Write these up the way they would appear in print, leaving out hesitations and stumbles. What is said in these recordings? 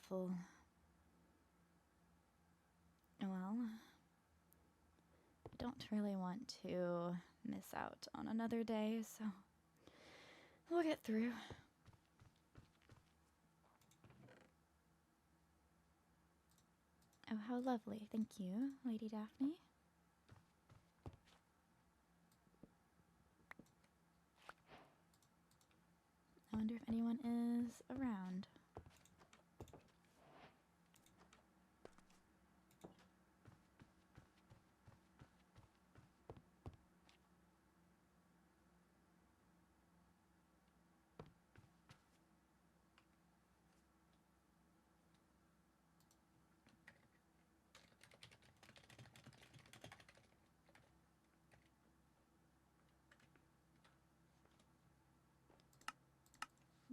awful. Well, I don't really want to miss out on another day, so we'll get through. Oh, how lovely. Thank you, Lady Daphne. I wonder if anyone is around.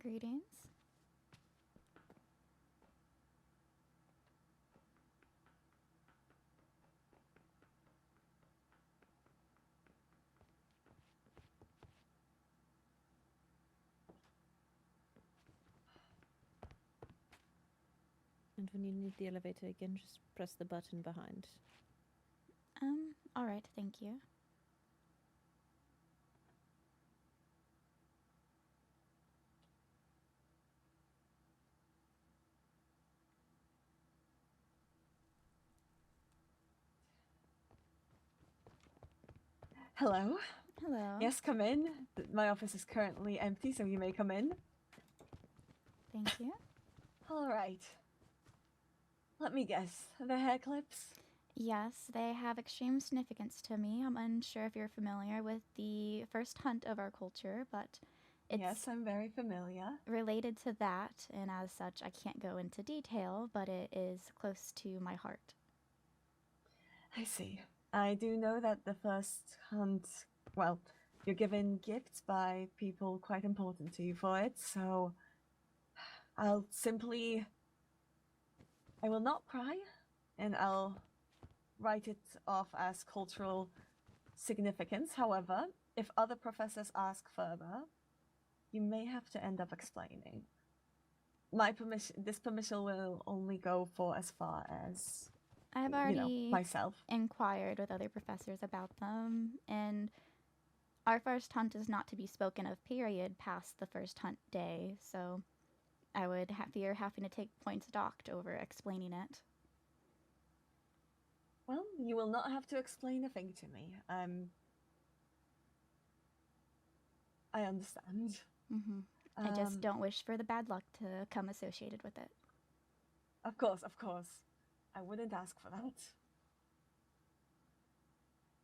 Greetings. And when you need the elevator again, just press the button behind. Alright, thank you. Hello. Hello. Yes, come in. My office is currently empty, so you may come in. Thank you. All right. Let me guess. The hair clips? Yes, they have extreme significance to me. I'm unsure if you're familiar with the first hunt of our culture, but it's Yes, I'm very familiar. related to that, and as such, I can't go into detail, but it is close to my heart. I see. I do know that the first hunt, well, you're given gifts by people quite important to you for it, so I'll simply. I will not cry, and I'll write it off as cultural significance. However, if other professors ask further, you may have to end up explaining. This permission will only go for as far as, I've already myself. inquired with other professors about them, and our first hunt is not to be spoken of, period, past the first hunt day, so I would fear having to take points docked over explaining it. Well, you will not have to explain a thing to me. I understand. I just don't wish for the bad luck to come associated with it. Of course, of course. I wouldn't ask for that.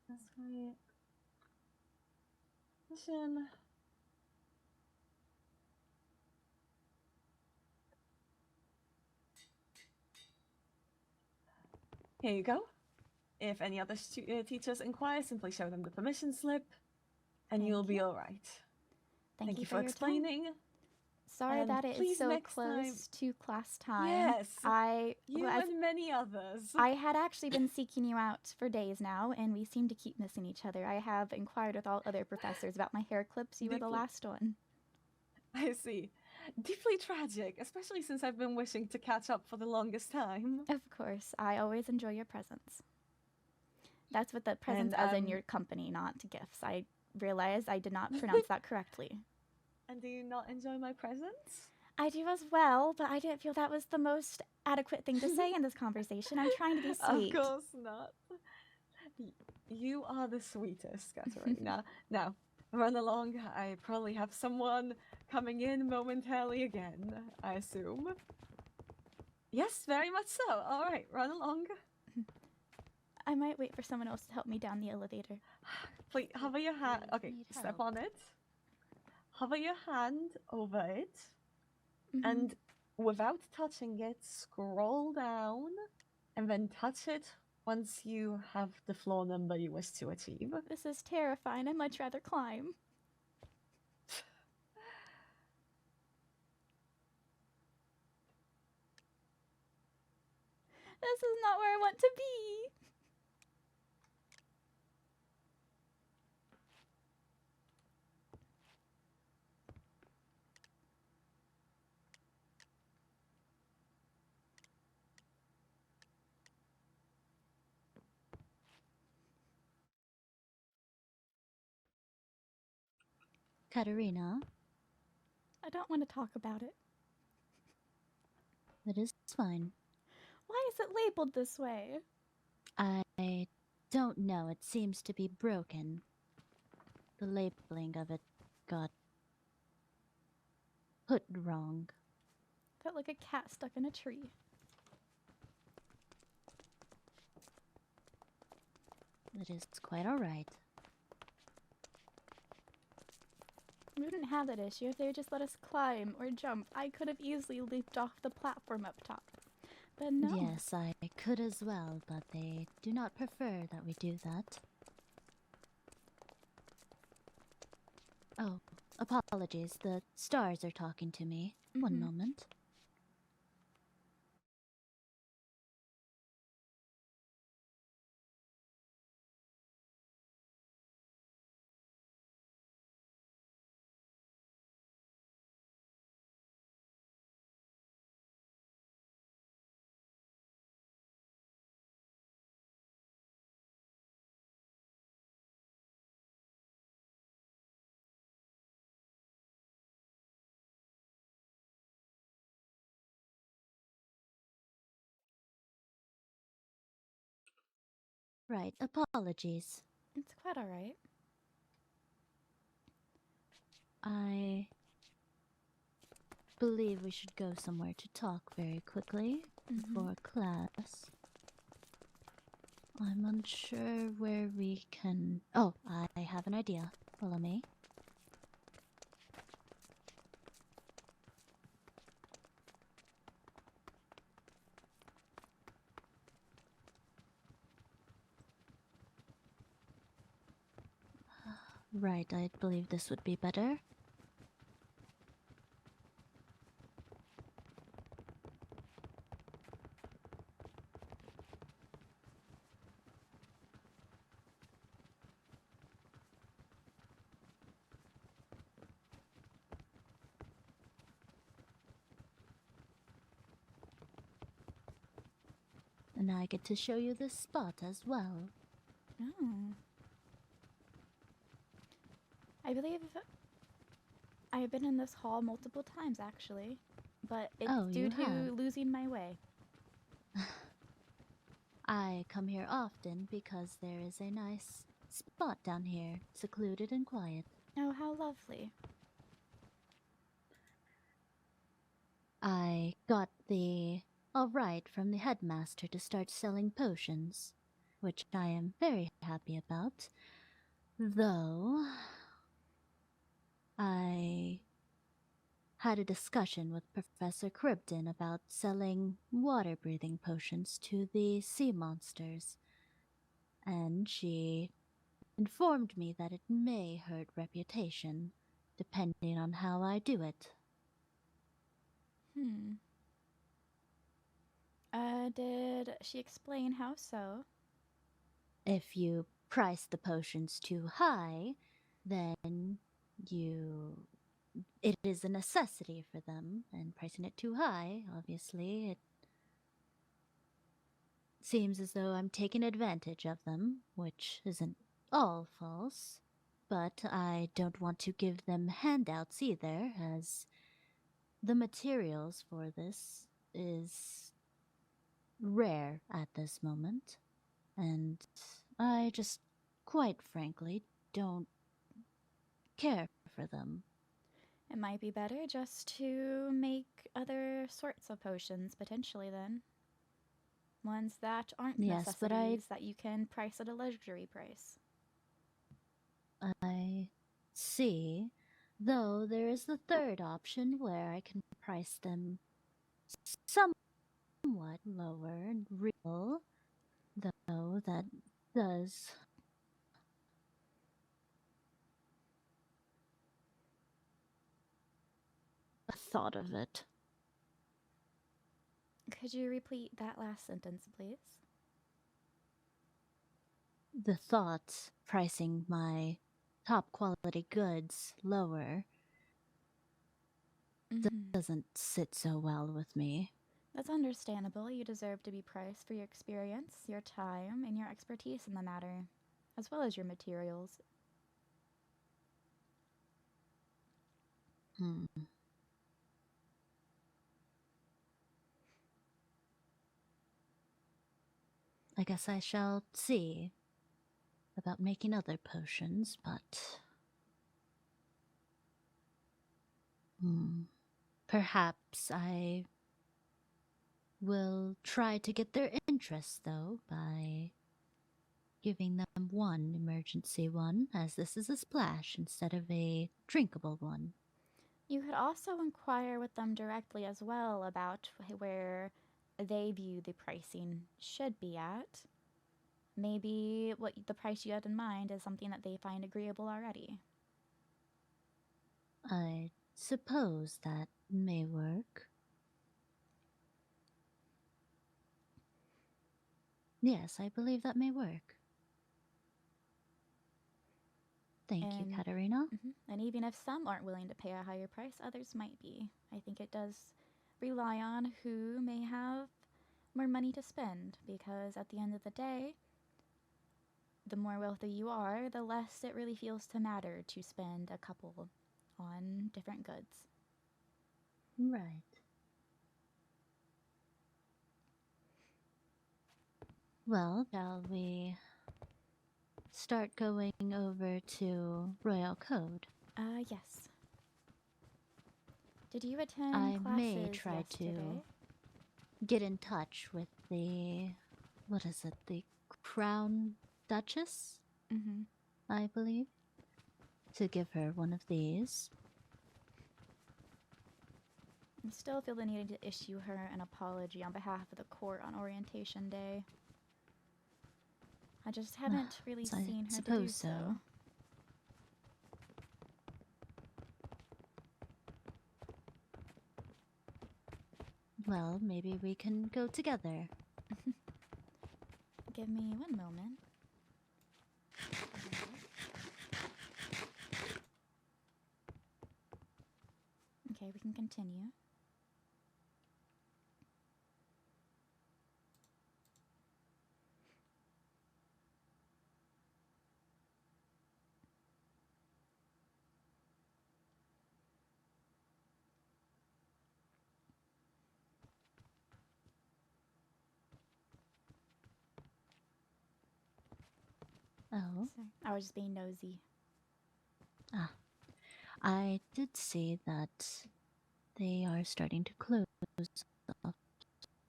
That's right. Listen. Here you go. If any other teachers inquire, simply show them the permission slip, and Thank you'll be you. all right. Thank you for your time. explaining. Sorry And that it is please so next close to class time. Yes, you and many others. I had actually been seeking you out for days now, and we seem to keep missing each other. I have inquired with all other professors about my hair clips. You were the last one. I see. Deeply tragic, especially since I've been wishing to catch up for the longest time. Of course, I always enjoy your presence. That's what the presence as in your company, not gifts. I realized I did not pronounce that correctly. And do you not enjoy my presence? I do as well, but I didn't feel that was the most adequate thing to say in this conversation. I'm trying to be sweet. Of course not. You are the sweetest, Katarina. Now, run along. I probably have someone coming in momentarily again, I assume. Yes, very much so. All right, run along. I might wait for someone else to help me down the elevator. Please, hover your hand. Okay, step on it. Hover your hand over it. And without touching it, scroll down and then touch it once you have the floor number you wish to achieve. This is terrifying. I'd much rather climb. This is not where I want to be. Katarina. I don't want to talk about it. That is fine. Why is it labeled this way? I don't know. It seems to be broken. The labeling of it got put wrong. Felt like a cat stuck in a tree. It is quite alright. We wouldn't have that issue if they would just let us climb or jump. I could have easily leaped off the platform up top. But no. Yes, I could as well, but they do not prefer that we do that. Oh, apologies. The stars are talking to me. One moment. Right, apologies. It's quite alright. I believe we should go somewhere to talk very quickly before class. I'm unsure where we can... Oh, I have an idea. Follow me. Right, I believe this would be better. And I get to show you this spot as well. Oh. I believe I've been in this hall multiple times, actually. But it's due you to have? losing my way. I come here often because there is a nice spot down here, secluded and quiet. Oh, how lovely. I got the alright from the headmaster to start selling potions, which I am very happy about. Though, I had a discussion with Professor Cribden about selling water-breathing potions to the sea monsters, and she informed me that it may hurt reputation, depending on how I do it. Did she explain how so? If you price the potions too high, then it is a necessity for them, and pricing it too high, obviously, it seems as though I'm taking advantage of them, which isn't all false. But I don't want to give them handouts either, as the materials for this is rare at this moment, and I just, quite frankly, don't care for them. It might be better just to make other sorts of potions, potentially, then. Ones that aren't Yes, but necessities that you can price at a luxury price. I see. Though there is the third option where I can price them somewhat lower and real, though that does... a thought of it. Could you repeat that last sentence, please? The thought pricing my top quality goods lower doesn't sit so well with me. That's understandable. You deserve to be priced for your experience, your time, and your expertise in the matter, as well as your materials. Hmm. I guess I shall see about making other potions, but perhaps I will try to get their interest, though, by giving them one emergency one, as this is a splash instead of a drinkable one. You could also inquire with them directly as well about where they view the pricing should be at. Maybe what the price you had in mind is something that they find agreeable already. I suppose that may work. Yes, I believe that may work. Thank you, And- Katarina. And even if some aren't willing to pay a higher price, others might be. I think it does rely on who may have more money to spend, because at the end of the day, the more wealthy you are, the less it really feels to matter to spend a couple on different goods. Right. Well, shall we start going over to Royal Code? Yes. Did you attend I classes may try yesterday? to get in touch with the, what is it, the Crown Duchess, Mm-hmm. I believe, to give her one of these. I still feel the need to issue her an apology on behalf of the court on orientation day. I just haven't really I seen her to do suppose so. so. Well, maybe we can go together. Give me one moment. Okay, we can continue. Oh, Sorry. I was just being nosy. I did see that they are starting to close off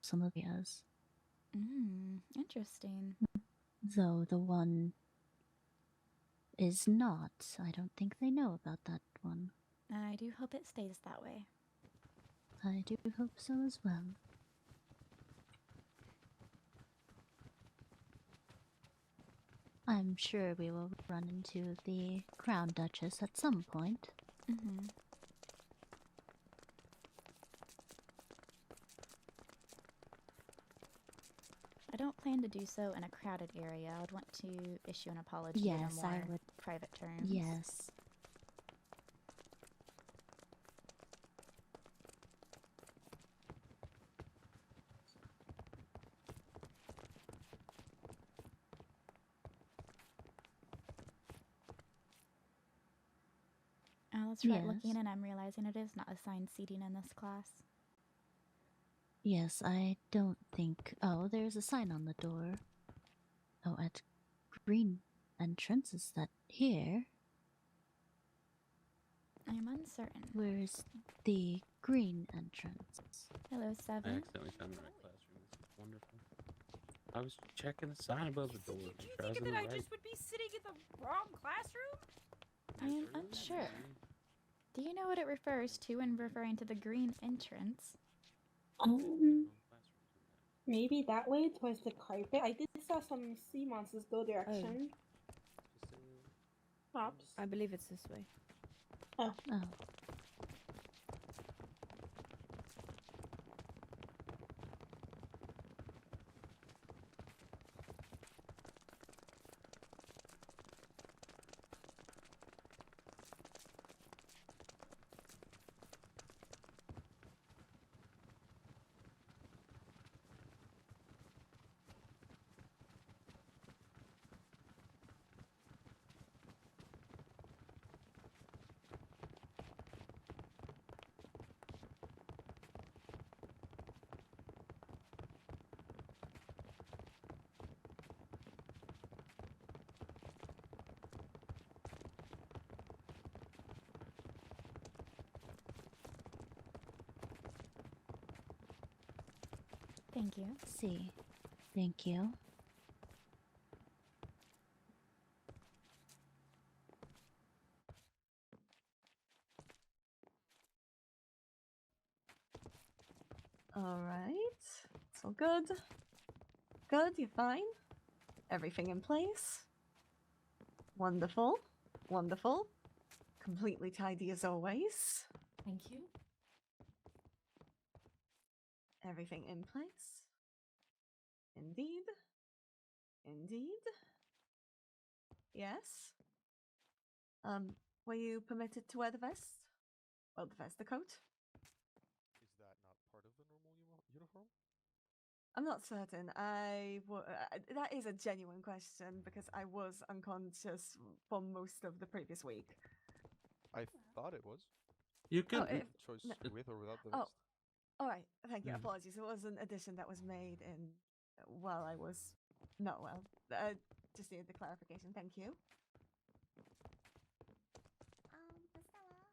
some of these, Interesting. though the one is not. I don't think they know about that one. I do hope it stays that way. I do hope so as well. I'm sure we will run into the Crown Duchess at some point. Mm-hmm. I don't plan to do so in a crowded area. I would want to issue an apology in a Yes, more I would. private terms. Yes. Let's try looking Yes. and I'm realizing it is not assigned seating in this class. Yes, I don't think. Oh, there's a sign on the door. Oh, at green entrance. Is that here? I am uncertain. Where's the green entrance? Hello, I Seven. accidentally found the right classroom. This is wonderful. I was checking the sign above the door. Do make you sure I was think in that the I right. just would be sitting in the wrong classroom? I am unsure. Do you know what it refers to when referring to the green entrance? Maybe that way towards the carpet. I did saw some sea monsters go direction. Perhaps. I believe it's this way. Oh. Thank you. See. Thank you. Alright. It's all good. Good, you're fine. Everything in place. Wonderful. Wonderful. Completely tidy as always. Thank you. Everything in place. Indeed. Indeed. Yes. Were you permitted to wear the vest? Well, the vest, the coat? Is that not part of the normal uniform? I'm not certain. That is a genuine question because I was unconscious for most of the previous week. I thought it was. You can. Choice no. with or without the Oh, vest. all right. Thank you. Mm. Apologies. It was an addition that was made in while I was not well. Just needed the clarification. Thank you. Estella.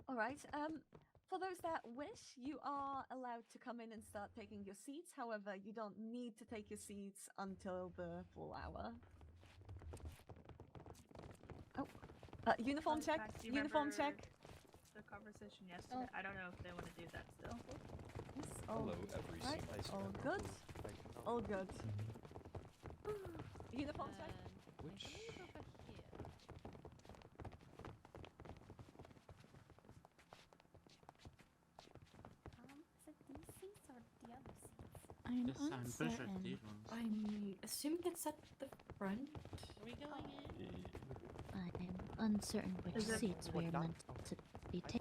All right. For those that wish, you are allowed to come in and start taking your seats. However, you don't need to take your seats until the full hour. Oh, uniform check. Cass, do you Uniform remember check. The conversation yesterday. I don't know if they want to do that still. Yes. All Hello, every right. nice All member good. of my council. All good. Uniform check. Which Is it these seats or the other seats? I'm Yes, I'm pretty sure it's these ones. I'm assuming it's at the front. Are we going in? I'm uncertain which Is it- seats What, we're not- meant to be taking.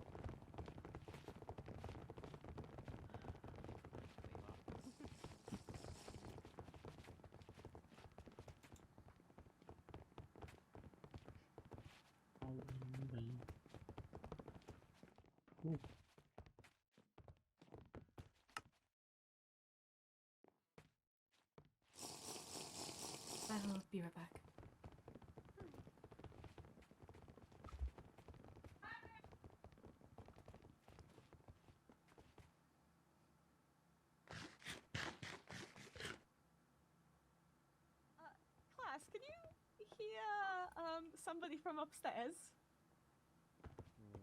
I'll be right back. Class, can you hear somebody from upstairs?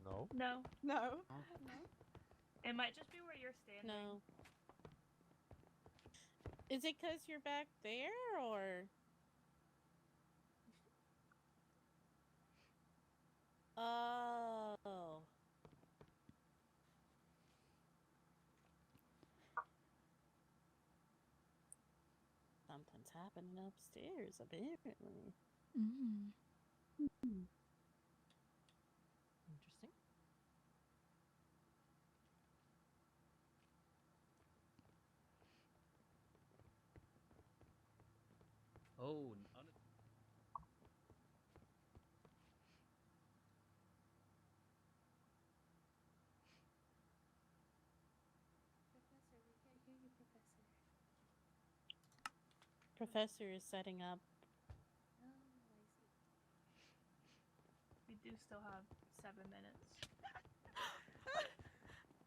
no. No, No. it might just be where you're standing. No. Is it because you're back there, or? Oh. Something's happening upstairs, apparently. Mm. Interesting. Oh, Professor is setting up. We do still have 7 minutes.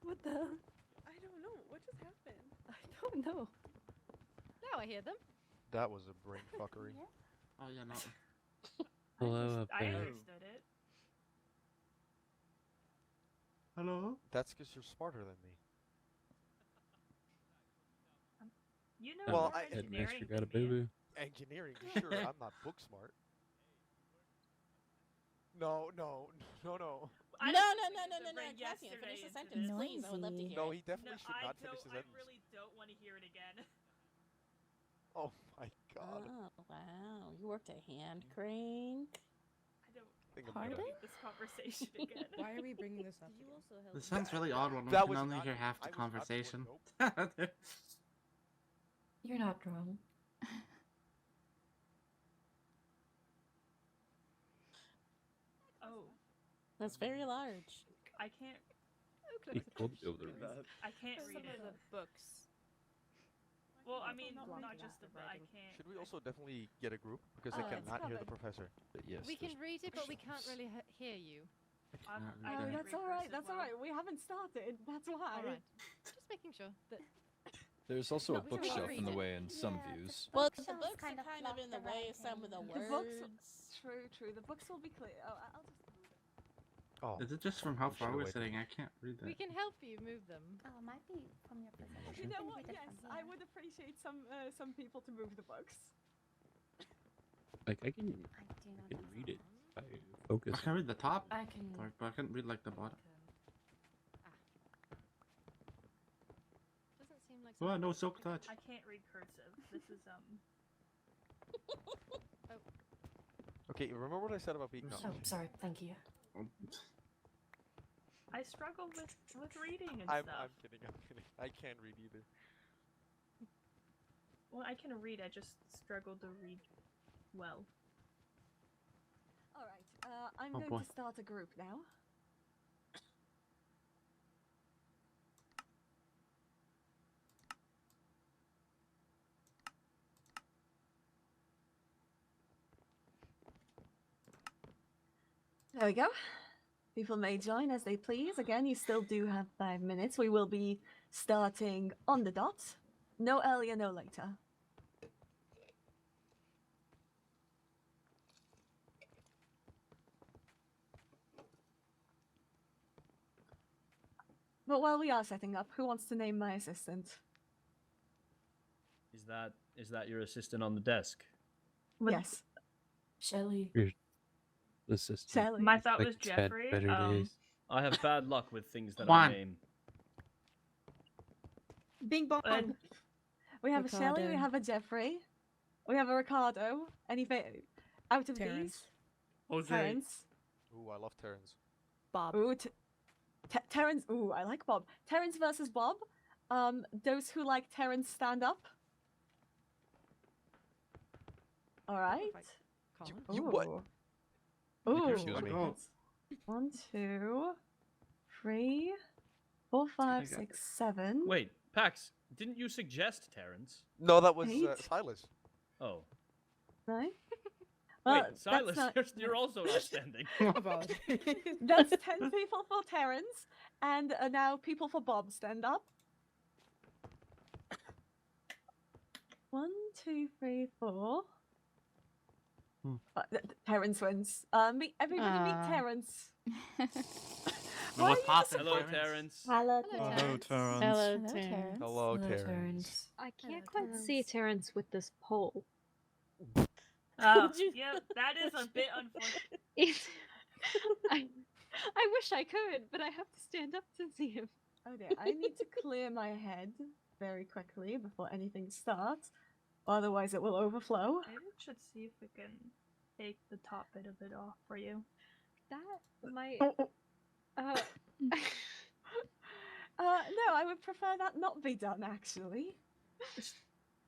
What the? I don't know. What just happened? I don't know. Now I hear them. That was a brain fuckery. oh yeah, no. I Hello up I there. understood it. Hello. That's because you're smarter than me. You know Well, more I- engineering Headmaster got a than me. boo boo. Engineering, sure. I'm not book smart. No. I No, didn't no, think no, to no, no, bring Cassian, yesterday finish the into sentence, this. please. I would love to Noisy. hear No, it. he definitely should I not finish his I sentence. really don't want to hear it again. Oh my god. Oh, wow. You worked a hand crank? I don't Think want about to it. repeat this conversation again. Why are we bringing this up? Did you again? also help This me? sounds really odd when we That can was only not hear me. half I the was not the one- conversation. nope. You're not wrong. Oh, That's very large. I can't. He told you the reason. I can't Some read of it. the books. Well, I I'm mean, not not making just the that but I writing. can't. Should we also definitely get a group because they Oh, it's cannot hear the covered. professor? Yes. We can there's read it, but we pictures. can't really hear you. I Not can't Oh, really. that's read all right. cursive That's all well. right. We haven't started. That's why. All right. Just making sure that. There's also No, a we can bookshelf read in the it. way in some Yeah, views. Well, the bookshelves books kind are of kind block of in the the way of some of the writing. The books. words. True. The books will be clear. Oh, I'll just move it. Oh, Is it just from how we far should've we're waited. sitting? I can't read that. We can help you move them. Oh, it might be from your position. You know can what? read it Yes, from I here. would appreciate some people to move the books. Like I can I do not read it. I I focus. can read the top I can. part, but I can't read like the bottom. Doesn't seem like. Well, something no we silk can- touch. I can't read cursive. This is Okay, remember what I said about being? No. Oh, sorry. Thank you. Oh, I struggle with reading and I'm stuff. kidding. I'm kidding. I can't read either. Well, I can read. I just struggle to read well. All right. I'm Oh, going boy. to start a group now. There we go. People may join as they please. Again, you still do have 5 minutes. We will be starting on the dot. No earlier, no later. But while we are setting up, who wants to name my assistant? Is that your assistant on the desk? Yes, Shelly. The system. Shelly. My thought Like was it's had Jeffrey. better days. I have bad luck with things that Juan. I name. Bing bong. We have a Shelly, we Ricardo. have a Jeffrey, we have a Ricardo. Out of Terrence. these? Terrence. Ooh, I love Terrence. Bob. Ooh, Terrence. Ooh, I like Bob. Terrence versus Bob. Those who like Terrence stand up. All right. You what? Ooh. Excuse me. Oh, 1, 2, 3, 4, 5, I got 6, 7. Wait, Pax, didn't you suggest Terrence? No, that was 8. Silas. Oh. 9. Wait, that's Silas, not- you're also not standing. That's 10 people for Terrence, and now people for Bob stand up. 1, 2, 3, 4. Terrence wins. Everybody meet Terrence. no, what's poppin', Hello, Terrence? Terrence. Hello, Hello, Terrence. Terrence. Hello, Hello, Terrence. Terrence. Hello, Hello, Terrence. Terrence. I can't Hello, quite see Terrence with this pole. Yeah, that is a bit unfortunate. I wish I could, but I have to stand up to see him. Oh dear, I need to clear my head very quickly before anything starts, otherwise it will overflow. Maybe we should see if we can take the top bit of it off for you. That might. No, I would prefer that not be done, actually.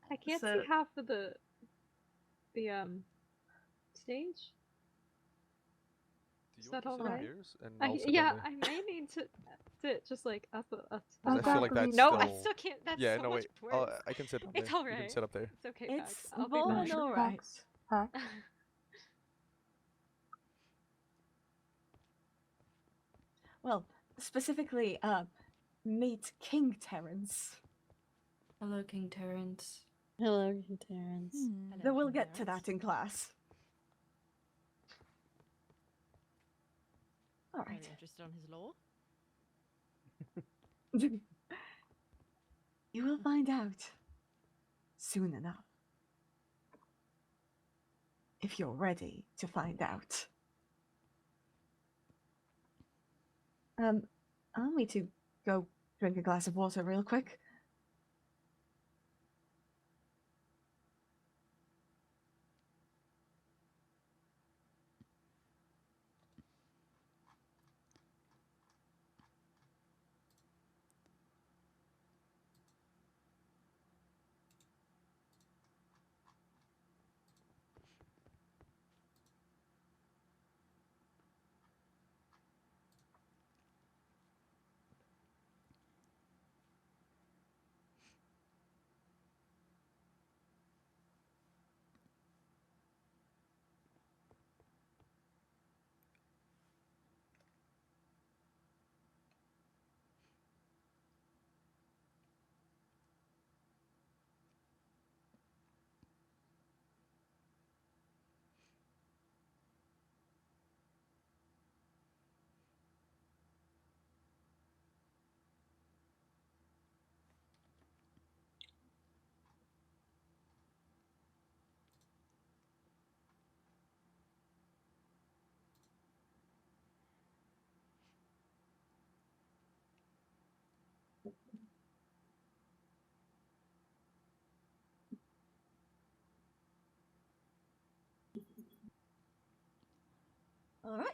I can't So- see half of the stage. Do Is you that want to all sit right? Heirs and I'll sit Yeah, down there? I may need to just like up. 'Cause I feel like that's no, I still- still can't. That's yeah, so no much wait. worse. I can sit down there. It's You can alright. sit up there. It's okay. It's Pax. I'll be more back. than alright. Well, specifically, meet King Terrence. Hello, King Terrence. Hello, Terrence. Though we'll get to that in class. All Very right. interested on his law. You will find out soon enough. If you're ready to find out. Allow me to go drink a glass of water real quick. All right.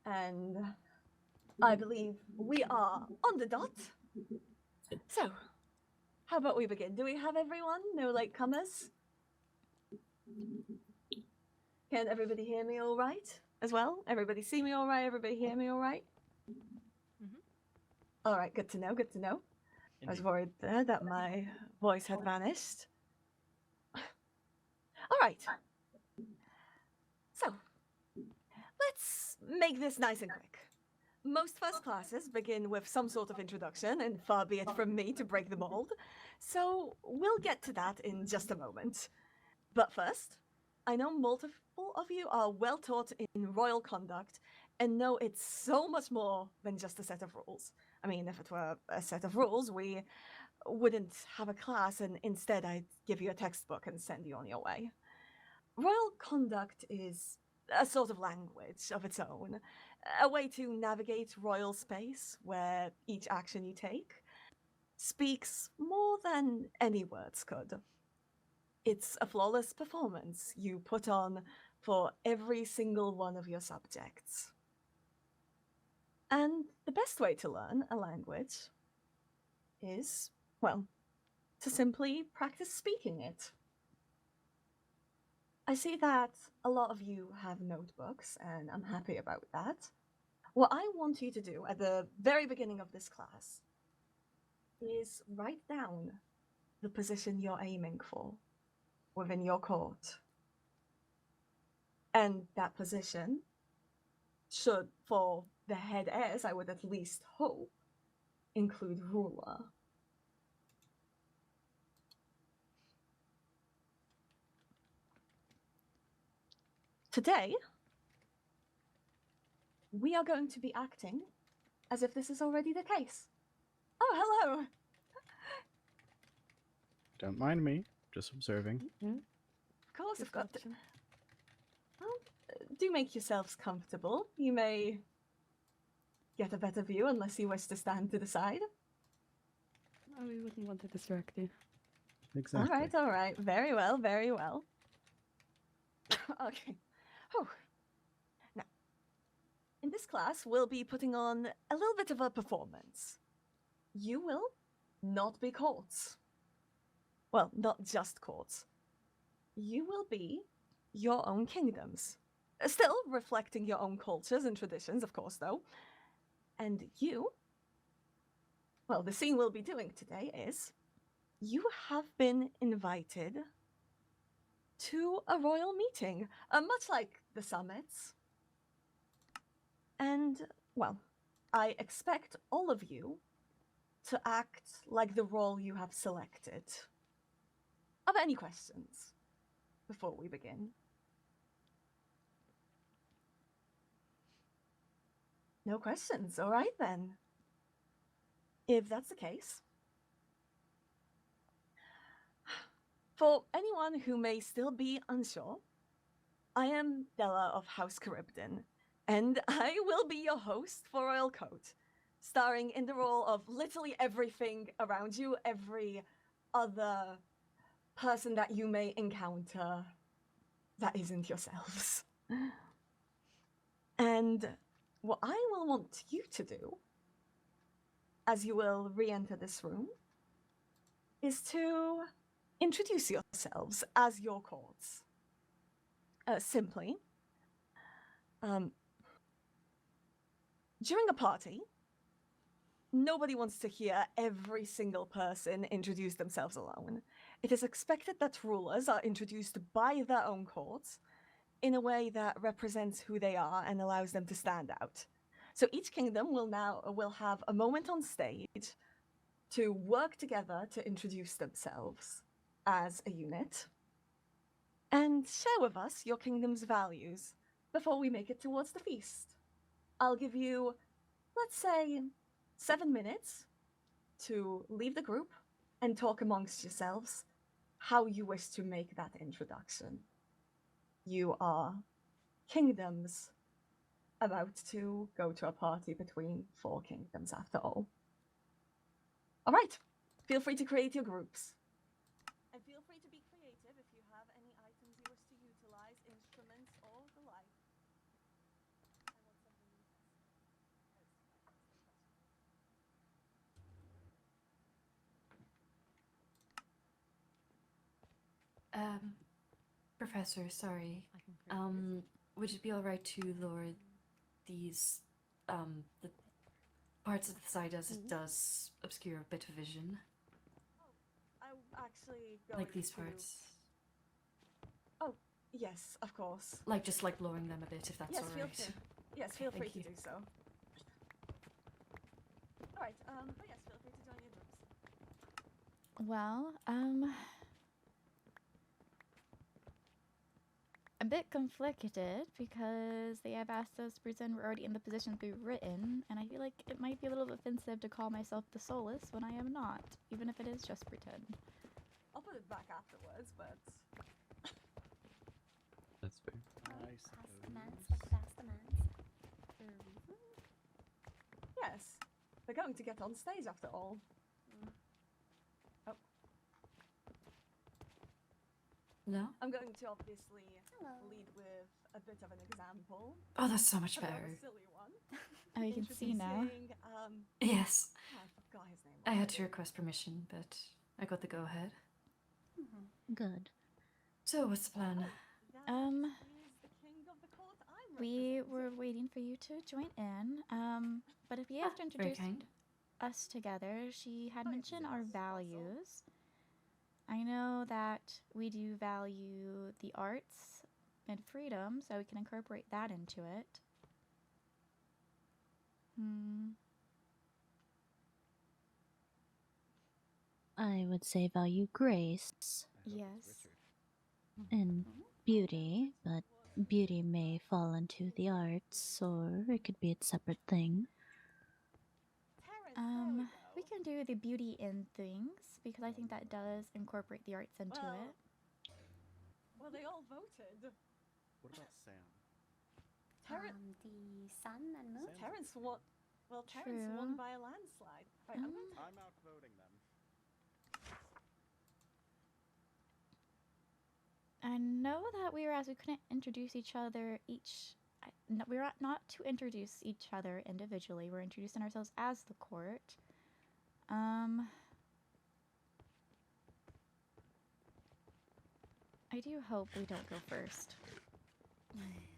And I believe we are on the dot. So, how about we begin? Do we have everyone? No latecomers? Can everybody hear me all right as well? Everybody see me all right? Everybody hear me all right? All right, good to know, good to know. I was worried there that my voice had vanished. All right. So, let's make this nice and quick. Most first classes begin with some sort of introduction, and far be it from me to break the mold, so we'll get to that in just a moment. But first, I know multiple of you are well taught in royal conduct and know it's so much more than just a set of rules. I mean, if it were a set of rules, we wouldn't have a class, and instead I'd give you a textbook and send you on your way. Royal conduct is a sort of language of its own, a way to navigate royal space where each action you take speaks more than any words could. It's a flawless performance you put on for every single one of your subjects. And the best way to learn a language is, well, to simply practice speaking it. I see that a lot of you have notebooks, and I'm happy about that. What I want you to do at the very beginning of this class is write down the position you're aiming for within your court. And that position should, for the head heirs, I would at least hope, include ruler. Today, we are going to be acting as if this is already the case. Oh, hello! Don't mind me, just observing. Of course, I've got to... Well, do make yourselves comfortable. You may get a better view unless you wish to stand to the side. Oh, we wouldn't want to distract you. Exactly. All right. Very well, very well. Okay. Whew. Now, in this class, we'll be putting on a little bit of a performance. You will not be courts. Well, not just courts. You will be your own kingdoms. Still reflecting your own cultures and traditions, of course, though. And you, well, the scene we'll be doing today is, you have been invited to a royal meeting, much like the summits. And, well, I expect all of you to act like the role you have selected. Are there any questions before we begin? No questions, all right then. If that's the case, for anyone who may still be unsure, I am Della of House Charybdin, and I will be your host for Royal Court, starring in the role of literally everything around you, every other person that you may encounter that isn't yourselves. And what I will want you to do, as you will re-enter this room, is to introduce yourselves as your courts. Simply, during a party, nobody wants to hear every single person introduce themselves alone. It is expected that rulers are introduced by their own courts in a way that represents who they are and allows them to stand out. So each kingdom will have a moment on stage to work together to introduce themselves as a unit and share with us your kingdom's values before we make it towards the feast. I'll give you, let's say, 7 minutes to leave the group and talk amongst yourselves how you wish to make that introduction. You are kingdoms about to go to a party between 4 kingdoms after all. All right, feel free to create your groups. And feel free to be creative if you have any items you wish to utilize Professor, sorry. Would it be alright to lower these, the parts of the side as it does obscure a bit of vision? I'm actually going Like these to... parts? Oh, yes, of course. Like, just like lowering them a bit, if that's Yes, alright. feel free. Yes, Okay, feel free thank to you. do so. Alright, but yes, feel free to join your groups. Well, a bit conflicted because they have asked us to pretend we're already in the position to be written, and I feel like it might be a little offensive to call myself the Solus when I am not, even if it is just pretend. I'll put it back afterwards, but... That's fair. Yes, they're going to get on stage after all. Oh. No? I'm going to obviously lead with a bit of an example. Oh, that's so much A bit of a better. silly one. Oh, you can see now. Introducing, Yes. I forgot his name. I had to request permission, but I got the go-ahead. Good. So, what's the plan? We were waiting for you to join in, but if you have to Very introduce kind. us together, she had mentioned our values. I know that we do value the arts and freedom, so we can incorporate that into it. I would say value grace Yes. and beauty, but beauty may fall into the arts, or it could be a separate thing. We can do the beauty in things, because I think that does incorporate the arts into it. Well, they all voted. What about Sam? The sun and moon? Terrence won. Well, Terrence True. won by a landslide. Right, I'm outvoting them. I know that we were asked we couldn't introduce each other we were not to introduce each other individually. We're introducing ourselves as the court. I do hope we don't go first.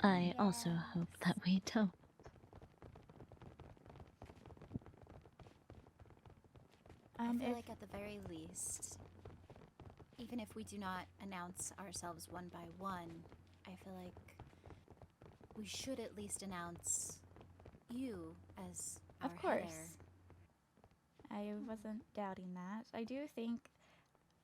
I also hope that we don't. I feel like at the very least, even if we do not announce ourselves one by one, I feel like we should at least announce you as our Of course. heir. I wasn't doubting that. I do think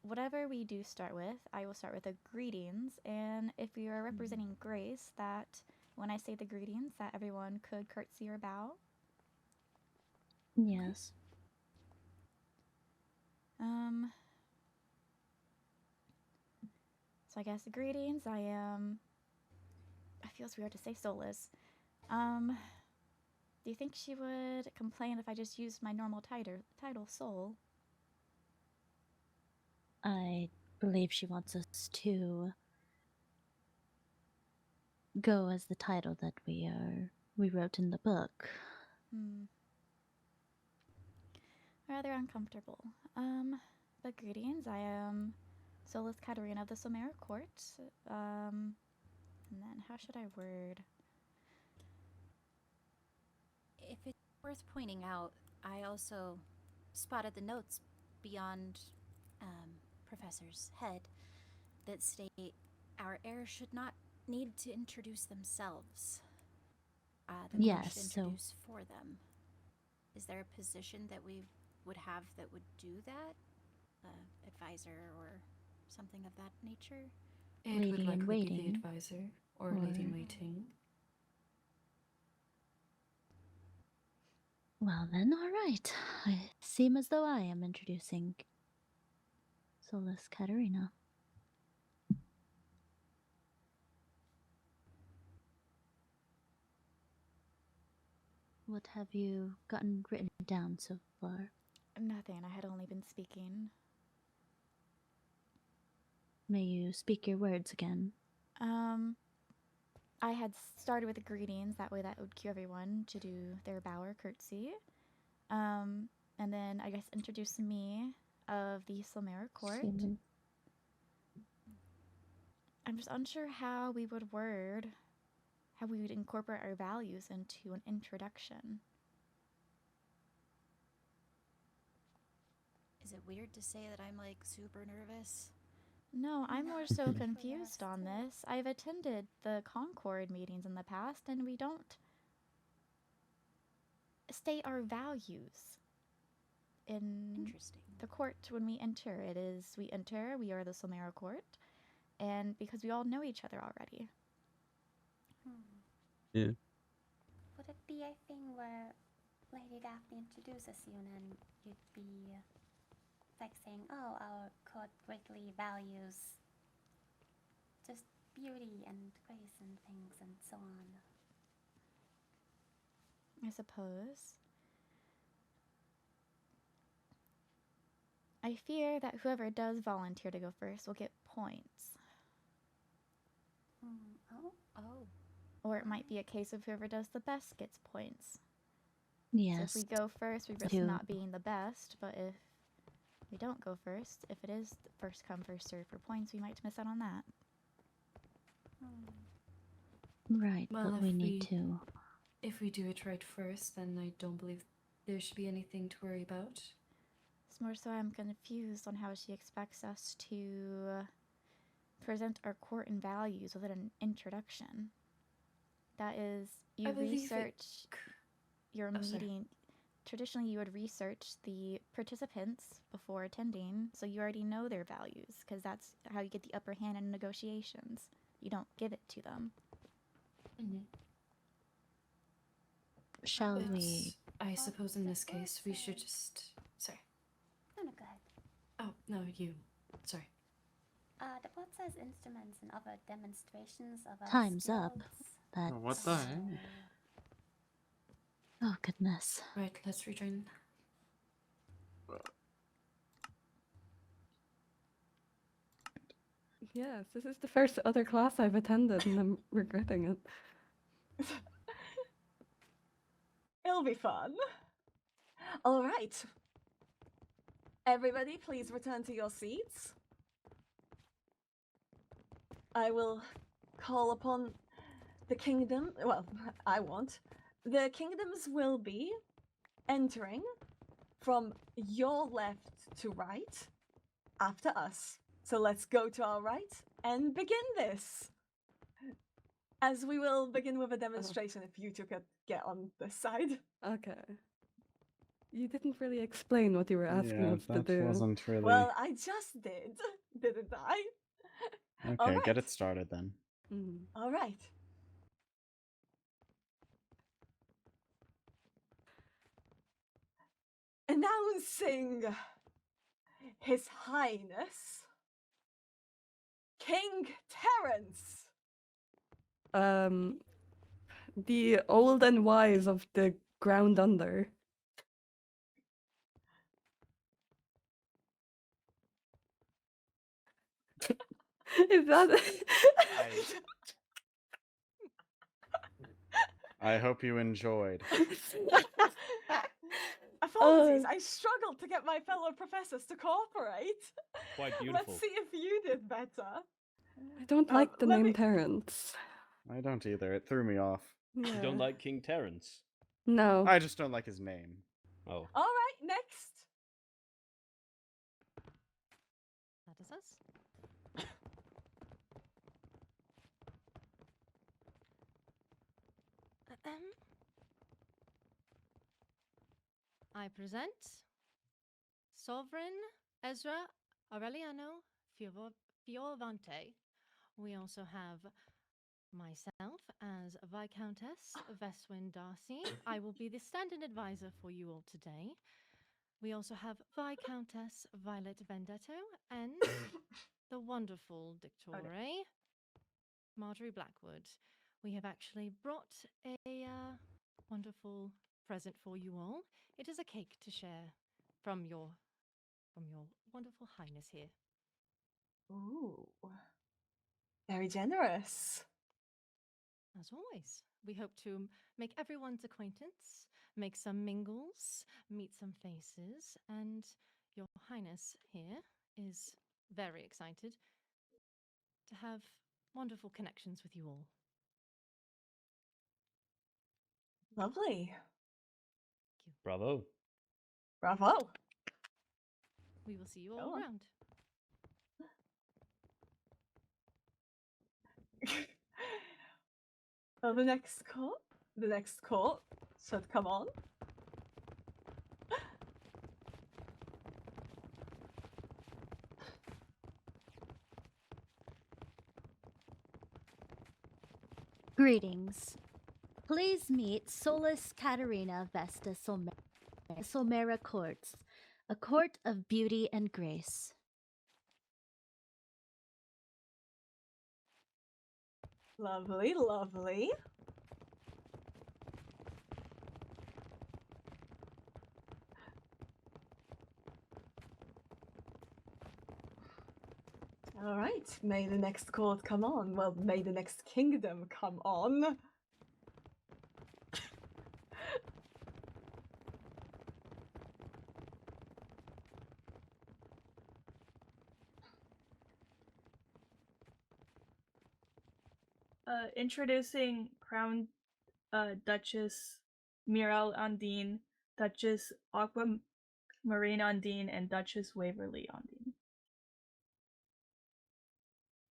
whatever we do start with, I will start with a greetings, and if you are representing grace, that when I say the greetings, that everyone could curtsy or bow. Yes. So I guess greetings. I feels weird to say Solus. Do you think she would complain if I just used my normal title Sol? I believe she wants us to go as the title that we wrote in the book. Rather uncomfortable. But greetings. I am Solus Katarina of the Solmera Court. And then how should I word? If it's worth pointing out, I also spotted the notes beyond Professor's head that state our heir should not need to introduce themselves. The court Yes, should so introduce for them. Is there a position that we would have that would do that? Advisor or something of that nature? It Lady would in likely be waiting, the advisor or lady in waiting. Well then, alright. I seem as though I am introducing Solus Katarina. What have you gotten written down so far? Nothing. I had only been speaking. May you speak your words again? I had started with the greetings. That way that would cue everyone to do their bow or curtsy. And then I guess introduce me of the Solmera Court. I'm just unsure how we would incorporate our values into an introduction. Is it weird to say that I'm like super nervous? No, I'm more so confused on this. I've attended the Concord meetings in the past, and we don't state our values in the court when we enter. We are the Solmera Court, and because we all know each other already. Yeah. Would it be a thing where Lady Daphne introduces you and then you'd be like saying, oh, our court greatly values just beauty and grace and things and so on? I suppose. I fear that whoever does volunteer to go first will get points. Oh. Or it might be a case of whoever does the best gets points. Yes. So if we go first, we risk not being the best, but if we don't go first, if it is first come, first serve for points, we might miss out on that. Right, Well, but we need to. If we do it right first, then I don't believe there should be anything to worry about. It's more so I'm confused on how she expects us to present our court and values within an introduction. That is, you research your meeting. Traditionally, you would research the participants before attending, so you already know their values, because that's how you get the upper hand in negotiations. You don't give it to them. Shall we? I suppose in this case we should just. Sorry. No, go ahead. Oh, no, you. Sorry. The board says instruments and other demonstrations of our Time's skills. up. That's... What the heck? Oh, goodness. Right, let's rejoin. Yes, this is the first other class I've attended and I'm regretting it. It'll be fun. All right. Everybody, please return to your seats. I will call upon the kingdom. Well, I won't. The kingdoms will be entering from your left to right after us. So let's go to our right and begin this. As we will begin with a demonstration if you two could get on this side. Okay. You didn't really explain what you were asking us to do. That wasn't really... Well, I just did, didn't I? Okay, get it started then. All right. Announcing His Highness King Terence. The old and wise of the ground under. Is that... I hope you enjoyed. Apologies, I struggled to get my fellow professors to cooperate. Quite beautiful. Let's see if you did better. I don't like the name Terence. I don't either. It threw me off. Yeah. You don't like King Terence? No. I just don't like his name. Oh. All right, next. That is us. I present Sovereign Ezra Aureliano Fiorvante. We also have myself as Viscountess Veswin Darcy. I will be the stand-in advisor for you all today. We also have Viscountess Violet Vendetto and the wonderful Dictore, Marjorie Blackwood. We have actually brought a wonderful present for you all. It is a cake to share from your wonderful highness here. Ooh, very generous. As always, we hope to make everyone's acquaintance, make some mingles, meet some faces, and your highness here is very excited to have wonderful connections with you all. Lovely. Bravo. Bravo. We will see you Go all on. around. Well, the next court should come on. Greetings. Please meet Solus Katarina Vesta Solmera Court, a court of beauty and grace. Lovely, lovely. All right, may the next court come on. Well, may the next kingdom come on. Introducing Crown Duchess Mirelle Ondine, Duchess Aquamarine Ondine, and Duchess Waverly Ondine.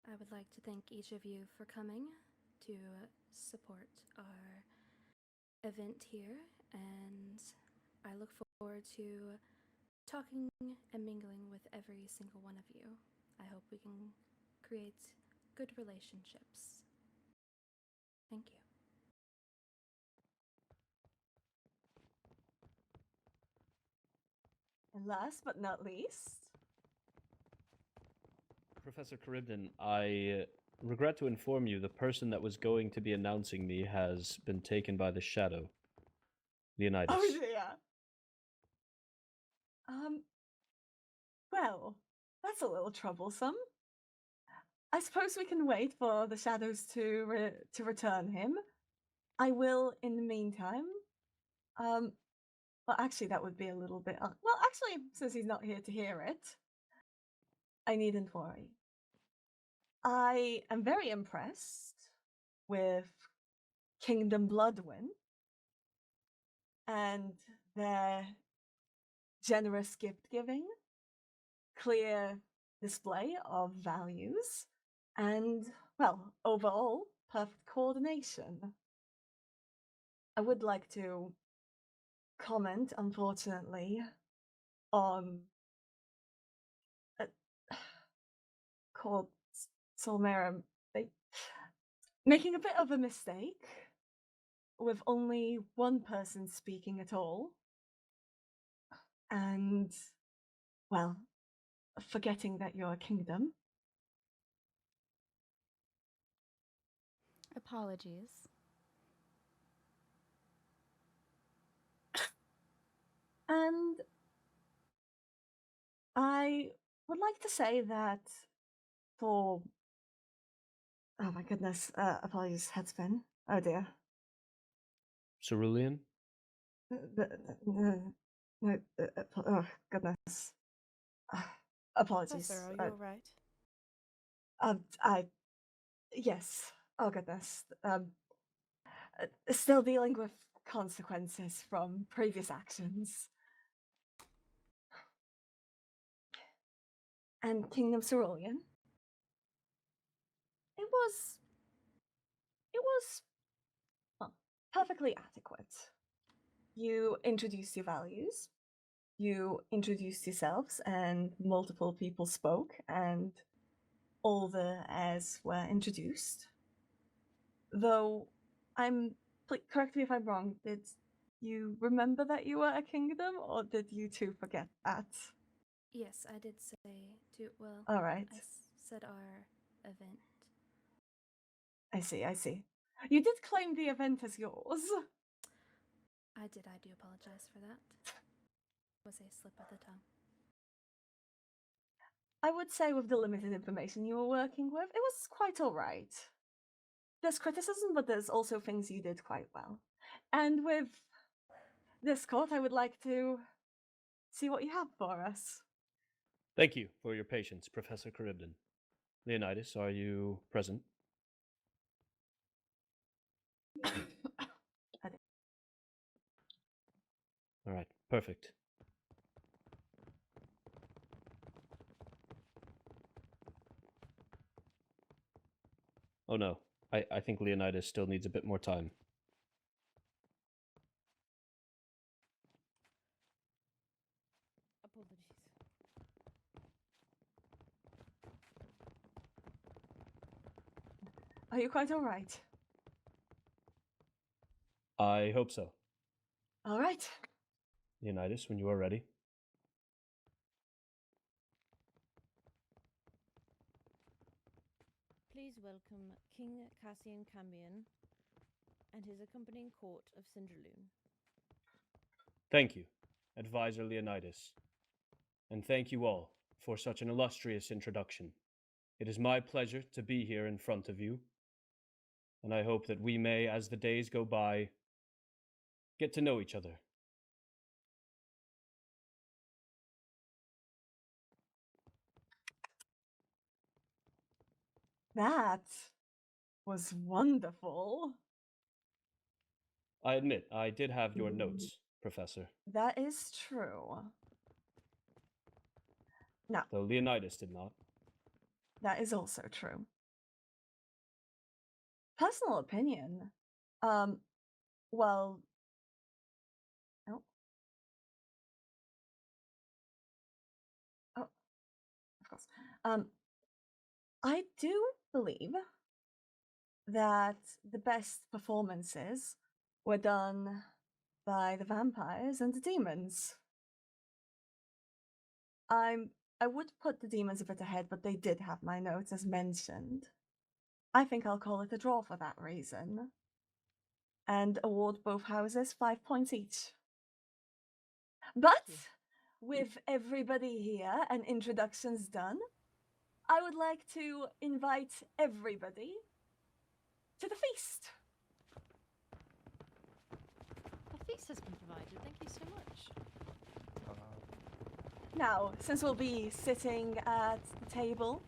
I would like to thank each of you for coming to support our event here, and I look forward to talking and mingling with every single one of you. I hope we can create good relationships. Thank you. And last but not least, Professor Charybdin, I regret to inform you the person that was going to be announcing me has been taken by the shadow. Leonidas. oh dear. Well, that's a little troublesome. I suppose we can wait for the shadows to return him. I will, in the meantime. Well, actually, that would be a little bit. Well, actually, since he's not here to hear it, I needn't worry. I am very impressed with Kingdom Bloodwin and their generous gift giving, clear display of values, and, well, overall, perfect coordination. I would like to comment, unfortunately, on called Solmera making a bit of a mistake with only one person speaking at all, and, well, forgetting that you're a kingdom. Apologies. And I would like to say that for... Oh my goodness, apologies, headspin. Oh dear. Cerulean? No, oh goodness. Apologies. Professor, are you alright? Yes. Oh goodness. Still dealing with consequences from previous actions. And Kingdom Cerulean. It was well, perfectly adequate. You introduced your values. You introduced yourselves, and multiple people spoke, and all the heirs were introduced. Though, correct me if I'm wrong, did you remember that you were a kingdom, or did you two forget that? Yes, I did say to, well, All right. I said our event. I see. You did claim the event as yours. I do apologize for that. It was a slip of the tongue. I would say with the limited information you were working with, it was quite alright. There's criticism, but there's also things you did quite well. And with this court, I would like to see what you have for us. Thank you for your patience, Professor Charybdin. Leonidas, are you present? All right, perfect. Oh no, I think Leonidas still needs a bit more time. Apologies. Are you quite all right? I hope so. All right. Leonidas, when you are ready. Please welcome King Cassian and his accompanying court of Cinderloon. Thank you, Advisor Leonidas. And thank you all for such an illustrious introduction. It is my pleasure to be here in front of you, and I hope that we may, as the days go by, get to know each other. That was wonderful. I admit, I did have your notes, Professor. That is true. Now, Though Leonidas did not. that is also true. Personal opinion. Well, oh. Oh, of course. I do believe that the best performances were done by the vampires and the demons. I would put the demons a bit ahead, but they did have my notes as mentioned. I think I'll call it a draw for that reason. And award both houses 5 points each. But with everybody here and introductions done, I would like to invite everybody to the feast. A feast has been provided. Thank you so much. Now, since we'll be sitting at the table,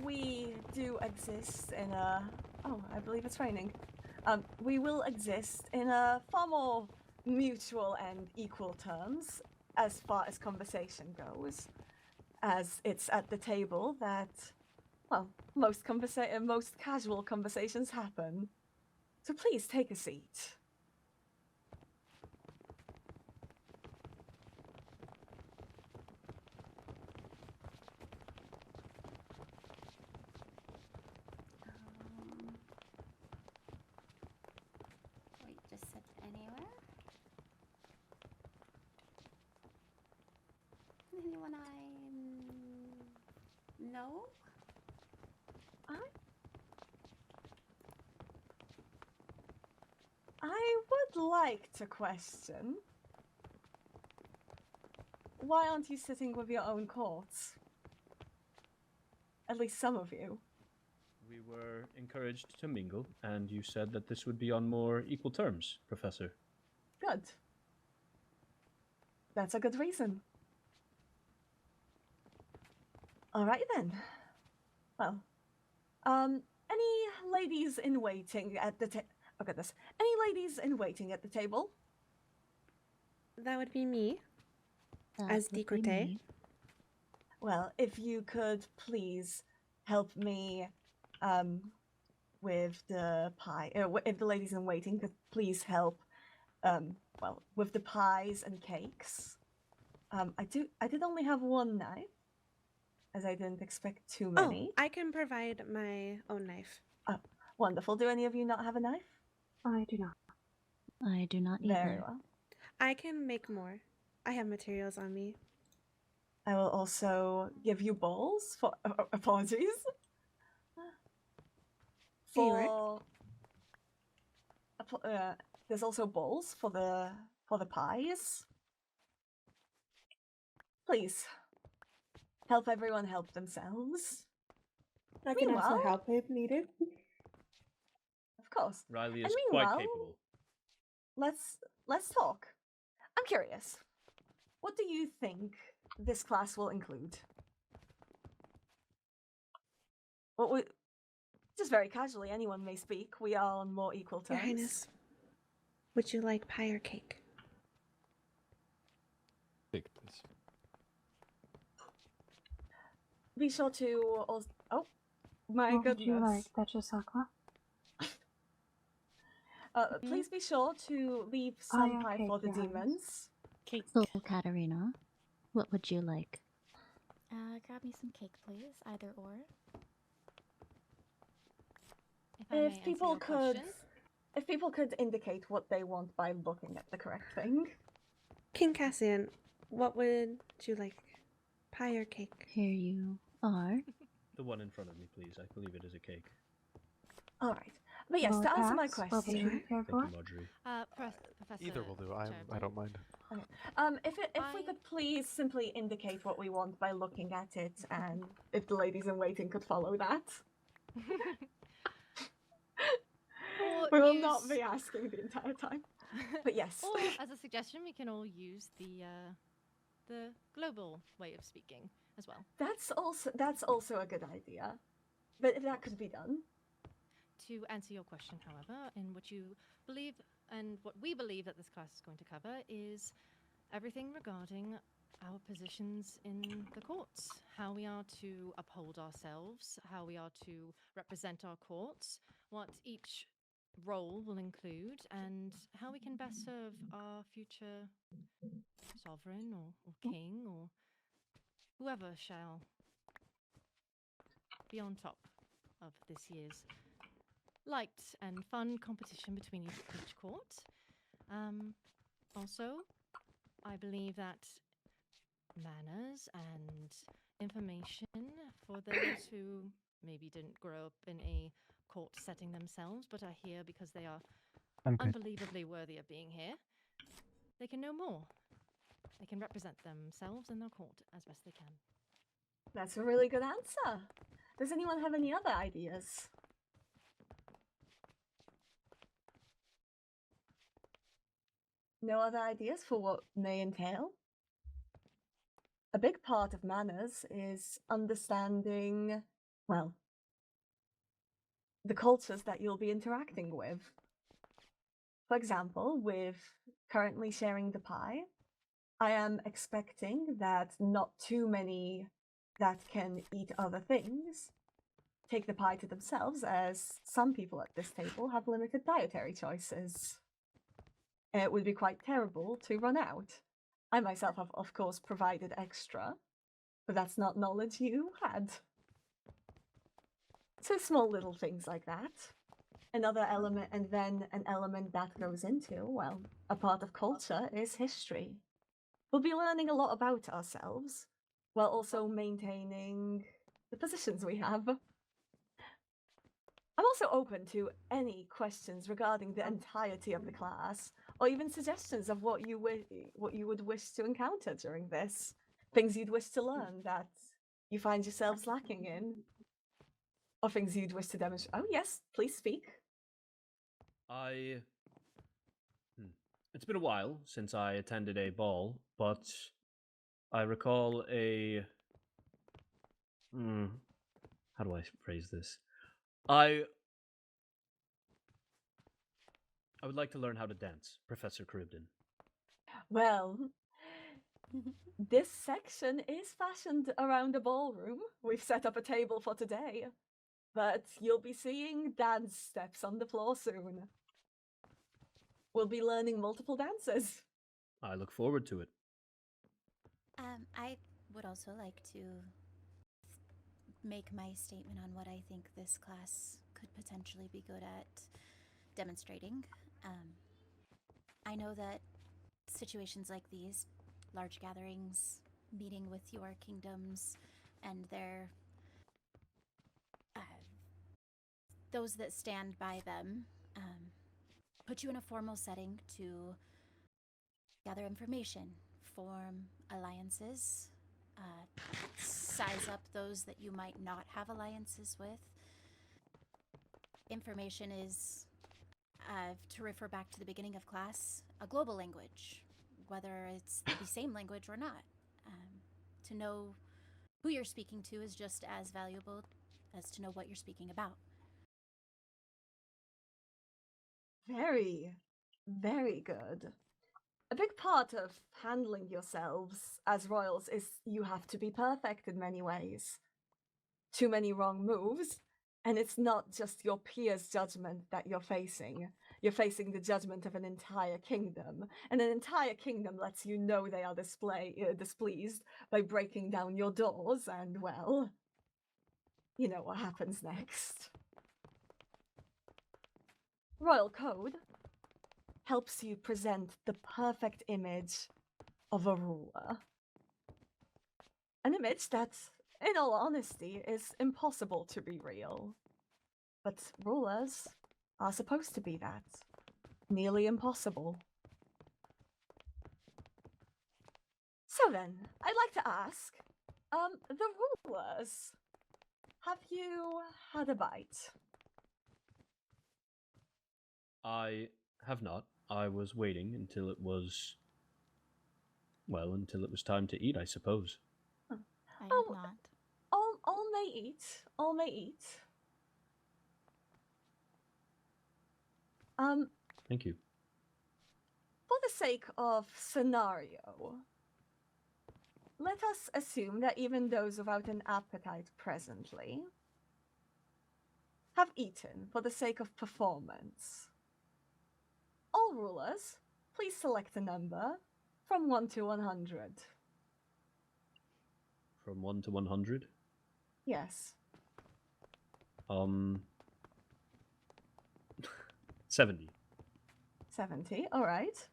we do exist in a... Oh, I believe it's raining. We will exist in a far more mutual and equal terms as far as conversation goes, as it's at the table that, well, most casual conversations happen. So please take a seat. Wait, just sit anywhere? Anyone I know? I would like to question, why aren't you sitting with your own courts? At least some of you. We were encouraged to mingle, and you said that this would be on more equal terms, Professor. Good. That's a good reason. All right then. Well, any ladies in waiting at the look at this. Any ladies in waiting at the table? That would be me. As Decrete. Well, if you could please help me with the pie. If the ladies in waiting could please help well, with the pies and cakes. I did only have one knife, as I didn't expect too many. Oh, I can provide my own knife. Oh, wonderful. Do any of you not have a knife? I do not. I do not either. Very well. I can make more. I have materials on me. I will also give you bowls for apologies. For there's also bowls for the pies. Please help everyone help themselves. I can ask for help if needed. Of course. Riley And is quite meanwhile, capable. Let's talk. I'm curious. What do you think this class will include? Well, just very casually, anyone may speak. We are on more equal terms. Your Highness, would you like pie or cake? be sure to also... Oh, my what goodness. would you like, Duchess Aqua? Please be sure to leave Oh, some yeah, pie cake, for the Your Highness. demons. Cake. So, Katarina, what would you like? Grab me some cake, please. Either or. If I may If answer people your could... question. If people could indicate what they want by looking at the correct thing. King Cassian, what would you like? Pie or cake? Here you are. The one in front of me, please. I believe it is a cake. Alright. But yes, Lord to answer my Pax, what would question... you like here Thank for? you, Marjorie. Professor. Either will do. I don't mind. Okay. If we could please simply indicate what we want by looking at it, and if the ladies in waiting could follow that. We will not be asking the entire time. But yes. Or as a suggestion, we can all use the global way of speaking as well. That's also a good idea. But if that could be done. To answer your question, however, in what you believe and what we believe that this class is going to cover is everything regarding our positions in the courts, how we are to uphold ourselves, how we are to represent our courts, what each role will include, and how we can best serve our future sovereign or king or whoever shall be on top of this year's light and fun competition between each court. Also, I believe that manners and information for those who maybe didn't grow up in a court setting themselves but are here because they are unbelievably worthy of being here, they can know more. They can represent themselves in their court as best they can. That's a really good answer. Does anyone have any other ideas? No other ideas for what may entail? A big part of manners is understanding, well, the cultures that you'll be interacting with. For example, with currently sharing the pie, I am expecting that not too many that can eat other things take the pie to themselves, as some people at this table have limited dietary choices. It would be quite terrible to run out. I myself have, of course, provided extra, but that's not knowledge you had. So small little things like that. Another element, and then an element that goes into, well, a part of culture is history. We'll be learning a lot about ourselves, while also maintaining the positions we have. I'm also open to any questions regarding the entirety of the class, or even suggestions of what you would wish to encounter during this. Things you'd wish to learn that you find yourselves lacking in. Or things you'd wish to demonstrate. Oh yes, please speak. It's been a while since I attended a ball, but I recall a... how do I phrase this? I would like to learn how to dance, Professor Charybdin. Well, this section is fashioned around a ballroom. We've set up a table for today, but you'll be seeing dance steps on the floor soon. We'll be learning multiple dances. I look forward to it. I would also like to make my statement on what I think this class could potentially be good at demonstrating. I know that situations like these, large gatherings, meeting with your kingdoms and their those that stand by them, put you in a formal setting to gather information, form alliances, size up those that you might not have alliances with. Information is, to refer back to the beginning of class, a global language, whether it's the same language or not. To know who you're speaking to is just as valuable as to know what you're speaking about. Very, very good. A big part of handling yourselves as royals is you have to be perfect in many ways. too many wrong moves, and it's not just your peers' judgment that you're facing. You're facing the judgment of an entire kingdom, and an entire kingdom lets you know they are displeased by breaking down your doors, and well, you know what happens next. Royal Code helps you present the perfect image of a ruler. An image that, in all honesty, is impossible to be real. But rulers are supposed to be that. Nearly impossible. So then, I'd like to ask, the rulers, have you had a bite? I have not. I was waiting until it was... well, until it was time to eat, I suppose. I have not. All may eat. All may eat. Thank you. For the sake of scenario, let us assume that even those without an appetite presently have eaten for the sake of performance. All rulers, please select a number from 1 to 100. From 1 to 100? Yes. 70. 70, alright.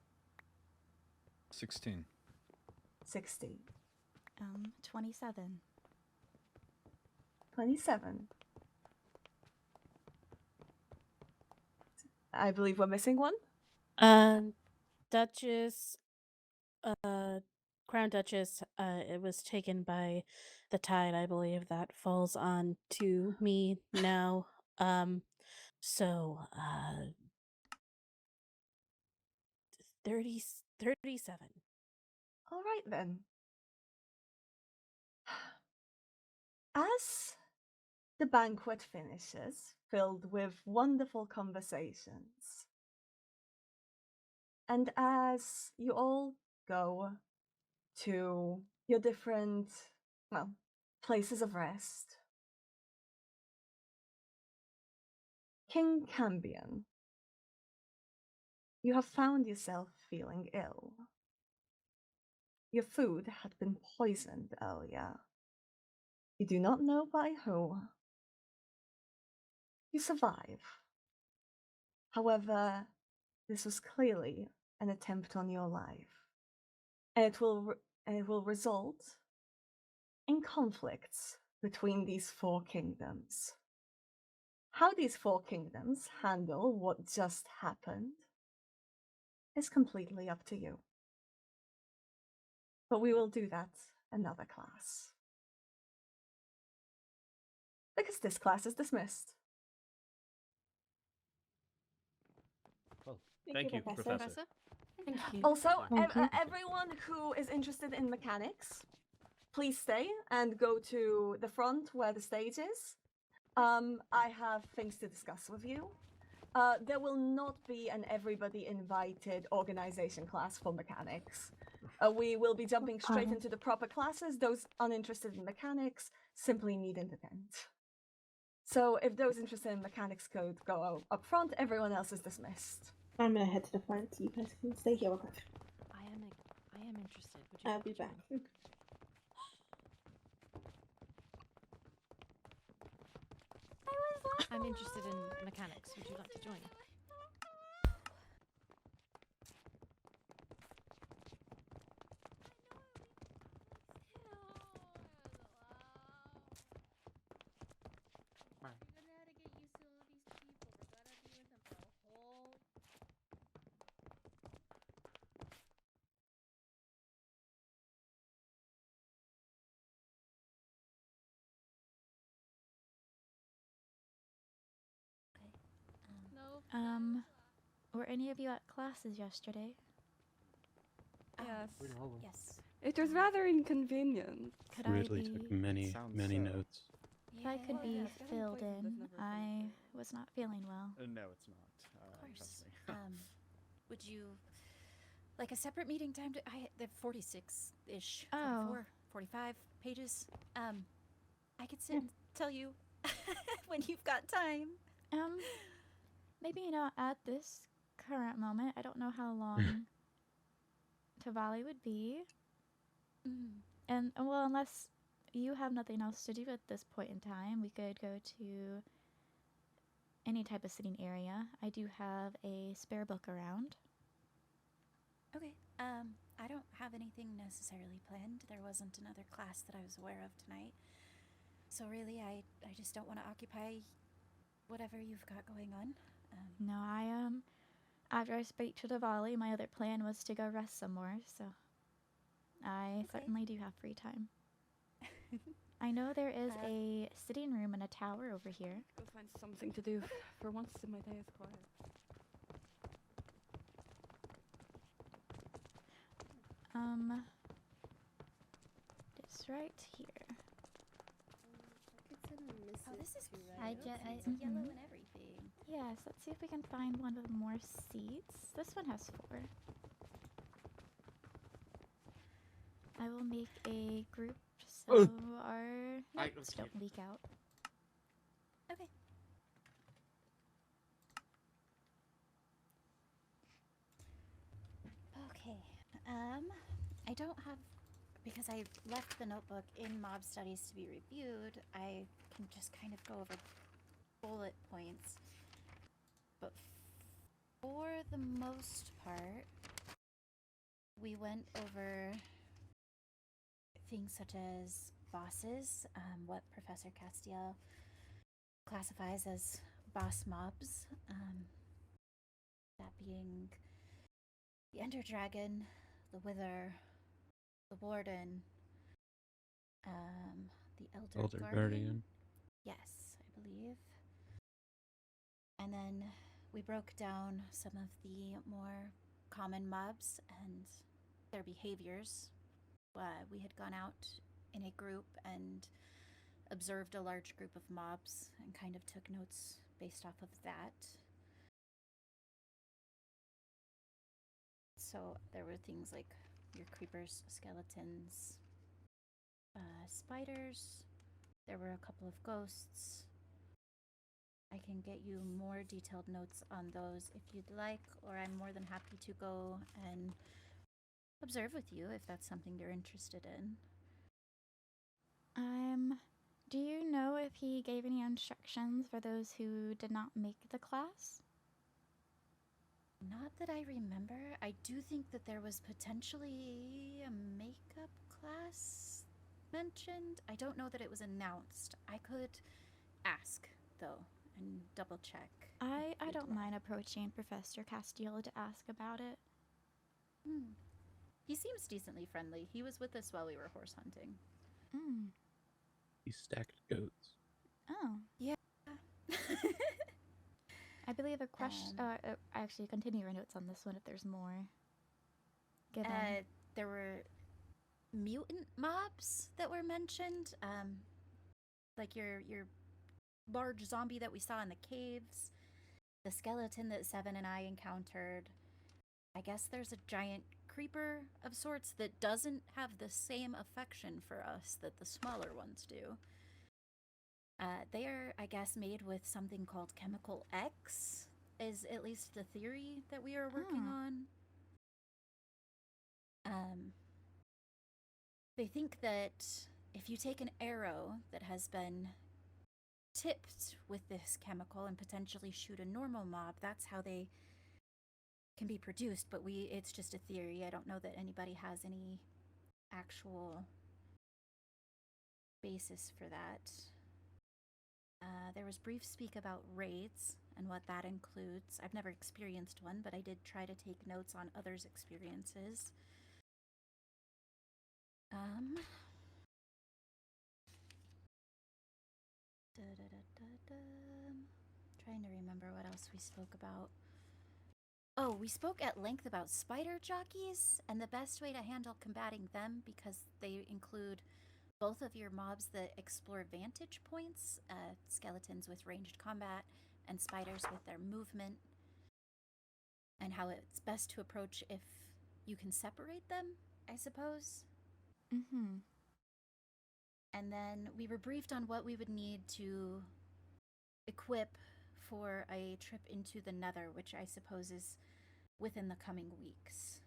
16. 60. 27. 27. I believe we're missing one. Duchess, Crown Duchess, it was taken by the tide. I believe that falls on to me now. So, 37. All right then. As the banquet finishes, filled with wonderful conversations, and as you all go to your different, well, places of rest, King Cambion, you have found yourself feeling ill. Your food had been poisoned earlier. You do not know by who. You survive. However, this was clearly an attempt on your life, and it will result in conflicts between these 4 kingdoms. How these 4 kingdoms handle what just happened is completely up to you. But we will do that another class. Because this class is dismissed. Well, thank you, Professor. Thank you. Also, everyone who is interested in mechanics, please stay and go to the front where the stage is. I have things to discuss with you. There will not be an everybody invited organization class for mechanics. We will be jumping straight into the proper classes. Those uninterested in mechanics simply need an event. So if those interested in mechanics could go up front, everyone else is dismissed. I'm gonna head to the front. You guys can stay here with us. I am interested. Would you I'll like be to back. join? I'm interested in mechanics. Would you like to join? Were any of you at classes yesterday? Yes. Yes. It was rather inconvenient. Could Ridley I be... took many, many notes. If I could be filled in, I was not feeling well. No, it's not. Of course. Would you like a separate meeting time? They're 46-ish. Oh. 44, 45 pages. I could sit and tell you when you've got time. Maybe not at this current moment. I don't know how long Tavali would be. And, well, unless you have nothing else to do at this point in time, we could go to any type of sitting area. I do have a spare book around. Okay. I don't have anything necessarily planned. There wasn't another class that I was aware of tonight. So really, I just don't want to occupy whatever you've got going on. No, after I speak to Diwali, my other plan was to go rest some more, so I certainly do have free time. I know there is a sitting room in a tower over here. Go find something to do for once in my day is quiet. It's right here. Oh, this is cute. It's yellow and everything. Yes, let's see if we can find one with more seats. This one has 4. I will make a group so our notes don't leak out. Okay. Okay. I don't have, because I left the notebook in mob studies to be reviewed, I can just kind of go over bullet points. But for the most part, we went over things such as bosses, what Professor Castiel classifies as boss mobs, that being the Ender Dragon, the Wither, the Warden, the Elder Guardian. Yes, I believe. And then we broke down some of the more common mobs and their behaviors. We had gone out in a group and observed a large group of mobs and kind of took notes based off of that. So there were things like your creepers, skeletons, spiders. There were a couple of ghosts. I can get you more detailed notes on those if you'd like, or I'm more than happy to go and observe with you if that's something you're interested in. Do you know if he gave any instructions for those who did not make the class? Not that I remember. I do think that there was potentially a makeup class mentioned. I don't know that it was announced. I could ask, though, and double check. I don't mind approaching Professor Castiel to ask about it. He seems decently friendly. He was with us while we were horse hunting. He stacked goats. Oh. Yeah. I believe a question. Actually, continue your notes on this one if there's more. There were mutant mobs that were mentioned, like your large zombie that we saw in the caves, the skeleton that Seven and I encountered. I guess there's a giant creeper of sorts that doesn't have the same affection for us that the smaller ones do. They are, I guess, made with something called Chemical X, is at least the theory that we are working on. They think that if you take an arrow that has been tipped with this chemical and potentially shoot a normal mob, that's how they can be produced, but it's just a theory. I don't know that anybody has any actual basis for that. There was brief speak about raids and what that includes. I've never experienced one, but I did try to take notes on others' experiences. Trying to remember what else we spoke about. Oh, we spoke at length about spider jockeys and the best way to handle combating them, because they include both of your mobs that explore vantage points, skeletons with ranged combat and spiders with their movement, and how it's best to approach if you can separate them, I suppose. And then we were briefed on what we would need to equip for a trip into the Nether, which I suppose is within the coming weeks.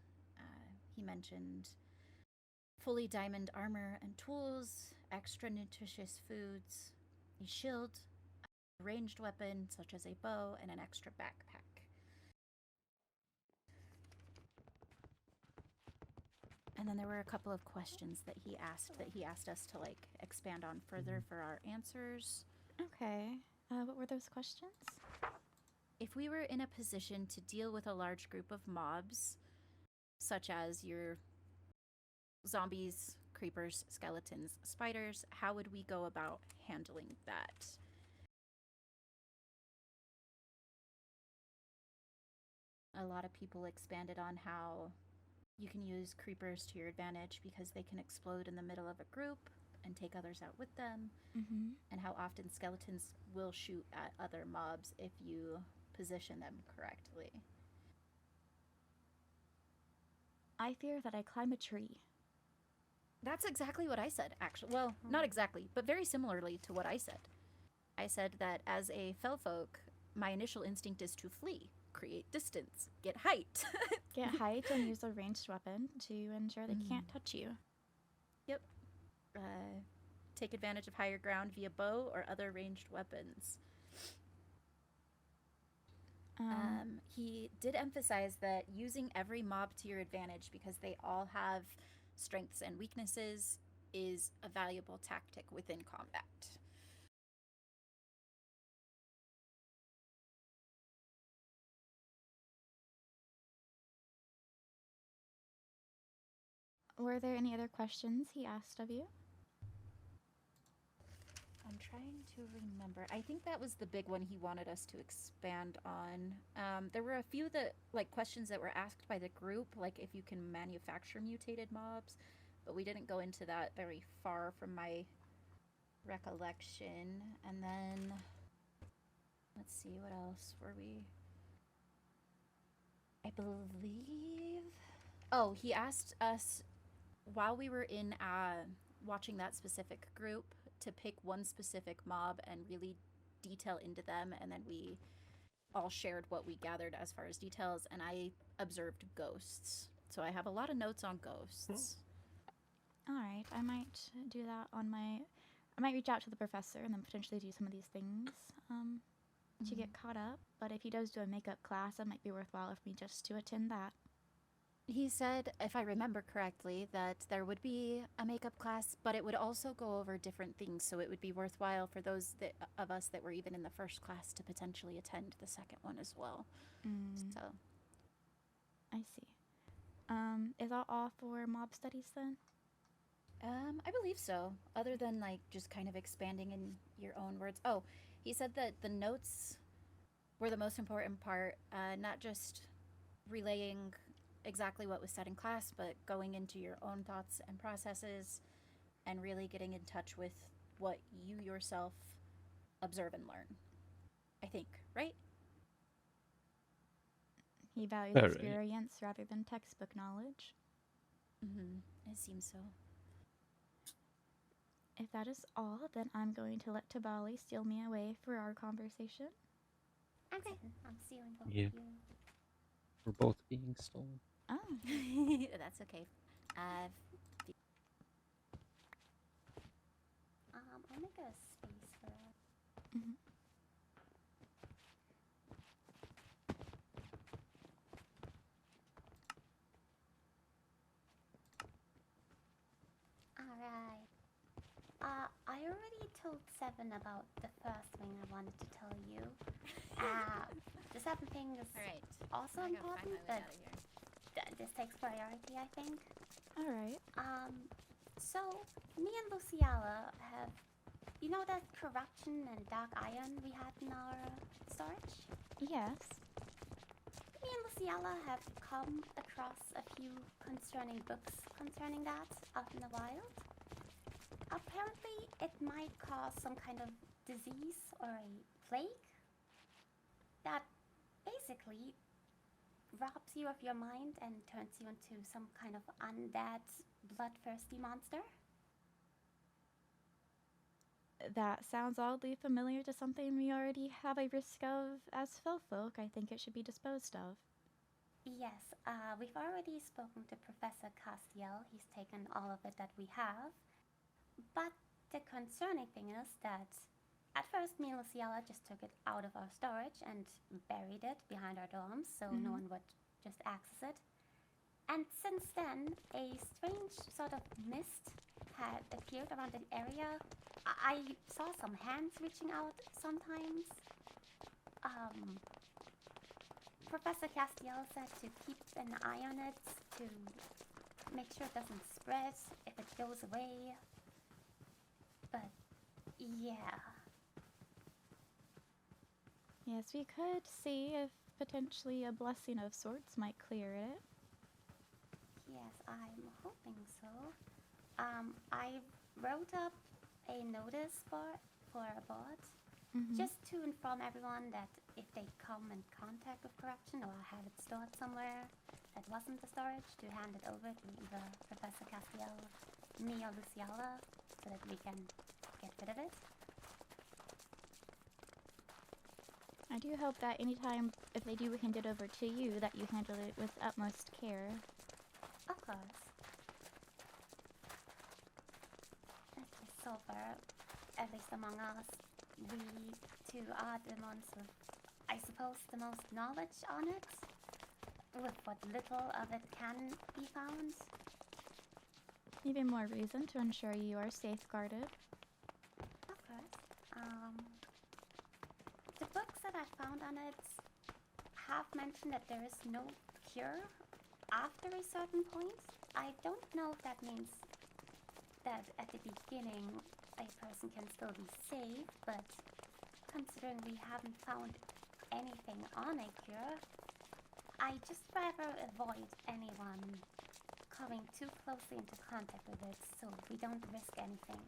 He mentioned fully diamond armor and tools, extra nutritious foods, a shield, a ranged weapon such as a bow, and an extra backpack. And then there were a couple of questions that he asked us to like expand on further for our answers. Okay. What were those questions? If we were in a position to deal with a large group of mobs, such as your zombies, creepers, skeletons, spiders, how would we go about handling that? A lot of people expanded on how you can use creepers to your advantage because they can explode in the middle of a group and take others out with them, and how often skeletons will shoot at other mobs if you position them correctly. I fear that I climb a tree. That's exactly what I said, actually. Well, not exactly, but very similarly to what I said. I said that as a fell folk, my initial instinct is to flee, create distance, get height. Get height and use a ranged weapon to ensure they can't touch you. Yep. Take advantage of higher ground via bow or other ranged weapons. He did emphasize that using every mob to your advantage because they all have strengths and weaknesses is a valuable tactic within combat. Were there any other questions he asked of you? I'm trying to remember. I think that was the big one he wanted us to expand on. There were a few questions that were asked by the group, like if you can manufacture mutated mobs, but we didn't go into that very far from my recollection. And then, let's see, what else were we? I believe... Oh, he asked us, while we were in watching that specific group, to pick one specific mob and really detail into them, and then we all shared what we gathered as far as details, and I observed ghosts. So I have a lot of notes on ghosts. All right, I might do that on my... I might reach out to the professor and then potentially do some of these things to get caught up, but if he does do a makeup class, it might be worthwhile for me just to attend that. He said, if I remember correctly, that there would be a makeup class, but it would also go over different things, so it would be worthwhile for those of us that were even in the first class to potentially attend the second one as well. So, I see. Is that all for mob studies then? I believe so, other than like just kind of expanding in your own words. Oh, he said that the notes were the most important part, not just relaying exactly what was said in class, but going into your own thoughts and processes and really getting in touch with what you yourself observe and learn. I think, right? He values experience rather than textbook knowledge. It seems so. If that is all, then I'm going to let Tabali steal me away for our conversation. Okay, I'm stealing both Yeah. of you. We're both being stolen. Oh. That's okay. I'll make a space for that. Alright. I already told Seven about the first thing I wanted to tell you. The second thing is also important, but this takes priority, I think. Alright. So, me and Lizzaylia have... You know that corruption and dark iron we had in our storage? Yes. Me and Lizzaylia have come across a few concerning books concerning that out in the wild. Apparently, it might cause some kind of disease or a plague that basically robs you of your mind and turns you into some kind of undead, bloodthirsty monster. That sounds oddly familiar to something we already have a risk of as Fellfolk. I think it should be disposed of. Yes, we've already spoken to Professor Castiel. He's taken all of it that we have. But the concerning thing is that at first me and Lizzaylia just took it out of our storage and buried it behind our dorms so no one would just access it. And since then, a strange sort of mist had appeared around the area. I saw some hands reaching out sometimes. Professor Castiel said to keep an eye on it, to make sure it doesn't spread if it goes away. But, yeah. Yes, we could see if potentially a blessing of sorts might clear it. Yes, I'm hoping so. I wrote up a notice for a bot, just to inform everyone that if they come in contact with corruption or have it stored somewhere that wasn't the storage, to hand it over to either Professor Castiel, me, or Lizzaylia, so that we can get rid of it. I do hope that anytime, if they do hand it over to you, that you handle it with utmost care. Of course. So far, at least among us, we two are the ones with, I suppose, the most knowledge on it, with what little of it can be found. Even more reason to ensure you are safeguarded. Of course. The books that I found on it have mentioned that there is no cure after a certain point. I don't know if that means that at the beginning a person can still be saved, but considering we haven't found anything on a cure, I just rather avoid anyone coming too closely into contact with it so we don't risk anything.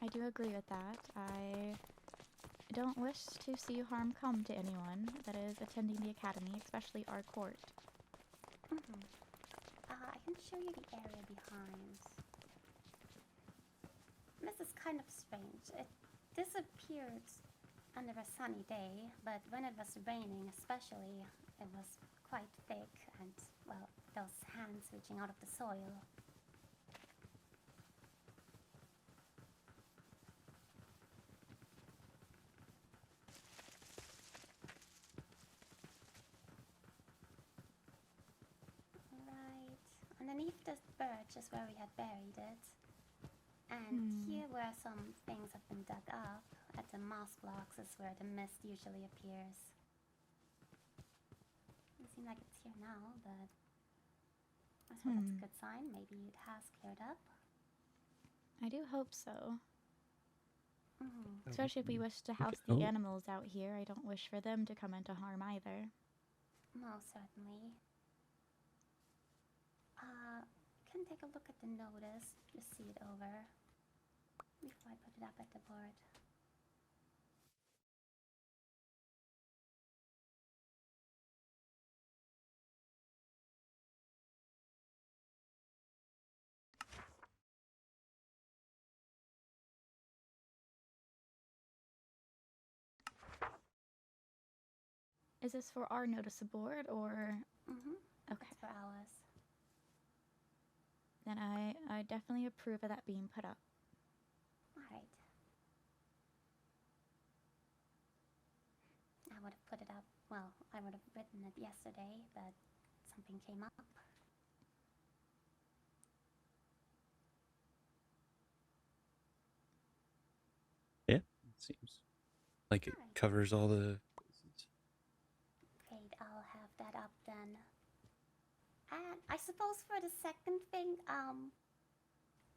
I do agree with that. I don't wish to see harm come to anyone that is attending the academy, especially our court. I can show you the area behind. This is kind of strange. It disappeared under a sunny day, but when it was raining especially, it was quite thick and, well, those hands reaching out of the soil. Right. Underneath this birch is where we had buried it. And here where some things have been dug up, at the moss blocks is where the mist usually appears. Doesn't seem like it's here now, but I suppose that's a good sign. Maybe it has cleared up. I do hope so. Especially if we wish to house the animals out here, I don't wish for them to come into harm either. Most certainly. Can take a look at the notice, just see it over before I put it up at the board. Is this for our notice board or? Okay. It's for ours. Then I definitely approve of that being put up. Alright. I would have put it up, well, I would have written it yesterday, but something came up. Yeah, it seems like it covers all the bases. Great, I'll have that up then. And I suppose for the second thing,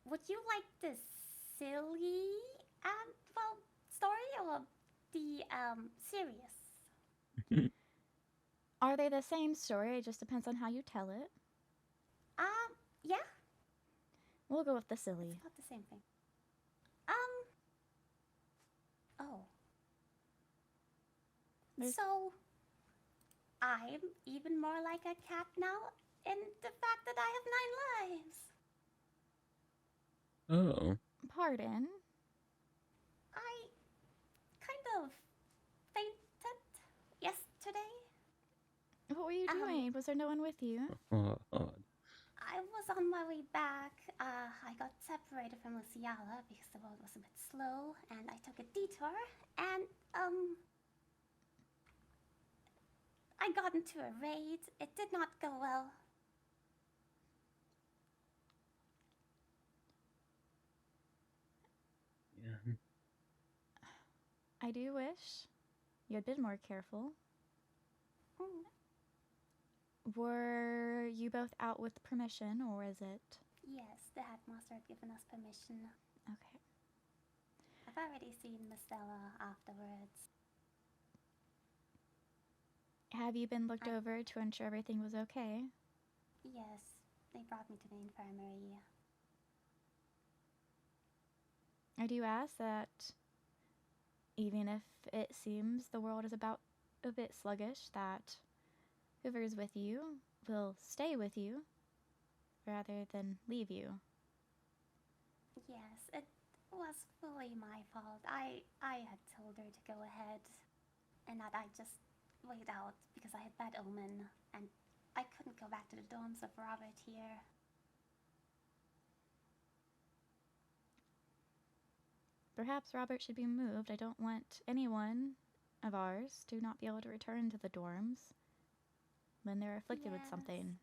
would you like the silly, well, story or the, serious? Are they the same story? It just depends on how you tell it. Yeah. We'll go with the silly. It's not the same thing. Oh. So, I'm even more like a cat now in the fact that I have 9 lives. Oh. Pardon? I kind of fainted yesterday. What were you doing? Was there no one with you? I was on my way back. I got separated from Lizzaylia because the road was a bit slow, and I took a detour, and, I got into a raid. It did not go well. Yeah. I do wish you had been more careful. Were you both out with permission, or is it? Yes, the headmaster had given us permission. Okay. I've already seen Miss Stella afterwards. Have you been looked over to ensure everything was okay? Yes, they brought me to the infirmary. I do ask that even if it seems the world is about a bit sluggish, that whoever is with you will stay with you rather than leave you. Yes, it was fully my fault. I had told her to go ahead, and that I just wait out because I had bad omen, and I couldn't go back to the dorms of Robert here. Perhaps Robert should be moved. I don't want anyone of ours to not be able to return to the dorms when they're afflicted with something.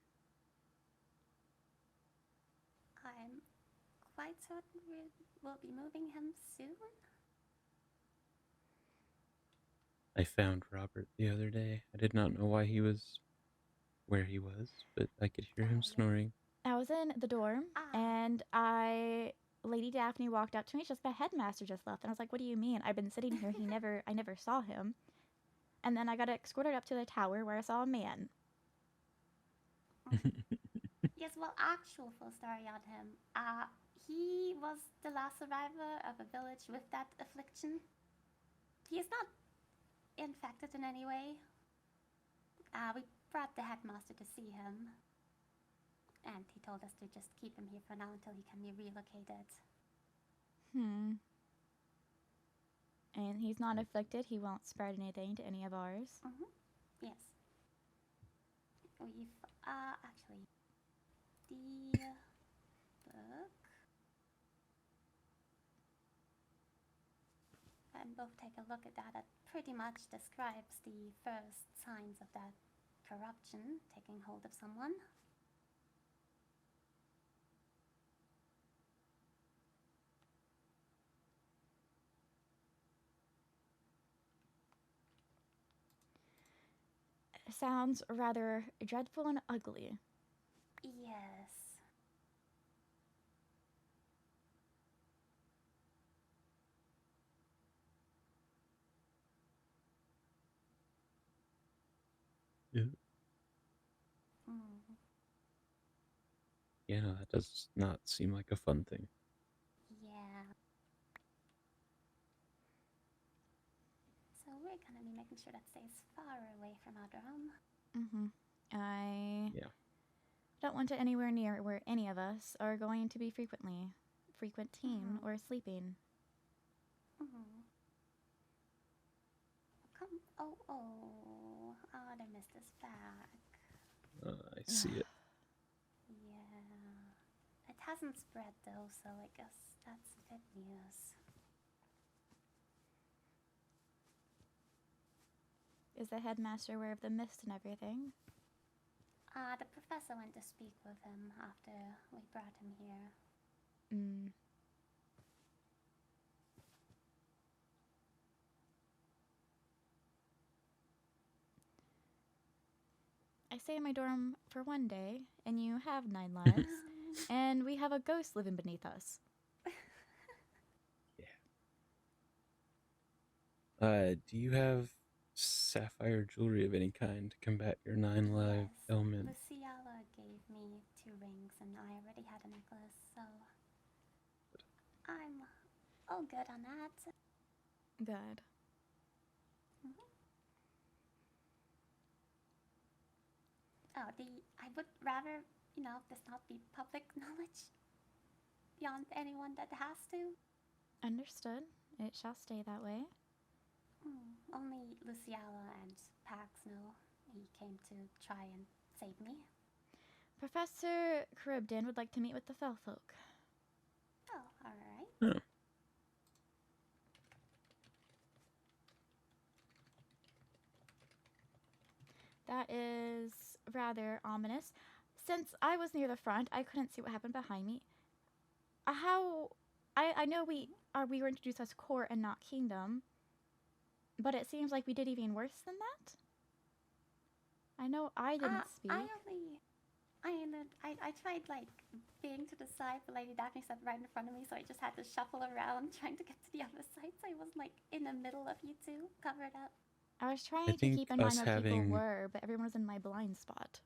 I'm quite certain we'll be moving him soon. I found Robert the other day. I did not know why he was where he was, but I could hear him snoring. I was in the dorm, and Lady Daphne walked up to me. She's like, the headmaster just left. And I was like, what do you mean? I've been sitting here. I never saw him. And then I got escorted up to the tower where I saw a man. Yes, well, actual full story on him. He was the last survivor of a village with that affliction. He is not infected in any way. We brought the headmaster to see him, and he told us to just keep him here for now until he can be relocated. And he's not afflicted. He won't spread anything to any of ours. Yes. We've, actually, the book. And both take a look at that. It pretty much describes the first signs of that corruption taking hold of someone. Sounds rather dreadful and ugly. Yes. Yeah. Yeah, no, that does not seem like a fun thing. Yeah. So we're gonna be making sure that stays far away from our dorm. I don't want it anywhere near where any of us are going to be frequenting or sleeping. Come, oh, the mist is back. I see it. Yeah. It hasn't spread though, so I guess that's good news. Is the headmaster aware of the mist and everything? The professor went to speak with him after we brought him here. I stay in my dorm for one day, and you have 9 lives, and we have a ghost living beneath us. Do you have sapphire jewelry of any kind to combat your 9-life ailment? Lizzaylia gave me 2 rings, and I already had a necklace, so I'm all good on that. Good. Oh, I would rather, this not be public knowledge. beyond anyone that has to. Understood. It shall stay that way. Only Lizzaylia and Pax know he came to try and save me. Professor Charybdin would like to meet with the Fellfolk. Oh, alright. Huh. That is rather ominous. Since I was near the front, I couldn't see what happened behind me. I know we were introduced as court and not kingdom, but it seems like we did even worse than that. I know I didn't speak. I tried like being to the side, but Lady Daphne sat right in front of me, so I just had to shuffle around trying to get to the other side. So I wasn't like in the middle of you two, covered up. I was trying to keep in mind where people were, but everyone was in my blind spot.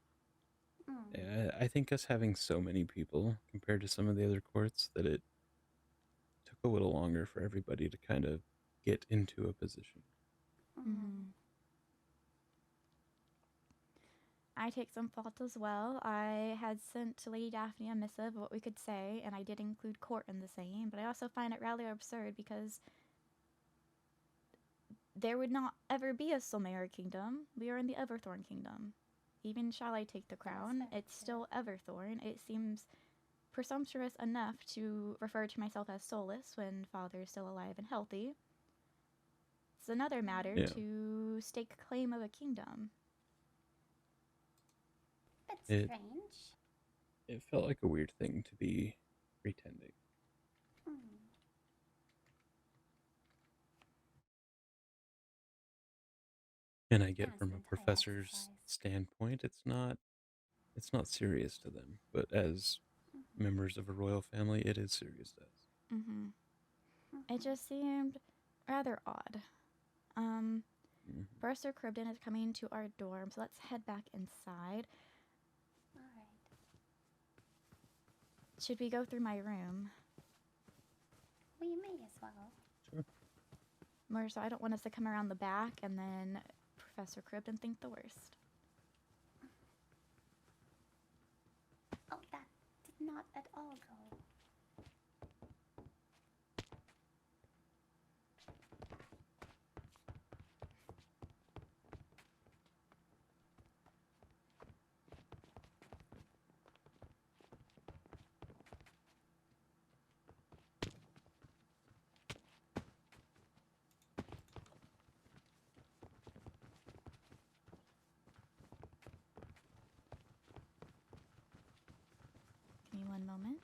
Yeah, I think us having so many people compared to some of the other courts that it took a little longer for everybody to kind of get into a position. I take some fault as well. I had sent to Lady Daphne a missive of what we could say, and I did include court in the same, but I also find it rather absurd because there would not ever be a Solmera Kingdom. We are in the Everthorne Kingdom. Even shall I take the crown, it's still Everthorne. It seems presumptuous enough to refer to myself as Solus when father is still alive and healthy. It's another matter to stake claim of a kingdom. That's strange. It felt like a weird thing to be pretending. And I get from a professor's standpoint, it's not serious to them, but as members of a royal family, it is serious to us. It just seemed rather odd. Professor Charybdin is coming to our dorm, so let's head back inside. Alright. Should we go through my room? We may as well. Sure. More so I don't want us to come around the back and then Professor Charybdin think the worst. Oh, that did not at all go. Give me one moment.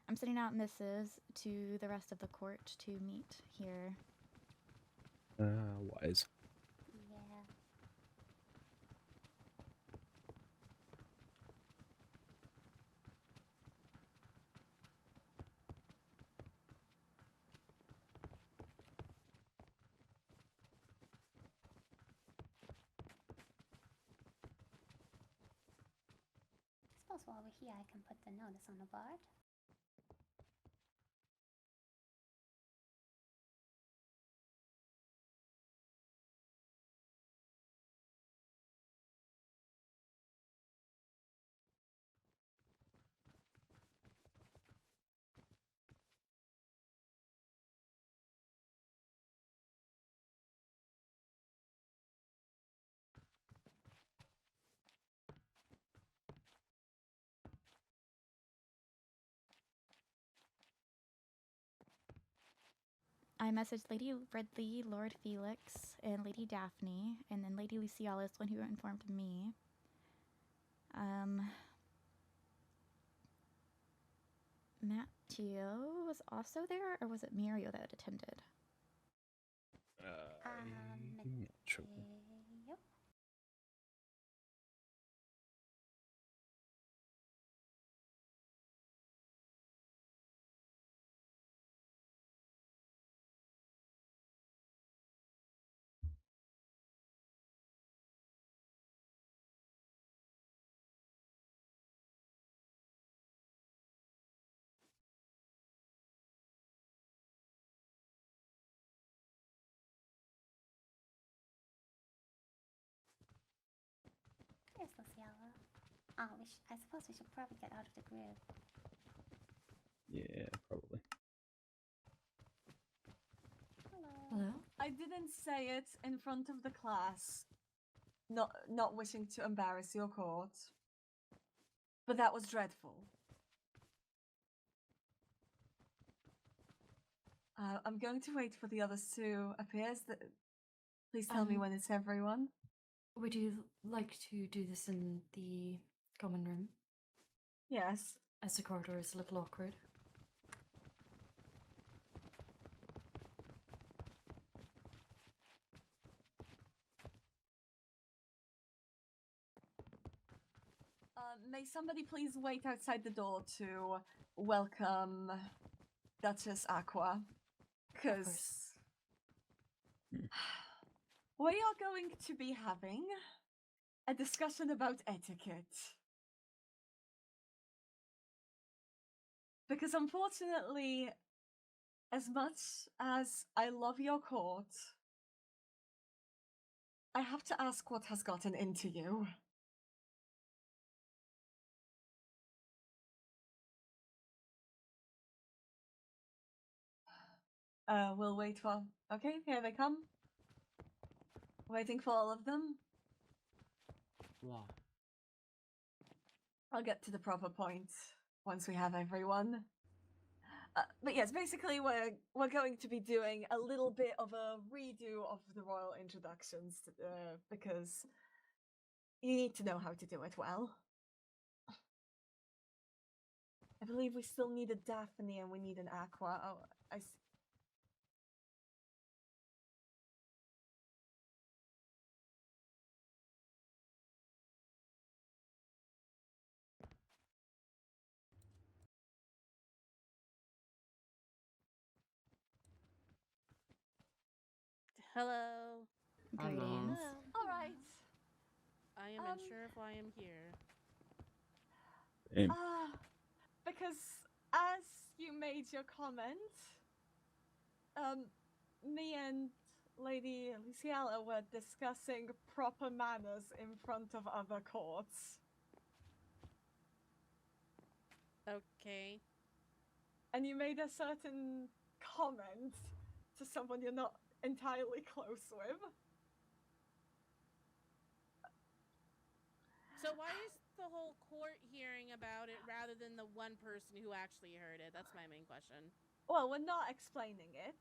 I'm sending out missives to the rest of the court to meet here. Wise. Yeah. I suppose while we're here, I can put the notice on the board. I messaged Lady Ridley, Lord Felix, and Lady Daphne, and then Lady Lizzaylia is the one who informed me. Matteo was also there, or was it Mirio that attended? I'm not sure. Yep. Oh, I suppose we should probably get out of the group. Yeah, probably. Hello? I didn't say it in front of the class. Not wishing to embarrass your court. But that was dreadful. I'm going to wait for the others to appear. Please tell me when it's everyone. Would you like to do this in the common room? Yes. As the corridor is a little awkward. May somebody please wait outside the door to welcome Duchess Aqua? Because we are going to be having a discussion about etiquette. Because unfortunately, as much as I love your court, I have to ask what has gotten into you. We'll wait for... Okay, here they come. Waiting for all of them. Wow. I'll get to the proper point once we have everyone. But yes, basically we're going to be doing a little bit of a redo of the royal introductions because you need to know how to do it well. I believe we still need a Daphne and we need an Aqua. Oh, I see. Hello. Greetings. All right. I am unsure if I am here. Same. Because as you made your comment, me and Lady Lizzaylia were discussing proper manners in front of other courts. Okay. And you made a certain comment to someone you're not entirely close with. So why is the whole court hearing about it rather than the one person who actually heard it? That's my main question. Well, we're not explaining it,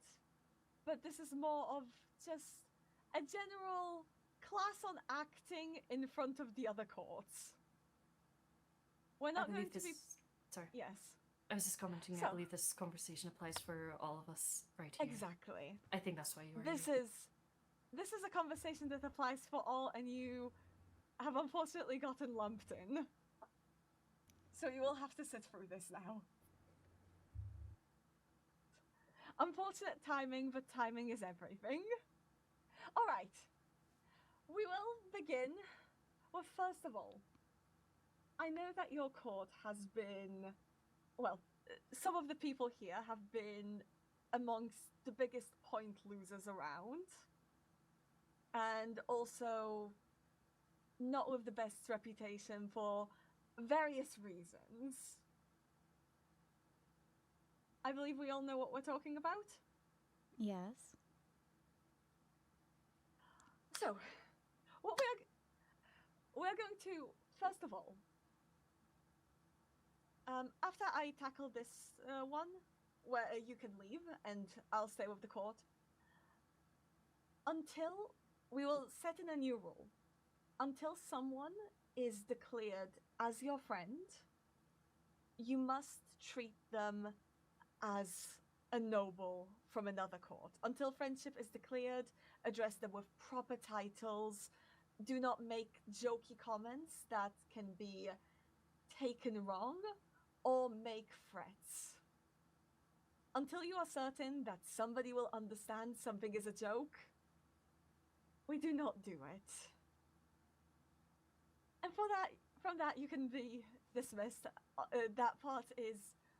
but this is more of just a general class on acting in front of the other courts. We're not going to be... Sorry. Yes. I was just commenting, I believe this conversation applies for all of us right here. Exactly. I think that's why you are This here. is a conversation that applies for all, and you have unfortunately gotten lumped in. So you will have to sit through this now. Unfortunate timing, but timing is everything. All right. We will begin with, first of all, I know that your court has been, well, some of the people here have been amongst the biggest point losers around. And also not with the best reputation for various reasons. I believe we all know what we're talking about? Yes. So, what we're going to, first of all, after I tackle this one, where you can leave and I'll stay with the court, until we will set in a new rule. Until someone is declared as your friend, you must treat them as a noble from another court. Until friendship is declared, address them with proper titles. Do not make jokey comments that can be taken wrong or make threats. Until you are certain that somebody will understand something is a joke, we do not do it. And from that, you can be dismissed. That part is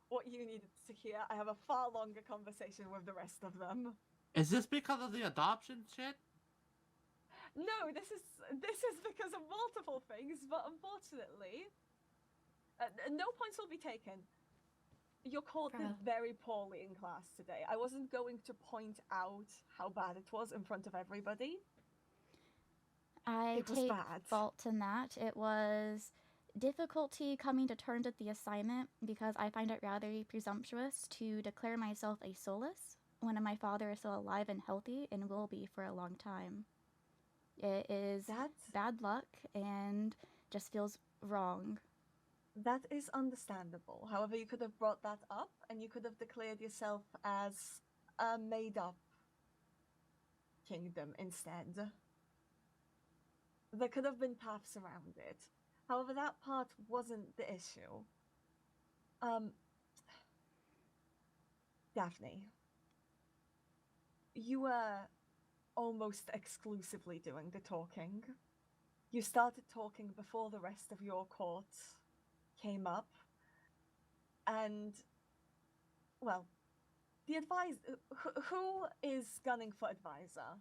what you needed to hear. I have a far longer conversation with the rest of them. Is this because of the adoption shit? No, this is because of multiple things, but unfortunately, No points will be taken. Your court did Proud. very poorly in class today. I wasn't going to point out how bad it was in front of everybody. I It was take bad. fault in that. It was difficulty coming to terms with the assignment because I find it rather presumptuous to declare myself a solace when my father is still alive and healthy and will be for a long time. It is bad luck and just feels wrong. That is understandable. However, you could have brought that up and you could have declared yourself as a made-up kingdom instead. There could have been paths around it. However, that part wasn't the issue. Daphne, you were almost exclusively doing the talking. You started talking before the rest of your court came up. And, well, the who is gunning for advisor?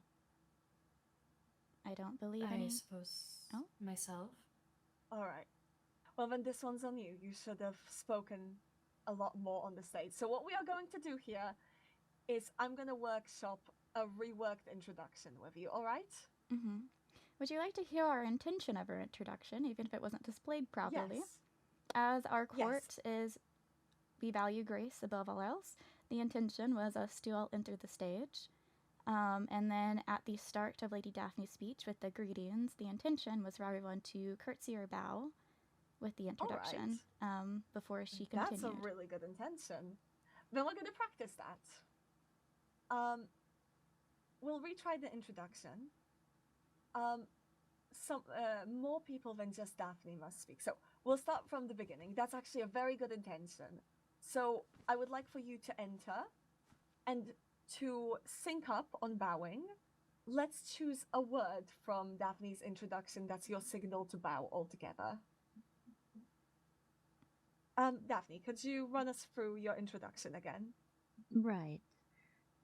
I don't believe I any. suppose Oh? myself. Alright. Well, then this one's on you. You should have spoken a lot more on the stage. So what we are going to do here is I'm going to workshop a reworked introduction with you, alright? Mm-hmm. Would you like to hear our intention of our introduction, even if it wasn't displayed properly? Yes. As our court is, we value grace above all else, the intention was us to all enter the stage. And then at the start of Lady Daphne's speech with the greetings, the intention was for everyone to curtsy or bow with the introduction before she continued. That's a really good intention. Then we're going to practice that. We'll retry the introduction. More people than just Daphne must speak. So we'll start from the beginning. That's actually a very good intention. So I would like for you to enter and to sync up on bowing. Let's choose a word from Daphne's introduction that's your signal to bow altogether. Daphne, could you run us through your introduction again? Right.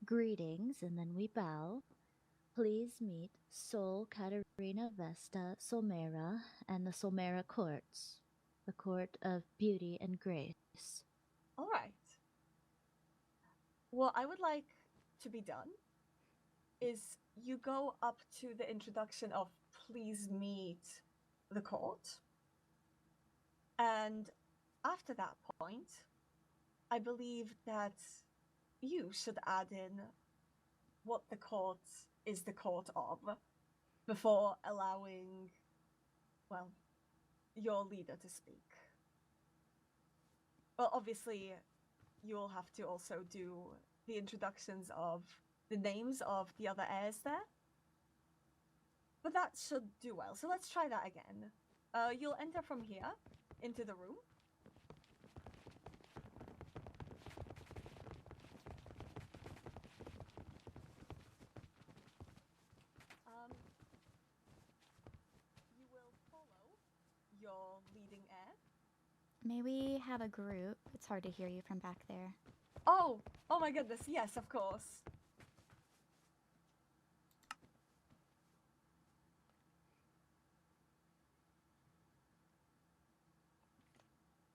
Greetings, and then we bow. Please meet Sol Katarina Vesta Solmera and the Solmera Courts, the Court of Beauty and Grace. All right. What I would like to be done is you go up to the introduction of please meet the court. And after that point, I believe that you should add in what the court is the court of before allowing, well, your leader to speak. Well, obviously, you will have to also do the introductions of the names of the other heirs there. But that should do well. So let's try that again. You'll enter from here into the room. You will follow your leading heir. May we have a group? It's hard to hear you from back there. Oh my goodness, yes, of course.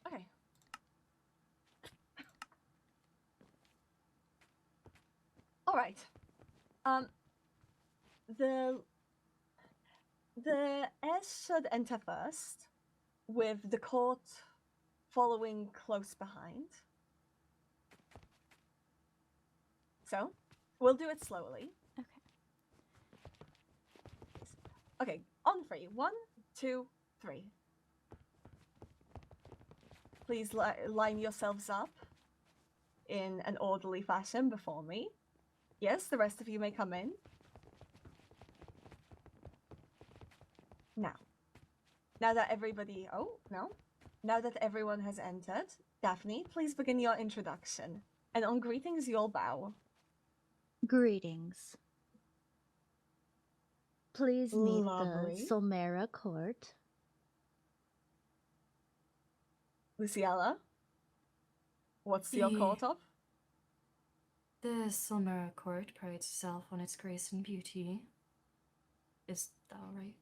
Okay. All right. The heirs should enter first, with the court following close behind. So, we'll do it slowly. Okay, on 3. 1, 2, 3. Please line yourselves up in an orderly fashion before me. Yes, the rest of you may come in. Now that everybody... Oh, no. Now that everyone has entered, Daphne, please begin your introduction. And on greetings, you'll bow. Greetings. Please meet Lovely. the Solmera Court. Lizzaylia, what's your court of? The Solmera Court prides itself on its grace and beauty. Is that all right?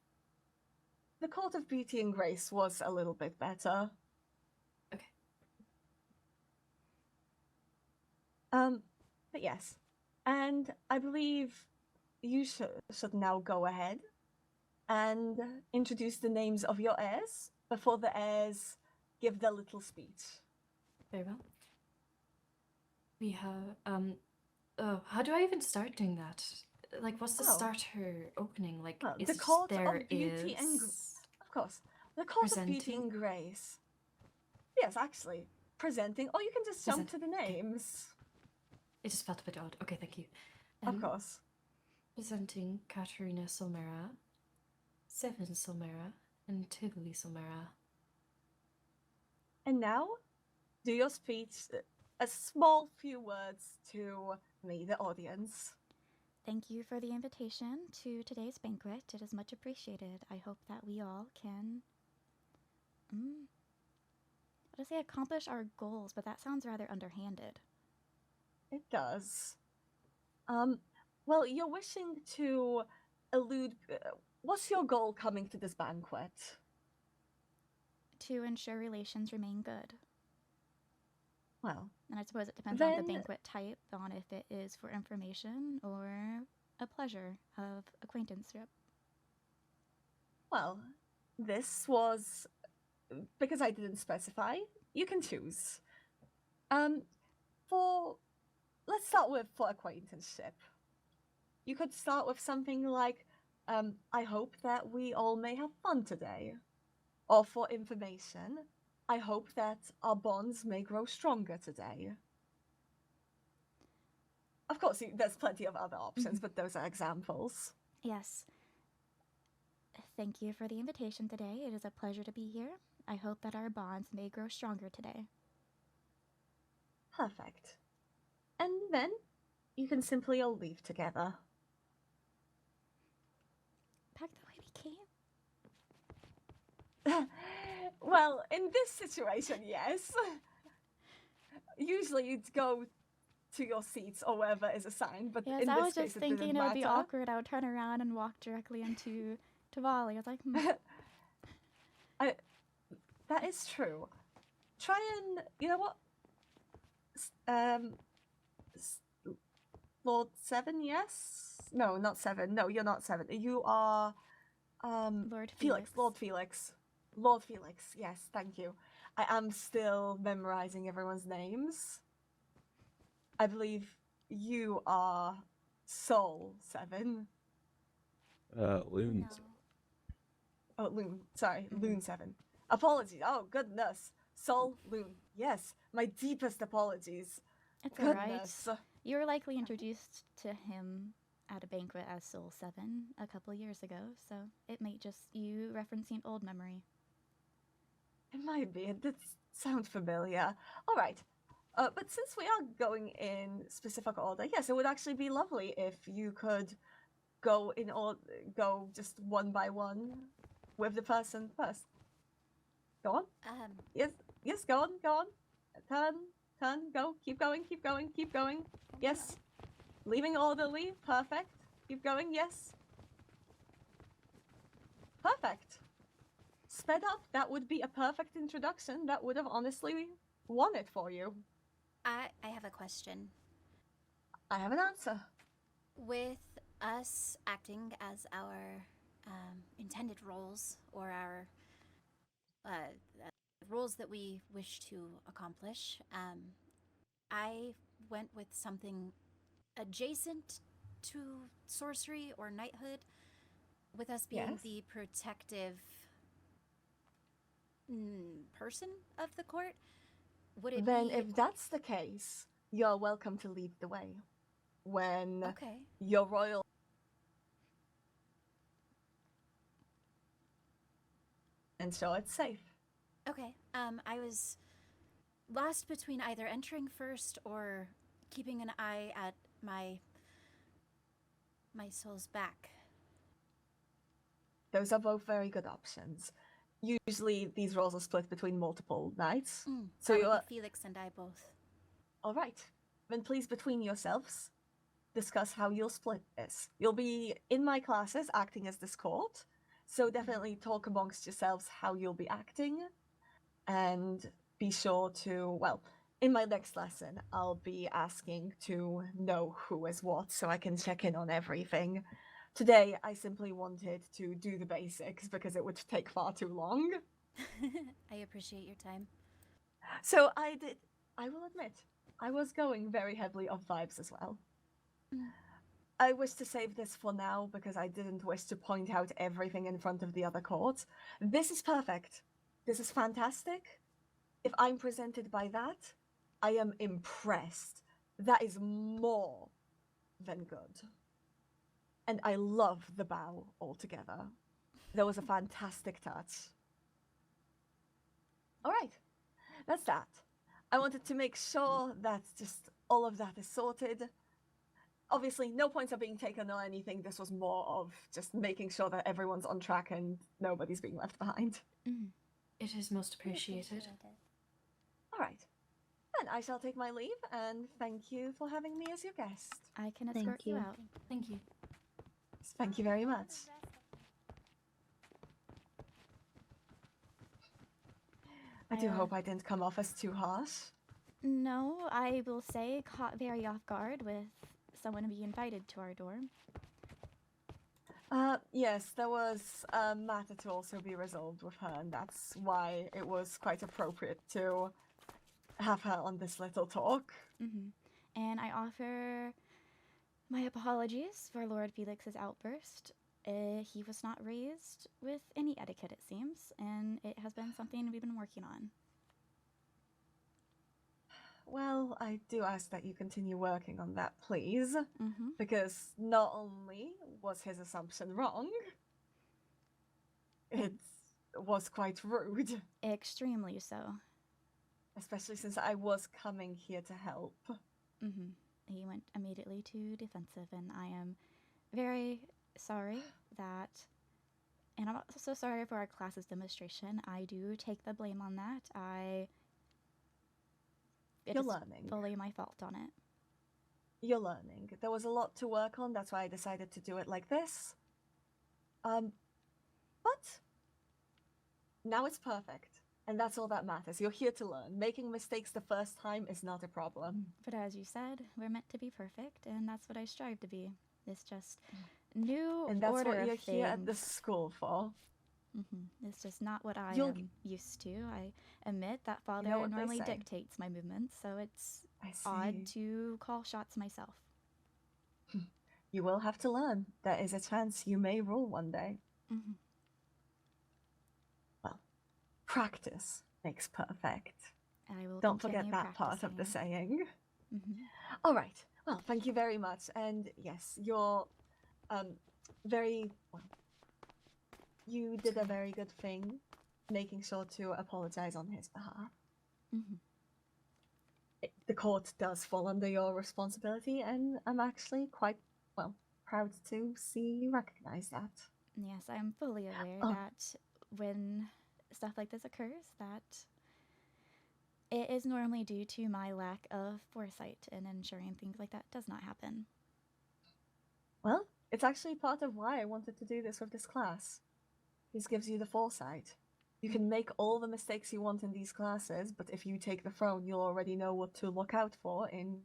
The Court of Beauty and Grace was a little bit better. But yes, and I believe you should now go ahead and introduce the names of your heirs before the heirs give their little speech. Very well. We have, oh, how do I even start doing that? Like, what's the starter opening? Like, is the it just Court there of Beauty is... of course, the Court of Beauty and Grace. Yes, actually, presenting, or you can just jump to the names. It just felt a bit odd. Okay, thank you. Of course. Presenting Katarina Solmera, Seven Solmera, and Tivoli Solmera. And now, do your speech, a small few words to me, the audience. Thank you for the invitation to today's banquet. It is much appreciated. I hope that we all can, I would say accomplish our goals, but that sounds rather underhanded. It does. Well, you're wishing to elude... what's your goal coming to this banquet? To ensure relations remain good. Well, and I suppose it depends on the banquet type, on if it is for information or a pleasure of acquaintanceship. Well, this was... because I didn't specify, you can choose. Let's start with for acquaintanceship. You could start with something like, I hope that we all may have fun today. Or for information, I hope that our bonds may grow stronger today. Of course, there's plenty of other options, but those are examples. Yes. Thank you for the invitation today. It is a pleasure to be here. I hope that our bonds may grow stronger today. Perfect. And then you can simply all leave together. Back the way we came? Well, in this situation, yes. Usually you'd go to your seats or wherever is assigned, but yes, in I this was case just it thinking didn't it would be matter. awkward. I would turn around and walk directly into Tivoli. I was like, that is true. Try and, you know what? Lord Seven, yes? No, not Seven. No, you're not Seven. You are Lord Felix. Lord Felix. Lord Felix, yes, thank you. I am still memorizing everyone's names. I believe you are Soul Seven. Loon. Oh, Loon. Sorry, Loon 7. Apologies. Oh, goodness. Soul, Loon. Yes, my deepest apologies. It's alright. You were likely introduced to him at a banquet as Soul 7 a couple years ago, so it might just you referencing old memory. It might be. It did sound familiar. Alright. But since we are going in specific order, yes, it would actually be lovely if you could go just one by one with the person first. Go on. Yes, go on. Turn, go. Keep going. Yes. Leaving orderly. Perfect. Keep going, yes. Perfect. Sped up, that would be a perfect introduction. That would have honestly won it for you. I have a question. I have an answer. With us acting as our intended roles, or our roles that we wish to accomplish, I went with something adjacent to sorcery or knighthood, with us being the protective person of the court. Would it then, be... if that's the case, you're welcome to lead the way. When your royal... and so it's safe. Okay, I was lost between either entering first or keeping an eye at my soul's back. Those are both very good options. Usually these roles are split between multiple knights. So you're Felix and I both. All right. Then please, between yourselves, discuss how you'll split this. You'll be in my classes acting as this court, so definitely talk amongst yourselves how you'll be acting, and be sure to, well, in my next lesson, I'll be asking to know who is what so I can check in on everything. Today, I simply wanted to do the basics because it would take far too long. I appreciate your time. So I will admit, I was going very heavily off vibes as well. I wish to save this for now because I didn't wish to point out everything in front of the other court. This is perfect. This is fantastic. If I'm presented by that, I am impressed. That is more than good. And I love the bow altogether. That was a fantastic touch. All right, that's that. I wanted to make sure that just all of that is sorted. Obviously, no points are being taken or anything. This was more of just making sure that everyone's on track and nobody's being left behind. It is most appreciated. All right. Then I shall take my leave and thank you for having me as your guest. I can escort you out. Thank you. Thank you very much. I do hope I didn't come off as too harsh. No, I will say caught very off guard with someone being invited to our dorm. Yes, there was a matter to also be resolved with her, and that's why it was quite appropriate to have her on this little talk. And I offer my apologies for Lord Felix's outburst. He was not raised with any etiquette, it seems, and it has been something we've been working on. Well, I do ask that you continue working on that, please, because not only was his assumption wrong, it was quite rude. Extremely so. Especially since I was coming here to help. He went immediately to defensive, and I am very sorry that, and I'm also sorry for our class's demonstration. I do take the blame on that. You're learning. Fully my fault on it. You're learning. There was a lot to work on, that's why I decided to do it like this. But now it's perfect. And that's all that matters. You're here to learn. Making mistakes the first time is not a problem. But as you said, we're meant to be perfect, and that's what I strive to be. It's just new And that's order what you're of here at the things. school for. It's just not what I You'll am used to. I admit that Father know what they normally say. dictates my movements, so it's I see. odd to call shots myself. You will have to learn. There is a chance you may rule one day. Well, practice makes perfect. I will Don't forget continue that part of the practicing. saying. All right. Well, thank you very much. And yes, you're very well. You did a very good thing, making sure to apologize on his behalf. The court does fall under your responsibility, and I'm actually quite proud to see you recognize that. Yes, I'm fully aware that when stuff like this occurs, that it is normally due to my lack of foresight in ensuring things like that does not happen. Well, it's actually part of why I wanted to do this with this class. This gives you the foresight. You can make all the mistakes you want in these classes, but if you take the throne, you'll already know what to look out for in,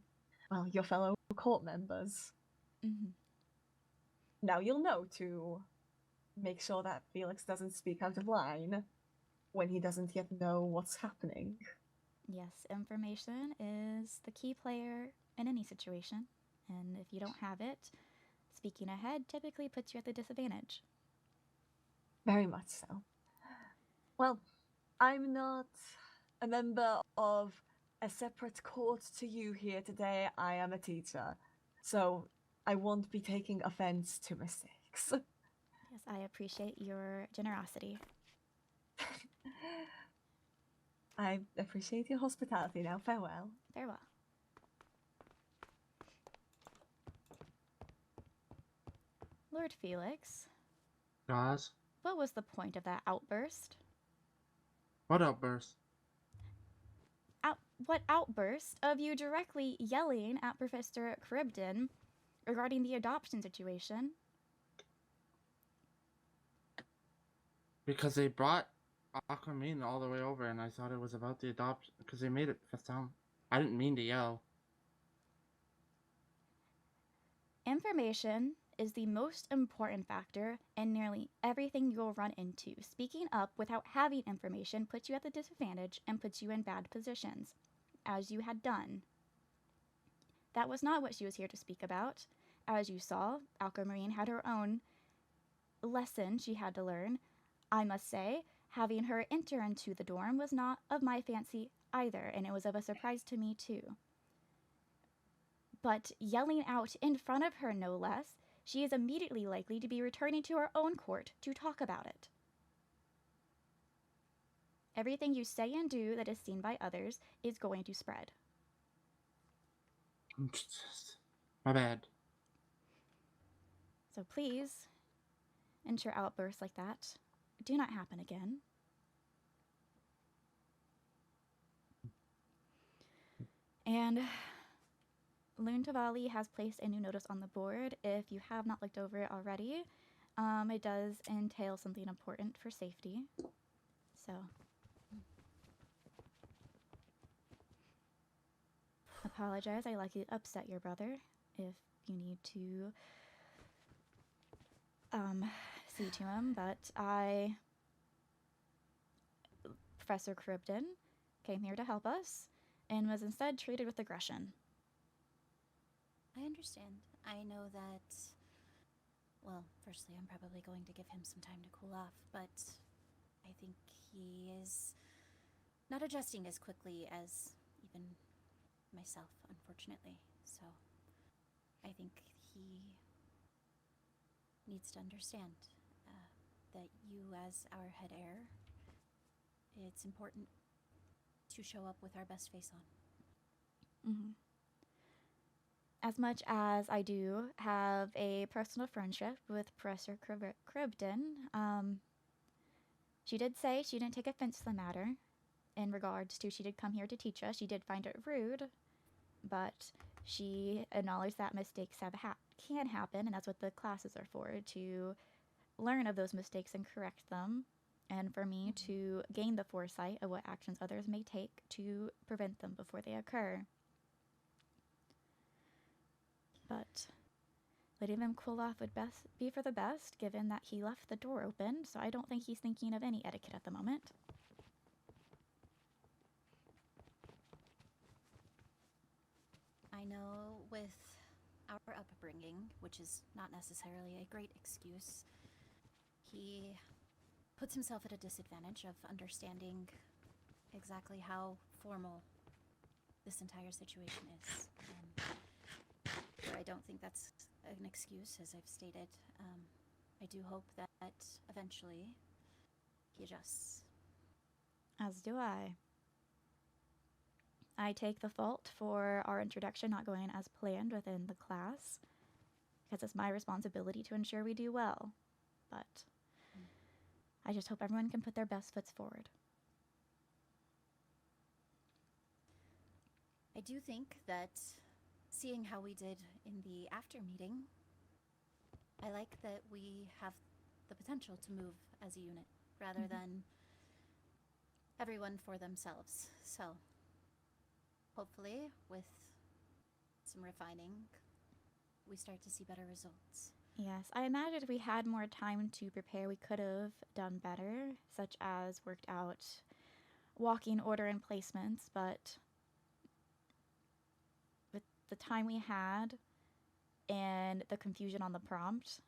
well, your fellow court members. Now you'll know to make sure that Felix doesn't speak out of line when he doesn't yet know what's happening. Yes, information is the key player in any situation, and if you don't have it, speaking ahead typically puts you at the disadvantage. Very much so. Well, I'm not a member of a separate court to you here today. I am a teacher, so I won't be taking offense to mistakes. Yes, I appreciate your generosity. I appreciate your hospitality now. Farewell. Farewell. Lord Felix, Guys, what was the point of that outburst? what outburst? What outburst of you directly yelling at Professor Cribden regarding the adoption situation? Because they brought Aquamarine all the way over, and I thought it was about the adoption. Because they made it sound I didn't mean to yell. Information is the most important factor in nearly everything you'll run into. Speaking up without having information puts you at a disadvantage and puts you in bad positions, as you had done. That was not what she was here to speak about. As you saw, Aquamarine had her own lesson she had to learn. I must say, having her enter into the dorm was not of my fancy either, and it was of a surprise to me too. But yelling out in front of her, no less, she is immediately likely to be returning to her own court to talk about it. Everything you say and do that is seen by others is going to spread. My bad. So please, ensure outbursts like that do not happen again. And Loon Tavali has placed a new notice on the board. If you have not looked over it already, it does entail something important for safety. So, apologize. I likely upset your brother. If you need to see to him, but Professor Cribden came here to help us and was instead treated with aggression. I understand. I know that, well, firstly, I'm probably going to give him some time to cool off, but I think he is not adjusting as quickly as even myself, unfortunately. So I think he needs to understand that you, as our head heir, it's important to show up with our best face on. Mm-hmm. As much as I do have a personal friendship with Professor Cribden, she did say she didn't take offense to the matter. In regards to she did come here to teach us, she did find it rude, but she acknowledged that mistakes can happen, and that's what the classes are for, to learn of those mistakes and correct them, and for me to gain the foresight of what actions others may take to prevent them before they occur. But letting him cool off would be for the best, given that he left the door open, so I don't think he's thinking of any etiquette at the moment. I know with our upbringing, which is not necessarily a great excuse, he puts himself at a disadvantage of understanding exactly how formal this entire situation is. And I don't think that's an excuse, as I've stated. I do hope that eventually he adjusts. As do I. I take the fault for our introduction not going as planned within the class, because it's my responsibility to ensure we do well. But I just hope everyone can put their best foot forward. I do think that, seeing how we did in the after meeting, I like that we have the potential to move as a unit, rather than everyone for themselves. So, hopefully, with some refining, we start to see better results. Yes, I imagine if we had more time to prepare, we could have done better, such as worked out walking order and placements, but with the time we had and the confusion on the prompt,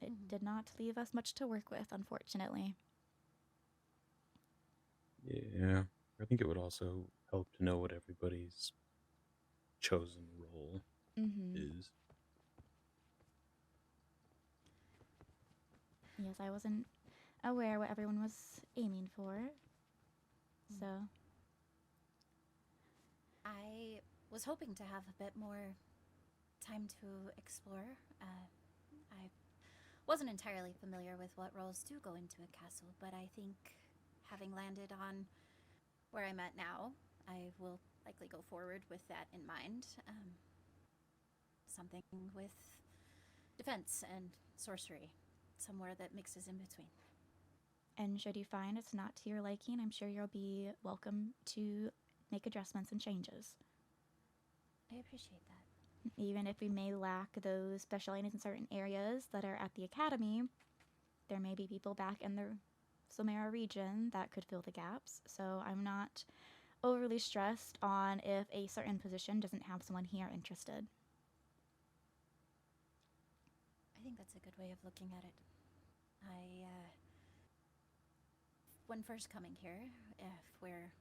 it did not leave us much to work with, unfortunately. Yeah, I think it would also help to know what everybody's chosen role is. Yes, I wasn't aware what everyone was aiming for, so. I was hoping to have a bit more time to explore. I wasn't entirely familiar with what roles do go into a castle, but I think having landed on where I'm at now, I will likely go forward with that in mind. Something with defense and sorcery, somewhere that mixes in between. And should you find it's not to your liking, I'm sure you'll be welcome to make adjustments and changes. I appreciate that. Even if we may lack those specialties in certain areas that are at the academy, there may be people back in the Solmera region that could fill the gaps. So I'm not overly stressed on if a certain position doesn't have someone here interested. I think that's a good way of looking at it. When first coming here, if we're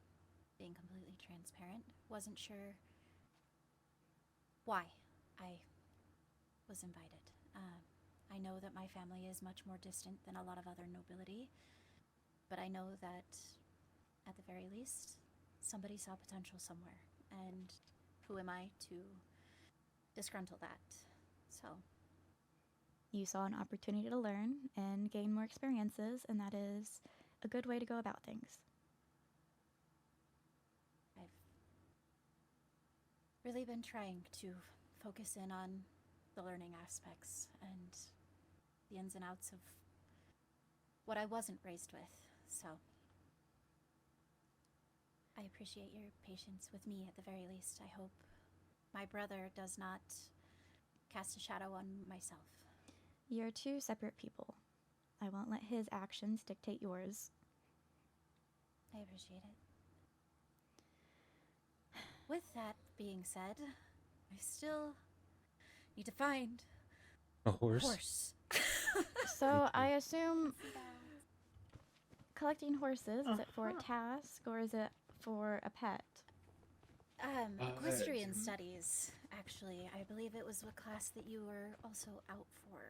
being completely transparent, wasn't sure why I was invited. I know that my family is much more distant than a lot of other nobility, but I know that, at the very least, somebody saw potential somewhere, and who am I to disgruntle that? So You saw an opportunity to learn and gain more experiences, and that is a good way to go about things. I've really been trying to focus in on the learning aspects and the ins and outs of what I wasn't raised with, so I appreciate your patience with me at the very least. I hope my brother does not cast a shadow on myself. You're two separate people. I won't let his actions dictate yours. I appreciate it. With that being said, I still need to find a horse. So I assume collecting horses, is it for a task or is it for a pet? Equestrian studies, actually. I believe it was a class that you were also out for.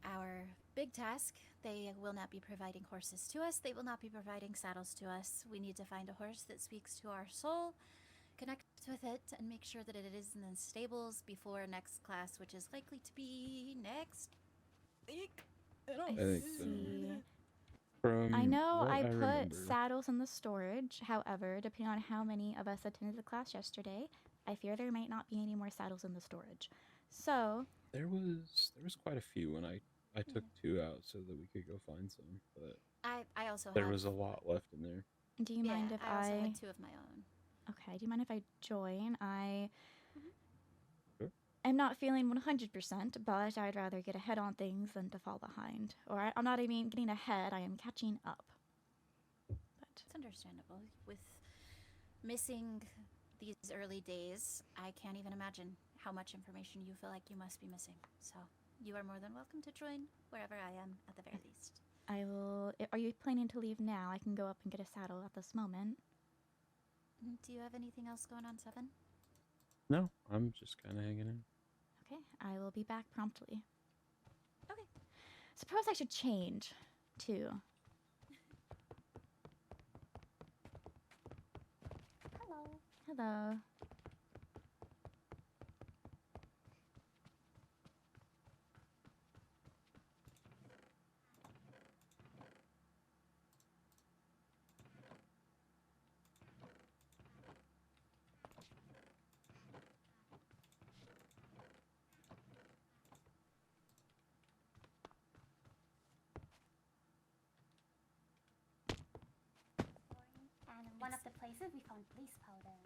Our big task, they will not be providing horses to us. They will not be providing saddles to us. We need to find a horse that speaks to our soul, connect with it, and make sure that it is in the stables before next class, which is likely to be next week. I think so. see. From I know what I put remember- saddles in the storage. However, depending on how many of us attended the class yesterday, I fear there might not be any more saddles in the storage. So There was quite a few when I took 2 out so that we could go find some, but I also there have, was a lot left in there. do you mind if I also had 2 of my own. Okay, do you mind if I join? Sure. I'm not feeling 100%, but I'd rather get ahead on things than to fall behind. Or I'm not even getting ahead, I am catching up. It's understandable. With missing these early days, I can't even imagine how much information you feel like you must be missing. So you are more than welcome to join wherever I am at the very least. I will. Are you planning to leave now? I can go up and get a saddle at this moment. Do you have anything else going on, Seven? No, I'm just kind of hanging in. Okay, I will be back promptly. Okay. Suppose I should change, too. Hello. Hello. And in one of the places we found police powder.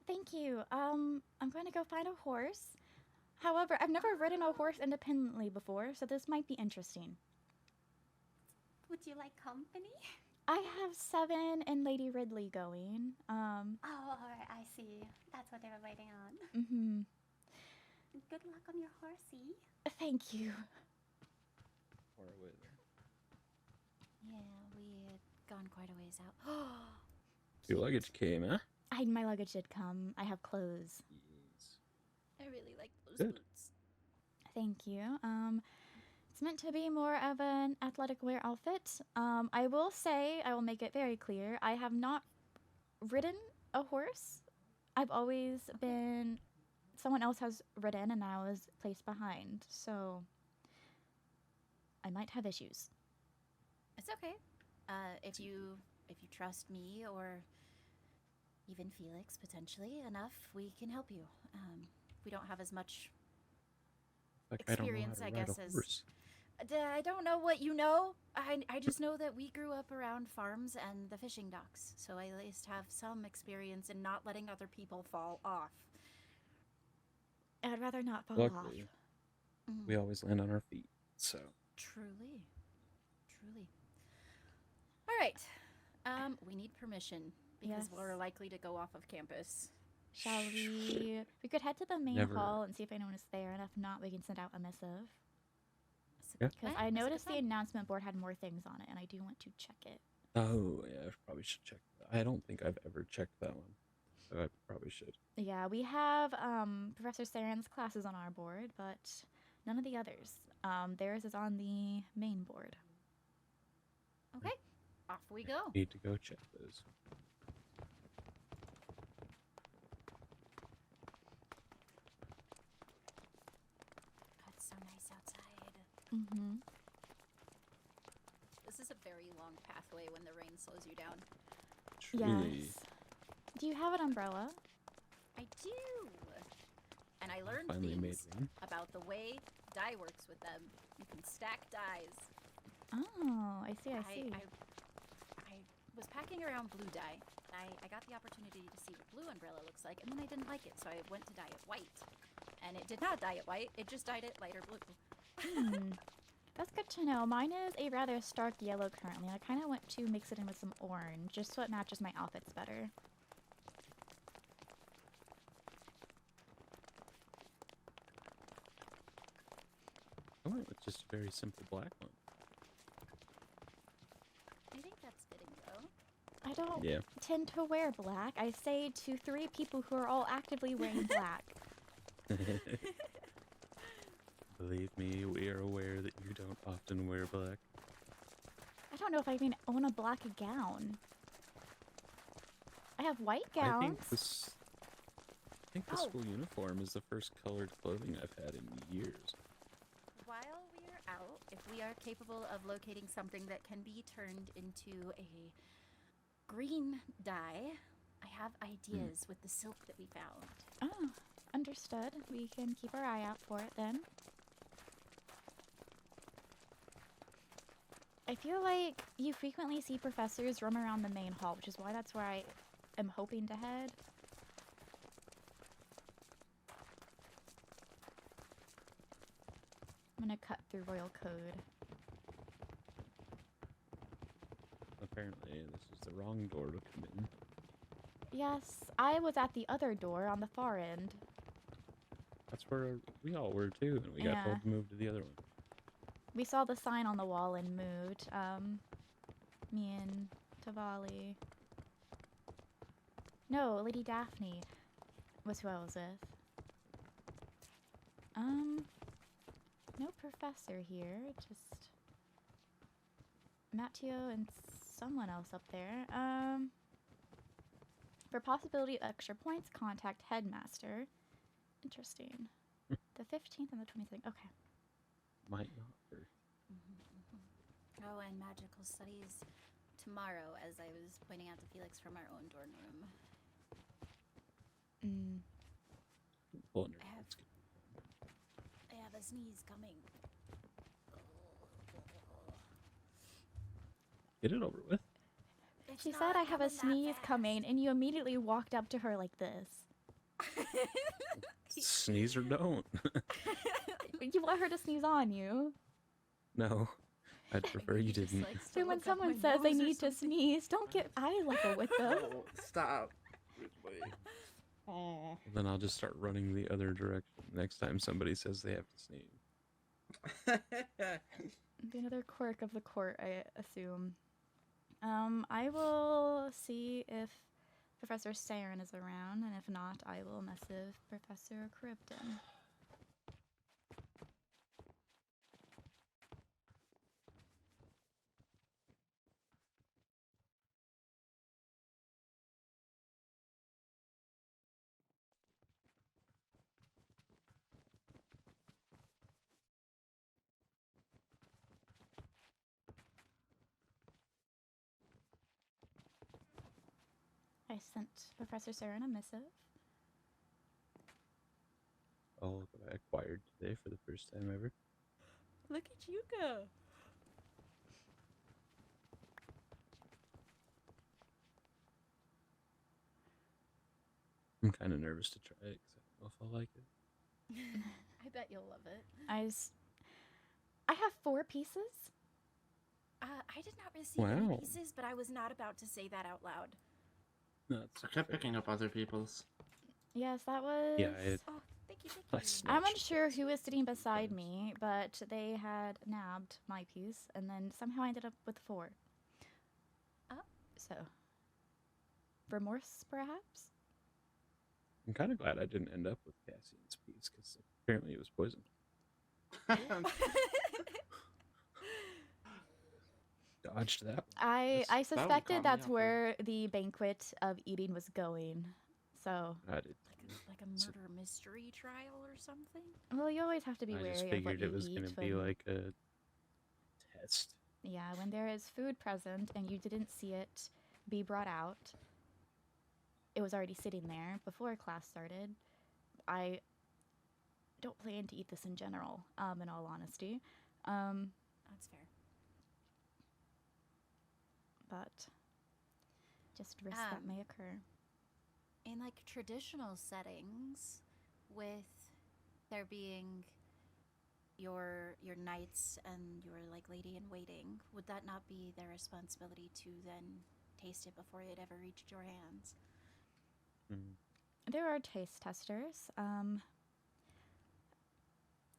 Thank you. I'm going to go find a horse. However, I've never ridden a horse independently before, so this might be interesting. Would you like company? I have 7 and Lady Ridley going. Oh, alright, I see. That's what they were waiting on. Mm-hmm. Good luck on your horsey. Thank you. Far away there. Yeah, we had gone quite a ways out. Your luggage came, huh? My luggage did come. I have clothes. I really like those Good. boots. Thank you. It's meant to be more of an athletic wear outfit. I will say, I will make it very clear, I have not ridden a horse. I've always been, someone else has ridden and I was placed behind, so I might have issues. It's okay. If you trust me or even Felix potentially enough, we can help you. We don't have as much experience, I guess, as I don't know what you know. I just know that we grew up around farms and the fishing docks, so I at least have some experience in not letting other people fall off. I'd rather not fall Luckily, off. we always land on our feet, so. Truly. All right. We need permission because Yes. we're likely to go off of campus. Shall we? We could head to the main Never. hall and see if anyone is there, and if not, we can send out a missive. Yeah. Because I noticed the announcement board had more things on it, and I do want to check it. Oh, yeah, I probably should check that. I don't think I've ever checked that one, so I probably should. Yeah, we have Professor Saren's classes on our board, but none of the others. Theirs is on the main board. Okay, off we go. Need to go check those. God, it's so nice outside. Mm-hmm. This is a very long pathway when the rain slows you down. Truly. Yes. Do you have an umbrella? I do. And I learned Finally made things one. about the way dye works with them. You can stack dyes. Oh, I see. I was packing around blue dye. I got the opportunity to see what blue umbrella looks like, and then I didn't like it, so I went to dye it white. And it did not dye it white, it just dyed it lighter blue. That's good to know. Mine is a rather stark yellow currently. I kind of want to mix it in with some orange, just so it matches my outfits better. I went with just a very simple black one. I think that's fitting, though. I don't Yeah. tend to wear black. I say to 3 people who are all actively wearing black. Believe me, we are aware that you don't often wear black. I don't know if I even own a black gown. I have white gowns. I think the school uniform is the first colored clothing I've had in years. While we are out, if we are capable of locating something that can be turned into a green dye, I have ideas with the silk that we found. Oh, understood. We can keep our eye out for it then. I feel like you frequently see professors roam around the main hall, which is why that's where I am hoping to head. I'm gonna cut through Royal Code. Apparently, this is the wrong door to come in. Yes, I was at the other door on the far end. That's where we all were too, and we got told to move to the other one. We saw the sign on the wall and moved. Me and Tavali. No, Lady Daphne was who I was with. No professor here, just Matteo and someone else up there. For possibility of extra points, contact headmaster. Interesting. The 15th and the 22nd. Okay. Might not hurt. Oh, and magical studies tomorrow, as I was pointing out to Felix from our own dorm room. I have a sneeze coming. Get it over with. She said I have a sneeze coming, and you immediately walked up to her like this. Sneeze or don't. You want her to sneeze on you. No, I'd prefer you didn't. So when someone says they need to sneeze, don't get eye level with them. Oh, stop. Then I'll just start running the other direction next time somebody says they have to sneeze. Another quirk of the court, I assume. I will see if Professor Saren is around, and if not, I will message Professor Krypton. I sent Professor Saren a missive. All that I acquired today for the first time ever. Look at you go. I'm kind of nervous to try it because I don't know if I'll like it. I bet you'll love it. I have 4 pieces. I did not receive any pieces, but I was not about to say that out loud. No, I kept picking up other people's. Yes, that was... Yeah, Oh, thank you, thank you. I'm unsure who was sitting beside me, but they had nabbed my piece, and then somehow I ended up with 4. Oh. So, remorse, perhaps? I'm kind of glad I didn't end up with Cassian's piece because apparently it was poisoned. Dodged that. I suspected that's where the banquet of eating was going. So I did. Like a murder mystery trial or something? Well, you always have to be I wary just of what figured you it was eat going to be when- like a test. Yeah, when there is food present and you didn't see it be brought out, it was already sitting there before class started. I don't plan to eat this in general, in all honesty. That's fair. But just risks that may occur. In like traditional settings, with there being your knights and your like lady in waiting, would that not be their responsibility to then taste it before it ever reached your hands? There are taste testers.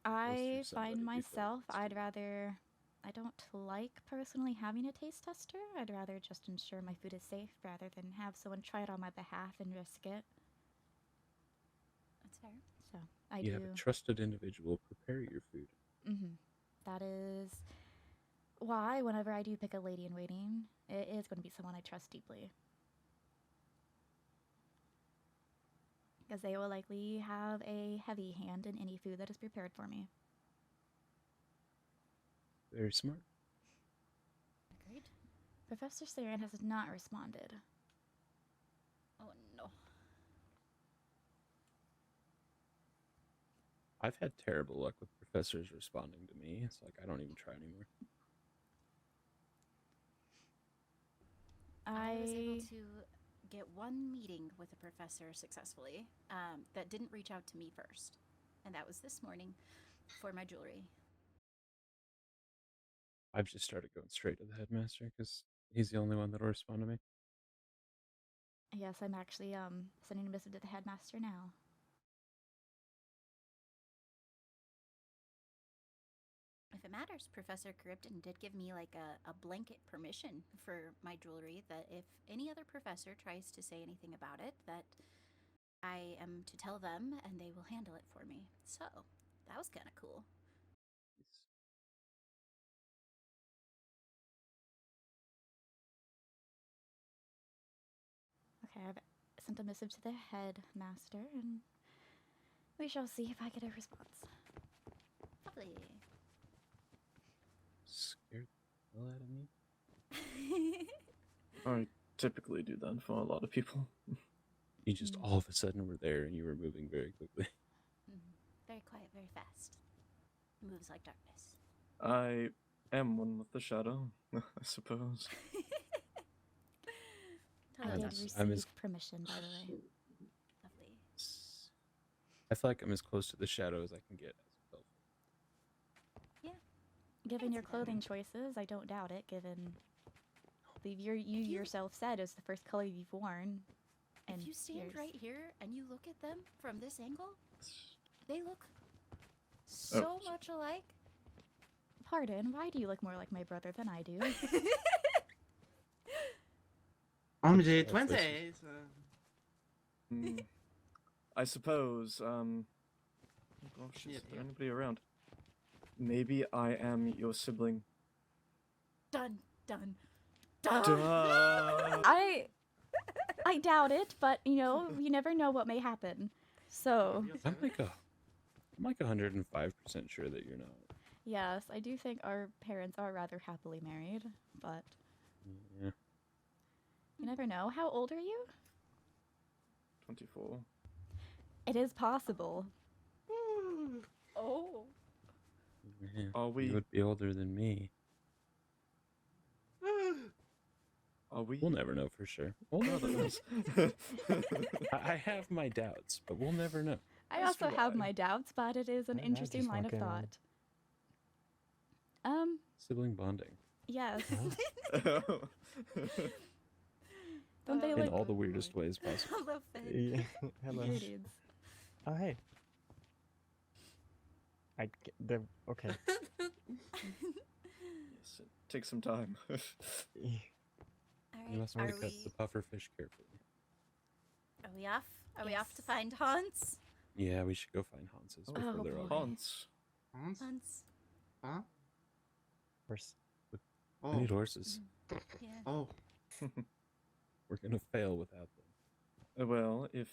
I find myself, I don't like personally having a taste tester. I'd rather just ensure my food is safe rather than have someone try it on my behalf and risk it. That's fair. So You have a trusted individual prepare your food. That is why whenever I do pick a lady in waiting, it is going to be someone I trust deeply. Because they will likely have a heavy hand in any food that is prepared for me. Very smart. Agreed. Professor Saren has not responded. Oh no. I've had terrible luck with professors responding to me. It's like I don't even try anymore. I was able to get one meeting with a professor successfully that didn't reach out to me first. And that was this morning for my jewelry. I've just started going straight to the headmaster because he's the only one that'll respond to me. Yes, I'm actually sending a missive to the headmaster now. If it matters, Professor Krypton did give me like a blanket permission for my jewelry that if any other professor tries to say anything about it, that I am to tell them and they will handle it for me. So, that was kind of cool. Okay, I've sent a missive to the headmaster, and we shall see if I get a response. Lovely. Scared the hell out of me. I typically do that for a lot of people. You just all of a sudden were there and you were moving very quickly. Very quiet, very fast. Moves like darkness. I am one with the shadow, I suppose. I did receive permission, by the way. Lovely. I feel like I'm as close to the shadow as I can get as a elf. Given your clothing choices, I don't doubt it, given you yourself said is the first color you've worn. If you stand right here and you look at them from this angle, they look so much alike. Pardon, why do you look more like my brother than I do? OMG 20. I suppose, oh gosh, is there anybody around? Maybe I am your sibling. Done. Done. I doubt it, but you never know what may happen. So I'm like 105% sure that you're not. yes, I do think our parents are rather happily married, but Yeah. you never know. How old are you? 24. It is possible. Oh. Yeah, Are we? You would be older than me. Are we? We'll never know for sure. We'll never know. I have my doubts, but we'll never know. I also have my doubts, but it is an interesting line of thought. Sibling bonding. Yes. Don't they In look all the weirdest ways possible. Hello, Finn. Yeah. Hello. Here, dudes. Oh, hey. Okay. Yes, it takes some time. You must want to cut the puffer fish carefully. Are we off? Are we off to find Hans? Yeah, we should go find Hans's before they're all gone. Hans? Huh? Horse. I need horses. Yeah. Oh. We're gonna fail without them. Well, if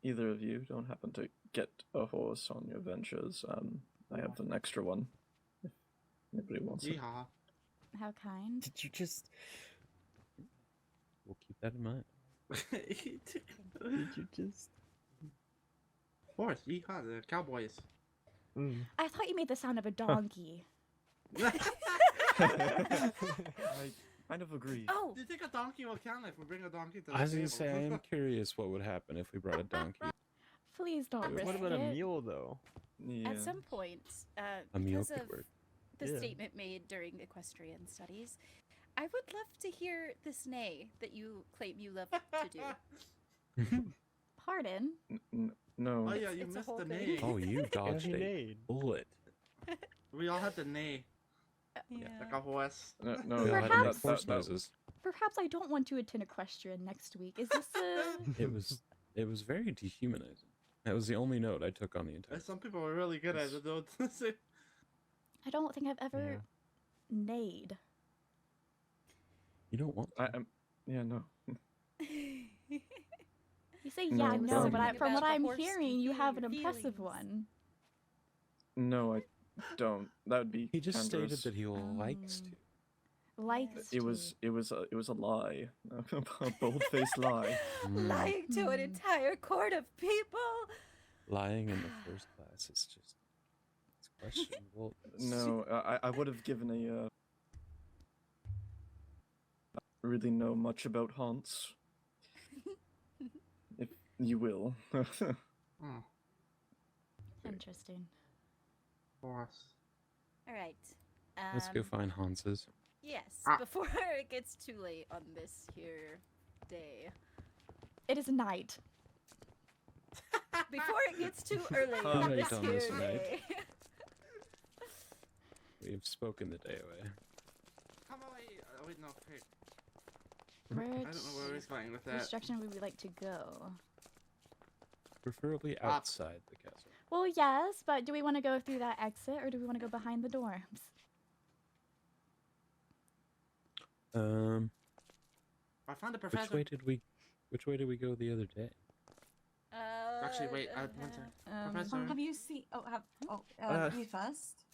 either of you don't happen to get a horse on your ventures, I have an extra one. If anybody wants it. Yeehaw. How kind. Did you just? We'll keep that in mind. Did you just? Horse, yeehaw, the cowboys. I thought you made the sound of a donkey. I kind of agree. Oh! Do you think a donkey will count if we bring a donkey to the I was gonna table? say, I am curious what would happen if we brought a donkey. Please don't risk What about a it. mule, though? Yeah. At some point, A mule because could of work. the Yeah. statement made during equestrian studies, I would love to hear this neigh that you claim you love to do. Pardon? No. Oh yeah, you It's a missed whole the thing. neigh. Oh, you dodged he a neighed. bullet. We all had the neigh. Like a horse. No, We all had to Perhaps- make horse noises. Perhaps I don't want to attend equestrian next week. Is this a... It was very dehumanizing. That was the only note I took on the entire. Some people were really good at it though. I don't think I've ever neighed. You don't want to. Yeah, no. You say No, yeah, no, don't. but from what About the I'm horse hearing, you have an feeling- impressive feelings. one. No, I don't. That would be. He just stated Canberra's. that he likes to. Likes It was a lie, a bold-faced lie. Lying to an entire court of people. Lying in the first class is just it's questionable. No, I would have given a. Really know much about Hans. If you will. Interesting. Horse. All right. Let's go find Hans's. Yes, before it gets too late on this here day. It is night. Before it gets too early Oh, on night this on here this night. day. We have spoken the day away. Come away. Oh, wait, no, wait. Which I don't know where he's going with that. direction would we like to go? Preferably outside the castle. Well, yes, but do we want to go through that exit or do we want to go behind the dorms? I found the professor. Which way did we go the other day? Actually, wait. One second. Professor. Have you seen? You first.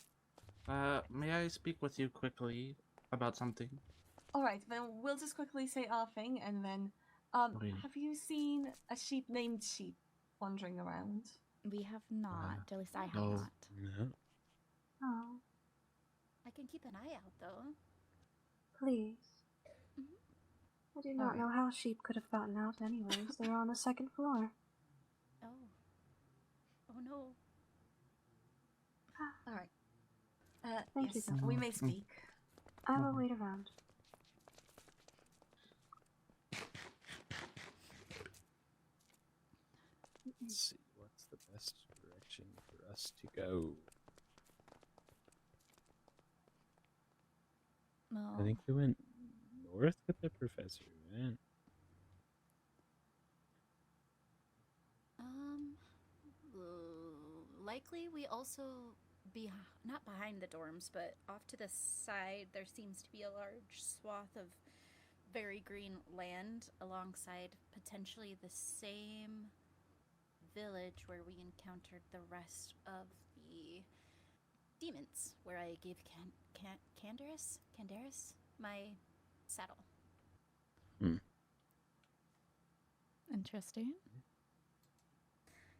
May I speak with you quickly about something? All right, then we'll just quickly say our thing, and then, Okay. have you seen a sheep named Sheep wandering around? We have not. At least I have no. not. No. Oh, I can keep an eye out though. Please. I do not know how sheep could have gotten out anyways. They're on the second floor. Oh no. All right. Thank you, Yes, Domini. we may speak. I will wait around. Let's see, what's the best direction for us to go? Well, I think we went north with the professor, right? Likely we also not behind the dorms, but off to the side there seems to be a large swath of very green land alongside potentially the same village where we encountered the rest of the demons, where I gave Candaris my saddle. Interesting.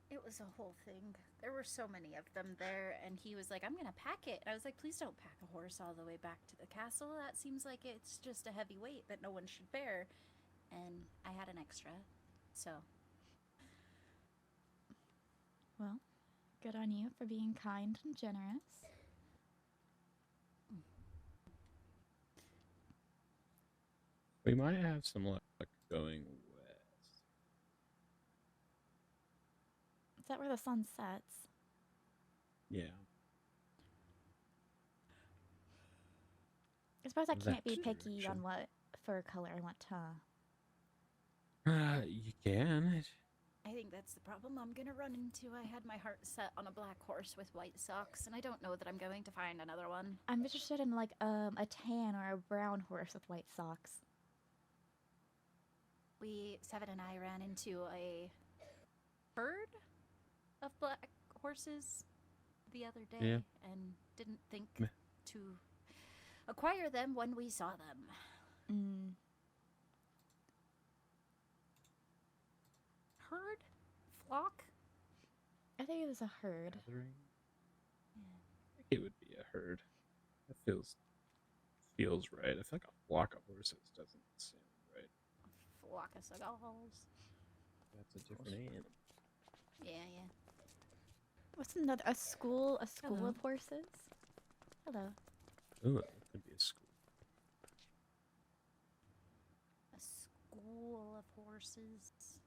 It was a whole thing. There were so many of them there, and he was like, I'm gonna pack it. I was like, please don't pack a horse all the way back to the castle. That seems like it's just a heavy weight that no one should bear. And I had an extra, so. Well, good on you for being kind and generous. We might have some luck going west. Is that where the sun sets? Yeah. I suppose I can't be That picky direction. on what fur color I want to. You can. I think that's the problem I'm gonna run into. I had my heart set on a black horse with white socks, and I don't know that I'm going to find another one. I'm interested in like a tan or a brown horse with white socks. Seven and I ran into a herd of black horses the other day, and didn't think to acquire them when we saw them. Herd? Flock? I think it was a herd. Gathering? I think it would be a herd. That feels right. I feel like a flock of horses doesn't sound right. Flock of seagulls. That's a different animal. Yeah. What's another? A school Hello. of horses? Hello. Ooh, that could be a school. A school of horses.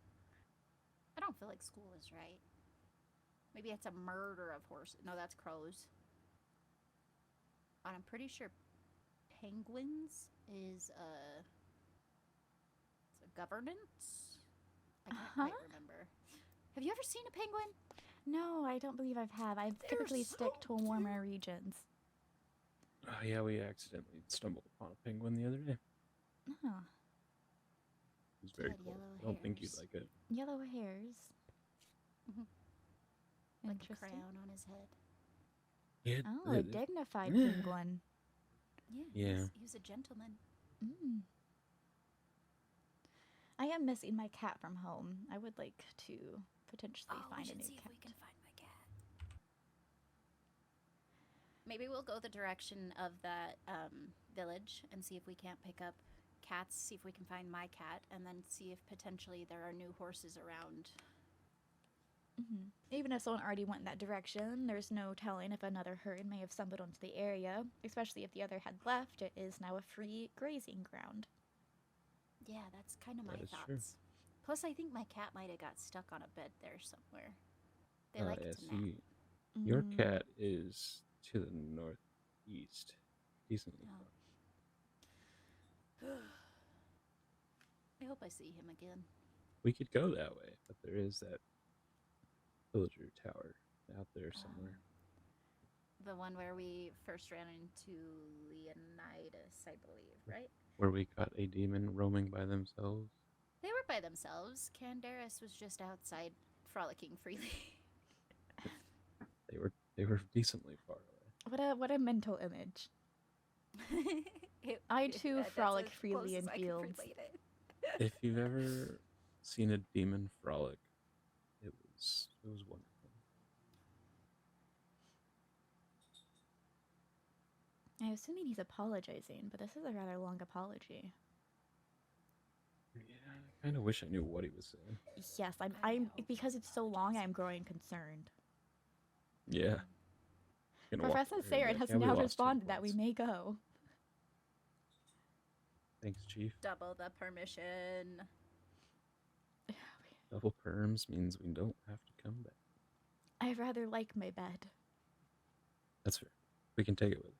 I don't feel like school is right. Maybe it's a murder of horses. No, that's crows. And I'm pretty sure penguins is it's a governance? I can't quite remember. Have you ever seen a penguin? No, I don't believe I've had. I typically stick to warmer regions. Oh, yeah, we accidentally stumbled upon a penguin the other day. Oh. It was very cool. I don't think you'd like it. Yellow hairs. Like a crown on his head. Yeah, Oh, a dignified penguin. Yeah. He was a gentleman. I am missing my cat from home. I would like to potentially find a new see cat. if we can find my cat. Maybe we'll go the direction of that village and see if we can't pick up cats, see if we can find my cat, and then see if potentially there are new horses around. Even if someone already went in that direction, there's no telling if another herd may have stumbled onto the area, especially if the other had left. It is now a free grazing ground. Yeah, that's kind of my That is thoughts. true. Plus, I think my cat might have got stuck on a bed there somewhere. They like to nap. Your cat is to the northeast. Decently far. I hope I see him again. We could go that way, but there is that villager tower out there somewhere. The one where we first ran into Leonidas, I believe, right? Where we got a demon roaming by themselves. They were by themselves. Candaris was just outside frolicking freely. They were decently far away. What a mental image. I too frolic freely in fields. If you've ever seen a demon frolic, it was wonderful. I'm assuming he's apologizing, but this is a rather long apology. Yeah, I kind of wish I knew what he was saying. Yes, I'm because it's so long, I'm growing concerned. Yeah. Gonna walk Professor over here Sarah and be has like, "Yeah, we now lost 10 responded that we points." may go. Thanks, Chief. Double the permission. Double perms means we don't have to come back. I rather like my bed. That's fair. We can take it with us.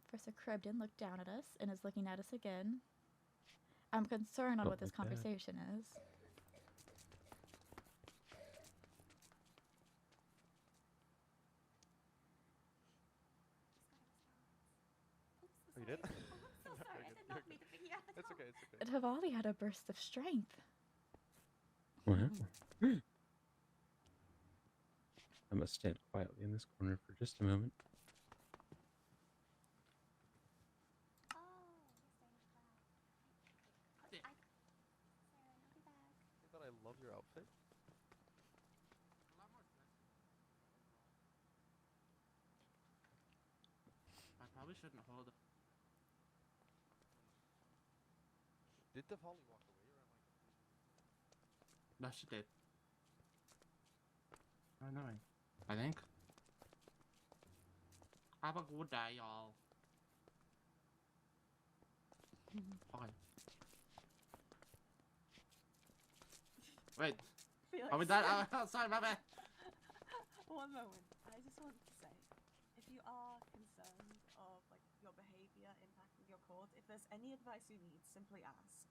Professor Krebden looked down at us and is looking at us again. I'm concerned on Don't what this like that. conversation is. Oh, you did? I'm so sorry. I did not mean to pick you up. It's okay, it's okay. Tavali had a burst of strength. Wow. I must stand quietly in this corner for just a moment. Say that I love your outfit. I probably shouldn't hold it. Did Davali walk away, or am I completely? No, she did. I know. I think. Have a good day, y'all. Okay. Wait. Felix. Are we done? Oh, sorry, my bad. One moment. I just want to say, if you are concerned of like your behavior impacting your court, if there's any advice you need, simply ask.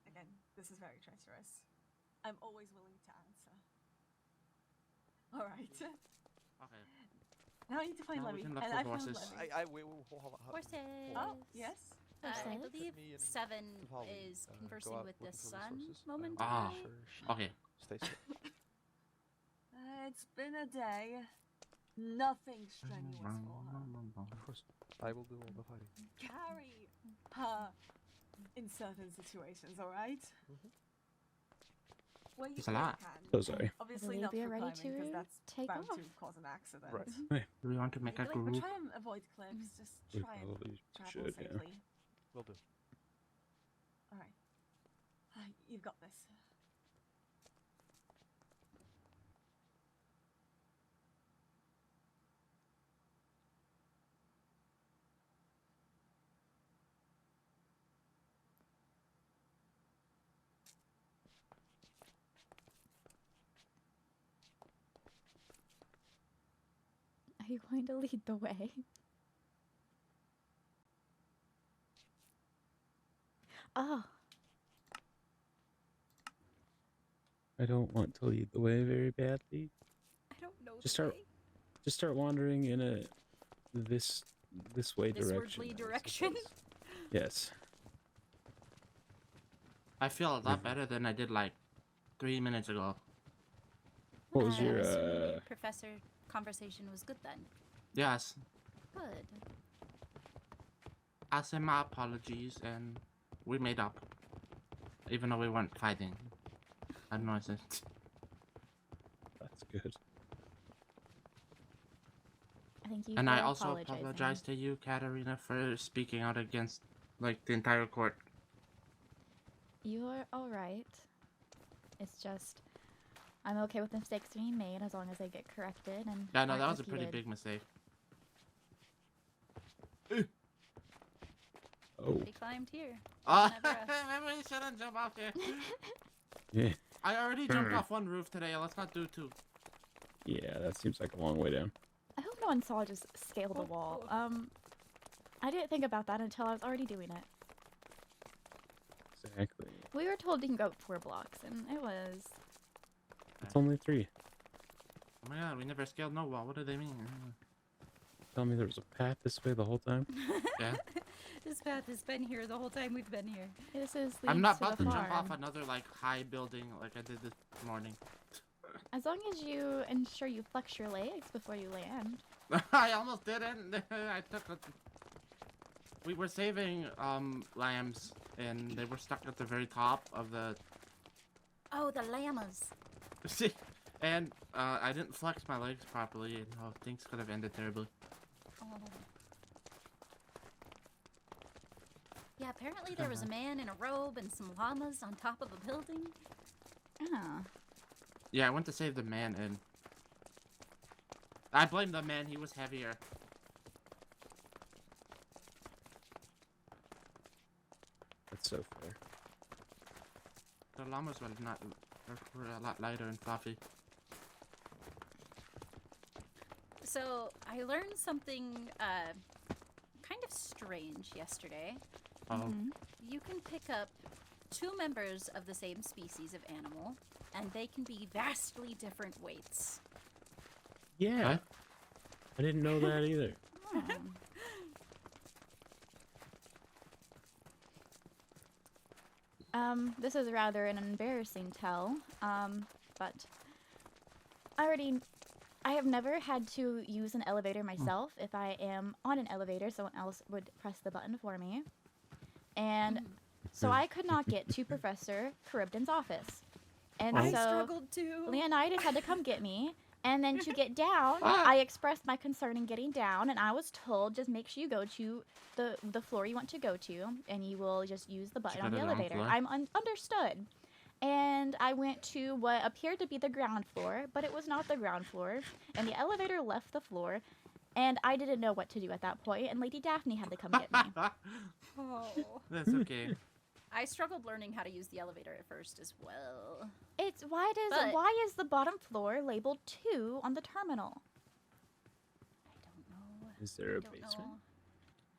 Again, this is very treacherous. I'm always willing to answer. All right. Okay. Now I need to find Now we Levy, can look and for I found horses. Levy. Wait, hold on. Horses. Oh, yes. I Let believe me and 7 Tavali, is go conversing out with the looking for sun resources. momentarily. Okay. Stay still. It's been a day. Nothing strenuous for her. Of course, I will do all the fighting. Carry her in certain situations, all right? Well, you It's a lot. can. So sorry. Obviously I not believe for we are ready climbing, because to that's take bound off. to cause an accident. Right. Do we want to make a But group? try and avoid cliffs. Just We try and probably travel should, yeah. safely. Will do. All right. You've got this. Are you going to lead the way? Oh. I don't want to lead the way very badly. I don't know Just the start, way. just start wandering in a this way direction. This I direction. suppose. Yes. I feel a lot better than I did like 3 minutes ago. What was I'm your assuming Professor conversation was good then. Yes. Good. I send my apologies and we made up. Even though we weren't fighting. I don't know what I said. That's good. I think you And were I also apologizing. apologize to you, Katarina, for speaking out against like the entire court. You are all right. It's just, I'm okay with mistakes being made as long as they get corrected and. Yeah, no, aren't that was a pretty repeated. big mistake. Oh. He climbed here. Maybe we shouldn't jump off here. Yeah. I already jumped off one roof today. Let's not do two. Yeah, that seems like a long way down. I hope no one saw I just scale the wall. I didn't think about that until I was already doing it. Exactly. We were told you can go 4 blocks, and it was. It's only 3. Oh my god, we never scaled no wall. What do they mean? Tell me there was a path this way the whole time. Yeah. This path has been here the whole time we've been here. This is. I'm not leads about to the jump off farm. another like high building like I did this morning. As long as you ensure you flex your legs before you land. I almost didn't. I took a... We were saving lambs and they were stuck at the very top of the Oh, the llamas. and I didn't flex my legs properly and things could have ended terribly. Oh. Yeah, Apparently there was a man in a robe and some llamas on top of a building. Oh. Yeah, I went to save the man, and I blame the man. He was heavier. That's so fair. The llamas were were a lot lighter and fluffy. So I learned something kind of strange yesterday. Oh. You can pick up 2 members of the same species of animal, and they can be vastly different weights. Yeah. Huh? I didn't know that either. This is rather an embarrassing tell, but I have never had to use an elevator myself. If I am on an elevator, someone else would press the button for me. And so I could not get to Professor Charybdin's office. And I so struggled too. Leonidas had to come get me. And then to get down, I expressed my concern in getting down, and I was told just make sure you go to the floor you want to go to, and you will just use the button on the elevator. I'm understood. And I went to what appeared to be the ground floor, but it was not the ground floor. And the elevator left the floor, and I didn't know what to do at that point, and Lady Daphne had to come get me. Oh. That's okay. I struggled learning how to use the elevator at first as well. It's why is the bottom floor labeled 2 on the terminal? Is there a basement?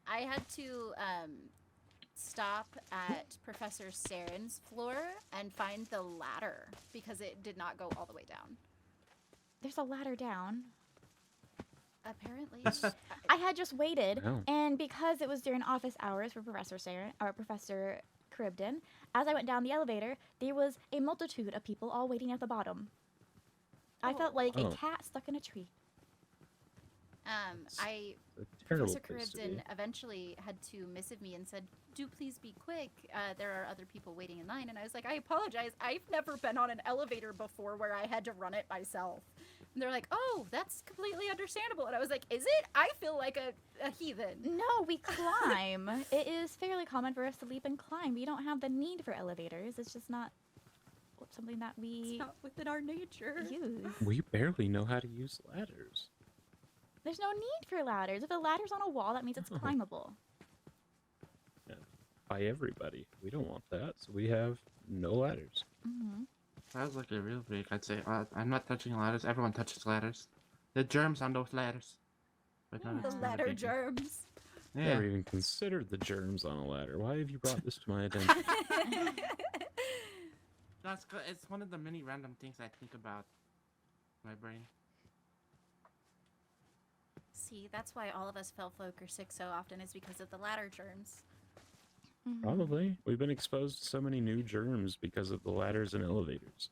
I had to stop at Professor Saren's floor and find the ladder because it did not go all the way down. There's a ladder down. Apparently. I had just waited, Wow. and because it was during office hours for Professor Charybdin, as I went down the elevator, there was a multitude of people all waiting at the bottom. I felt like a cat stuck in a tree. Professor Charybdin eventually had to missive me and said, "Do please be quick. There are other people waiting in line." And I was like, "I apologize. I've never been on an elevator before where I had to run it myself." And they're like, "Oh, that's completely understandable." And I was like, "Is it? I feel like a heathen." No, we climb. It is fairly common for us to leap and climb. We don't have the need for elevators. It's just not something that we It's not within our nature. use. We barely know how to use ladders. There's no need for ladders. If the ladder's on a wall, that means it's climbable. Yeah. By everybody. We don't want that, so we have no ladders. That was like a real break. I'd say I'm not touching ladders. Everyone touches ladders. The germs on those ladders. But no, The it's not a ladder big deal. germs. Yeah. Never even considered the germs on a ladder. Why have you brought this to my attention? It's one of the many random things I think about. My brain. See, that's why all of us fell folk or sick so often is because of the ladder germs. Probably. We've been exposed to so many new germs because of the ladders and elevators.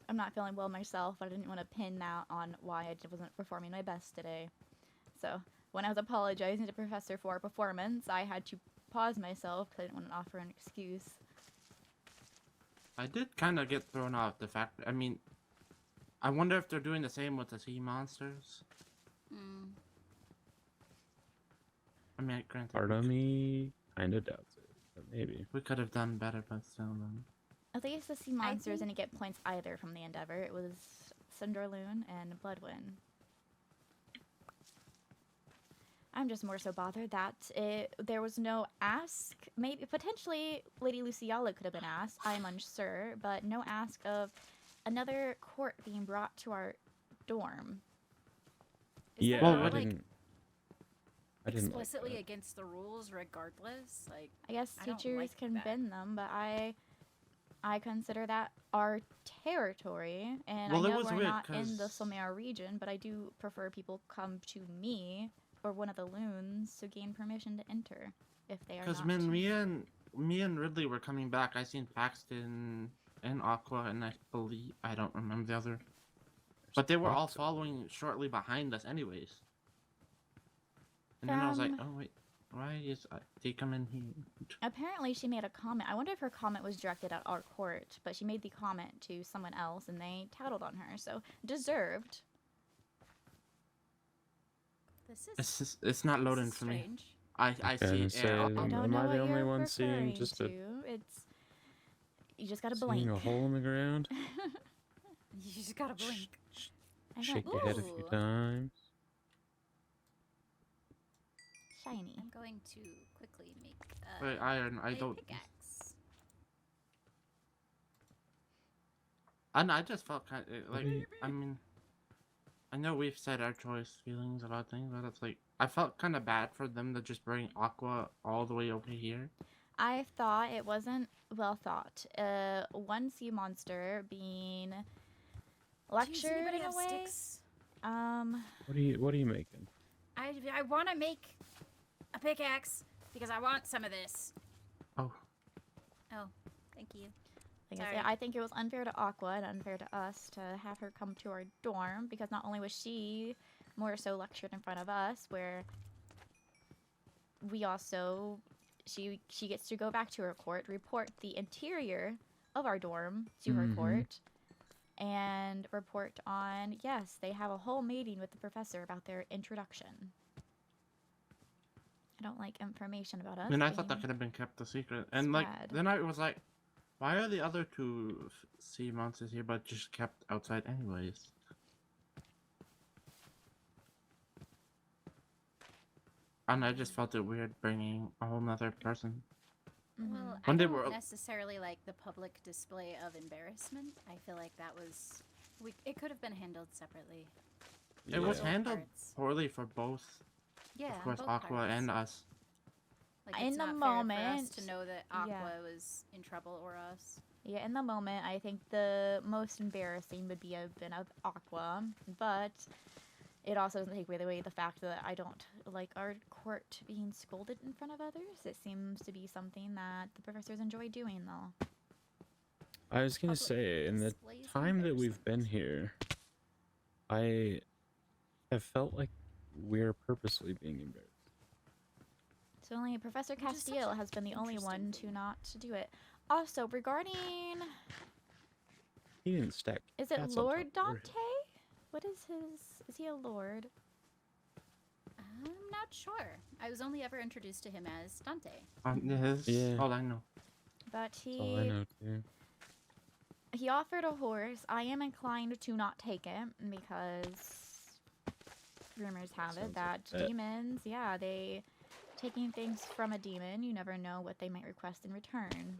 I'm not feeling well myself, but I didn't want to pin that on why I wasn't performing my best today. So, when I was apologizing to Professor for our performance, I had to pause myself because I didn't want to offer an excuse. I did kind of get thrown off the fact. I mean, I wonder if they're doing the same with the sea monsters. I mean, granted, Part of me kind of doubts it, but maybe. we could have done better, but still. At least the sea monsters didn't get points either from the Endeavor. It was Cinderloon and Bloodwind. I'm just more so bothered that there was no ask. Maybe potentially Lady Lizzaylia could have been asked. I'm unsure, but no ask of another court being brought to our dorm. Yeah, that I like didn't. I didn't like explicitly that. against the rules, regardless. Like, I guess I don't teachers like can that. bend them, but I consider that our territory, and Well, I it know was we're weird not in the 'cause- Solmera region, but I do prefer people come to me or one of the loons to gain permission to enter if they are Because not. me and Ridley were coming back. I seen Paxton and Aqua, and I believe I don't remember the other, but they were all following shortly behind us, anyways. And then I was like, oh wait, why is they come in here? Apparently, she made a comment. I wonder if her comment was directed at our court, but she made the comment to someone else, and they tattled on her. So deserved. It's not loading for me. Strange. I see. Say, Yeah, I don't am know I what the only you're one seeing referring just to. a It's you just gotta seeing blink. a hole in the ground? You just gotta blink. Shake your head a few Ooh. times. Shiny. I'm going to quickly make Wait, iron. I a don't. pickaxe. And I just felt kind of like. I mean, I know we've said our choice feelings about things, but it's like I felt kind of bad for them to just bring Aqua all the way over here. I thought it wasn't well thought. One sea monster being lectured anybody in a have way. sticks? What are you making? I want to make a pickaxe because I want some of this. Oh. Oh, thank you. Like I Sorry. said, I think it was unfair to Aqua and unfair to us to have her come to our dorm because not only was she more so lectured in front of us, where we also she gets to go back to her court, report the interior of our dorm to her court, and report on, yes, they have a whole meeting with the professor about their introduction. I don't like information about us. And I thought that could have been kept a secret. And like then I was like, why are the other two sea monsters here but just kept outside anyways? And I just felt it weird bringing a whole nother person. Well, When I they don't were- necessarily like the public display of embarrassment. I feel like that was... it could have been handled separately. It was Both handled parts. poorly for both. Yeah, Of on course, both Aqua parts. and us. Like, In it's the not fair for us moment, to know that yeah. Aqua was in trouble or us. Yeah, in the moment, I think the most embarrassing would be have been of Aqua, but it also doesn't take away the fact that I don't like our court being scolded in front of others. It seems to be something that the professors enjoy doing, though. I was gonna say, in the time that we've been here, I have felt like we're purposely being embarrassed. So only Professor Castile has been the only one to not do it. Also, regarding... He didn't stack. Is it cats on Lord top of her Dante? What is his... Is he a lord? I'm not sure. I was only ever introduced to him as Dante. Yeah. All I know. But That's all I know too. he offered a horse. I am inclined to not take it because rumors have it that bet. demons, yeah, they... Taking things from a demon, you never know what they might request in return.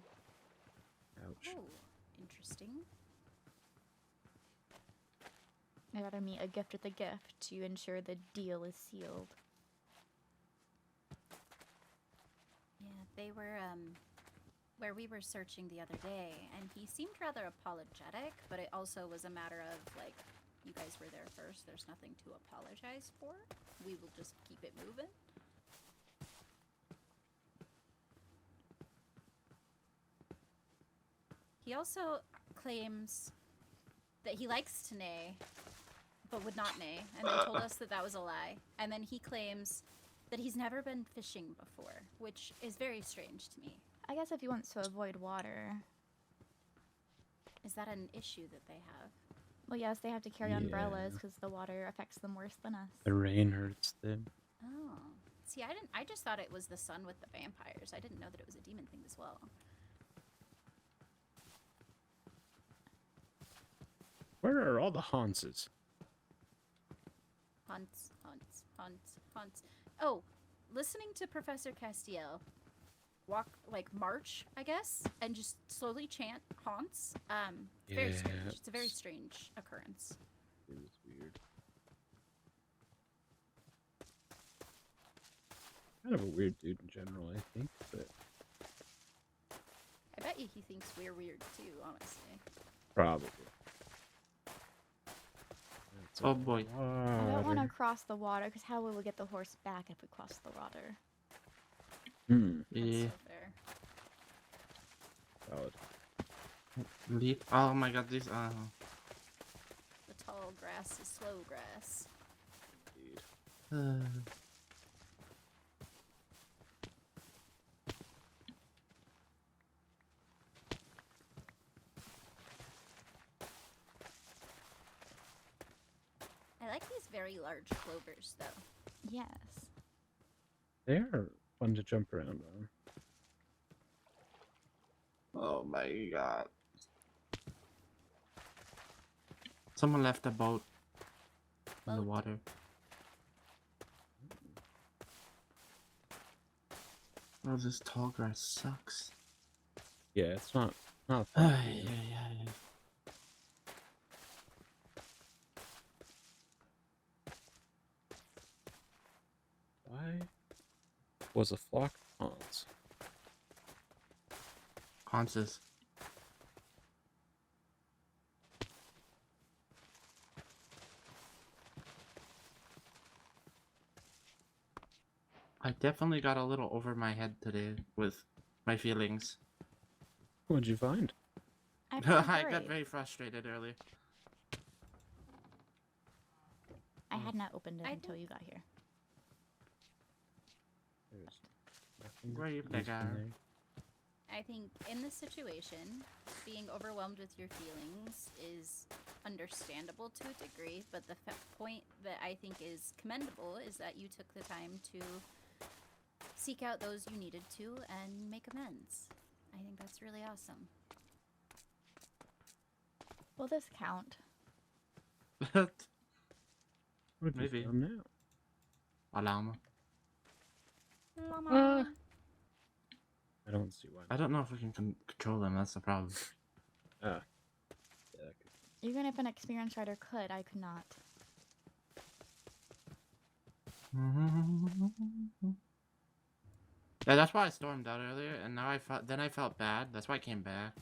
Ouch. Oh, interesting. I'd rather meet a gift with a gift to ensure the deal is sealed. Yeah, they were, where we were searching the other day, and he seemed rather apologetic, but it also was a matter of, like, you guys were there first, there's nothing to apologize for. We will just keep it moving. He also claims that he likes to neigh, but would not neigh, and then told us that that was a lie. And then he claims that he's never been fishing before, which is very strange to me. I guess if he wants to avoid water. Is that an issue that they have? Well, yes, they have to carry umbrellas because the water affects them worse than us. The rain hurts them. Oh. See, I just thought it was the sun with the vampires. I didn't know that it was a demon thing as well. Where are all the Hanses? Hunts. Oh, listening to Professor Castiel march, I guess, and just slowly chant haunts. Very strange. It's a very strange occurrence. It was weird. Kind of a weird dude in general, I think, but I bet you he thinks we're weird too, honestly. probably. Oh boy. I don't want to cross the water because how will we get the horse back if we cross the water? Yeah. So fair. Valid. Leaf. Oh my god, these. The tall grass is slow grass. I like these very large clovers, though. Yes. They are fun to jump around on. Oh my god. Someone left a boat in the water. Oh, this tall grass sucks. Yeah, it's not fun. Why was a flock of Hans? Hanses. I definitely got a little over my head today with my feelings. What'd you find? I got very frustrated earlier. I had not opened it until you got here. There's nothing Where are you, useful big guy? there. I think in this situation, being overwhelmed with your feelings is understandable to a degree, but the point that I think is commendable is that you took the time to seek out those you needed to and make amends. I think that's really awesome. Will this count? Maybe. Now. Alama. Llama. I don't see why. I don't know if we can control them, that's the problem. Yeah, Even if an experienced rider could, I could not. Yeah, that's why I stormed out earlier, and now I felt bad. That's why I came back.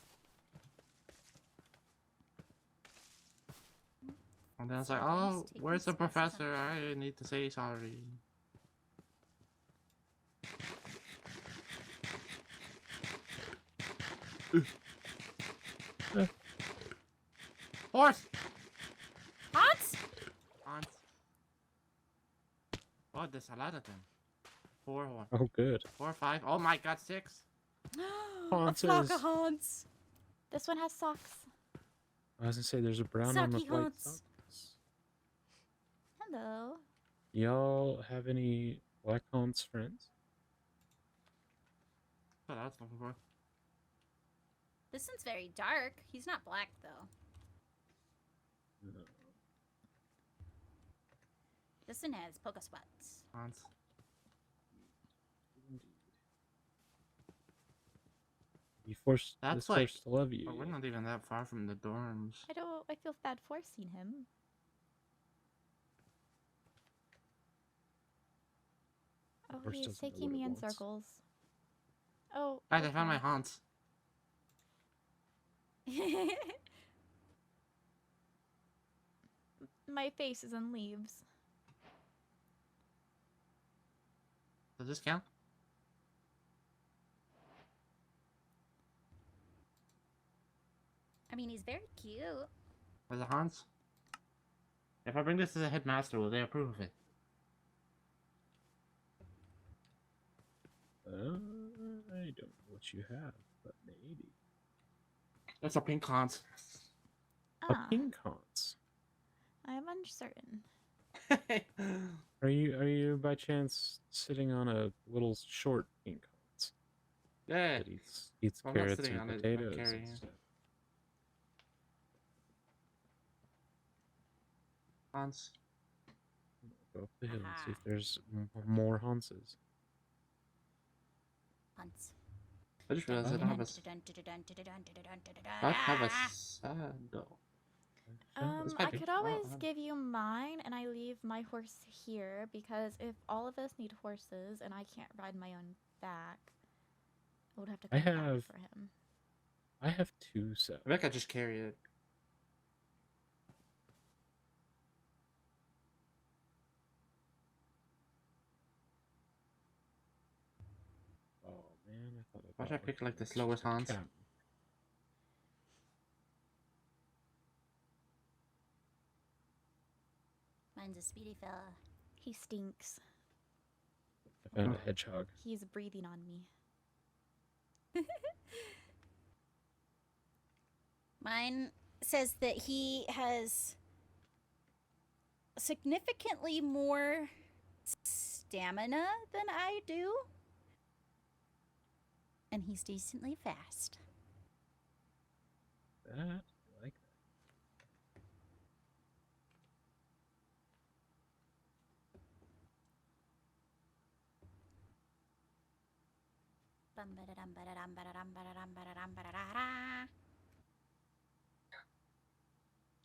And then I was like, oh, where's the professor? I need to say sorry. Horse! Hans? Hans. Oh, there's a lot of them. 4 horse. Oh, good. 4 or 5. Oh my god, 6. A flock of Hans. This one has socks. I was gonna say there's a brown one with Sucky white Hans. socks. Hello. Y'all have any black Hans friends? Oh, that's looking for. This one's very dark. He's not black, though. No. This one has polka spots. Hans. You forced That's this like. horse to love you. But we're not even that far from the dorms. I feel bad forcing him. Oh, Horse he's doesn't know taking what me it in wants. circles. Oh. Guys, I found my okay. Hans. My face is in leaves. Does this count? I mean, he's very cute. As a Hans? If I bring this to the headmaster, will they approve of it? I don't know what you have, but maybe. That's a pink Hans. A pink Hans. I am uncertain. Are you by chance sitting on a little short pink Hans? Yeah. That eats I'm not carrots sitting and on it, I'm potatoes carrying and it. stuff. Hans. Go up the hill and see if there's more Hanses. Hans. I just realized I don't have a saddle. I could always give you mine, and I leave my horse here, because if all of us need horses and I can't ride my own back, I would have to come back for him. I have 2 sets. I think I just carry it. Oh man, I thought Why did I pick like the slowest Hans? Mine's a speedy fella. He stinks. I found a hedgehog. He's breathing on me. Mine says that he has significantly more stamina than I do. And he's decently fast. That, I like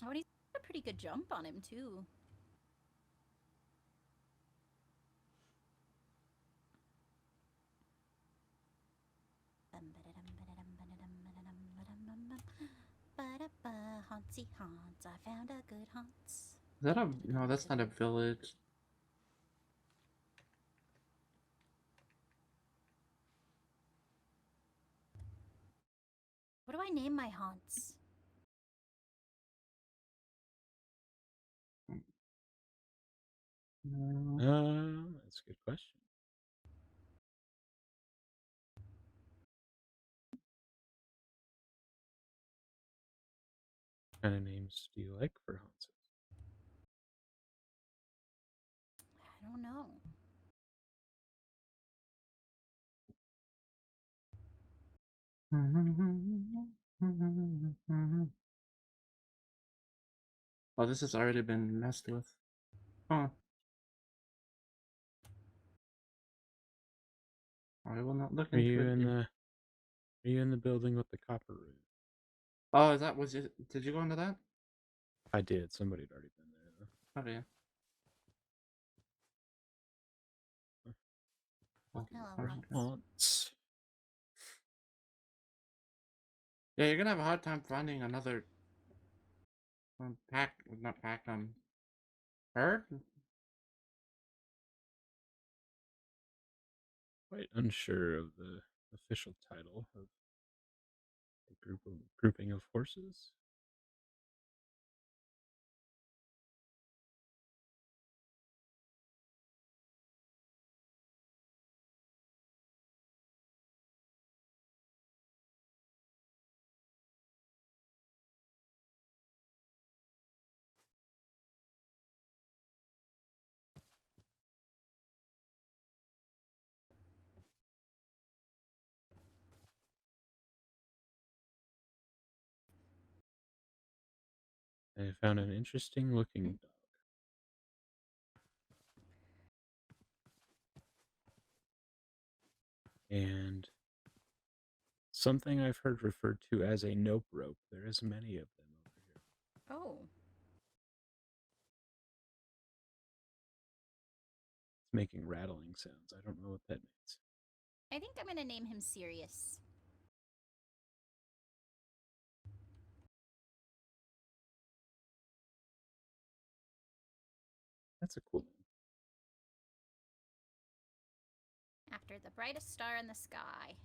Oh, and he's got a pretty good jump on him, too. Hauntsy haunts, I found a good haunts. Is that a... No, that's not a village. What do I name my haunts? That's a good question. What kind of names do you like for haunts? I don't know. Oh, this has already been messed with. Huh. I will not look Are into you it. in the building with the copper room? Oh, is that... was it... Did you go into that? I did. Somebody had already been there, though. Oh, yeah. Haunts. Yeah, you're gonna have a hard time finding another pack, not pack, herd? Quite unsure of the official title of the grouping of horses. I found an interesting looking dog. And something I've heard referred to as a nope rope. There is many of them over here. Oh. It's making rattling sounds. I don't know what that means. I think I'm gonna name him Sirius. That's a cool name. After the brightest star in the sky.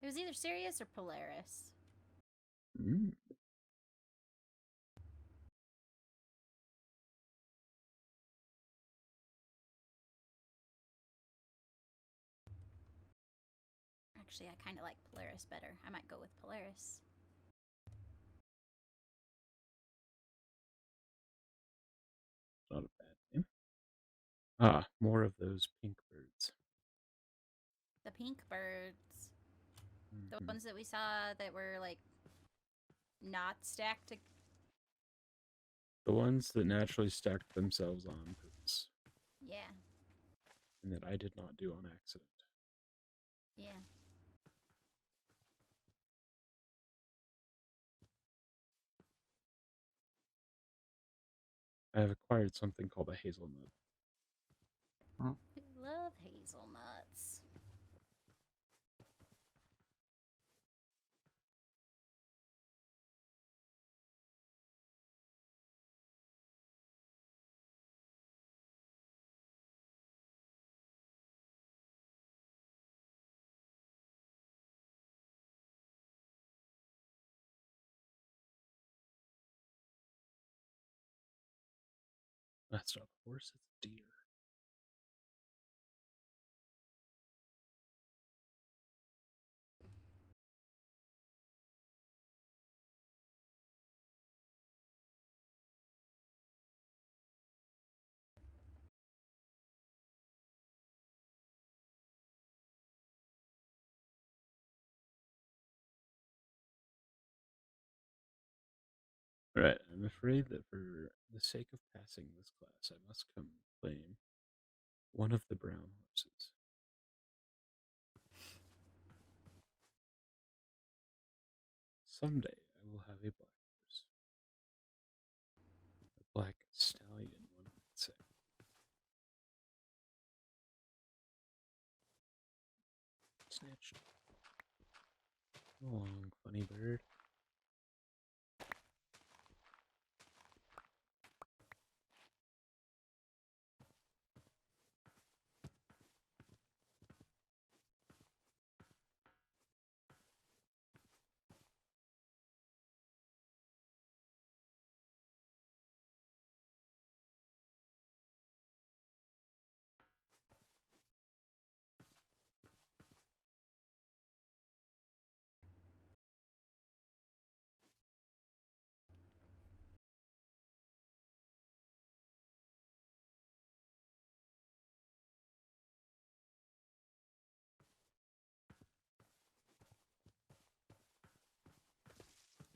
It was either Sirius or Polaris. Mm. Actually, I kind of like Polaris better. I might go with Polaris. Not a bad name. Ah, more of those pink birds. The pink birds. The ones that we saw that were like not stacked. The ones that naturally stacked themselves on purpose. Yeah. And that I did not do on accident. Yeah. I have acquired something called a hazelnut. We love hazelnuts. That's not a horse, it's a deer. Right, I'm afraid that for the sake of passing this class, I must come claim one of the brown horses. Someday I will have a black horse. A black stallion, one might say. Snatched. Come along, funny bird.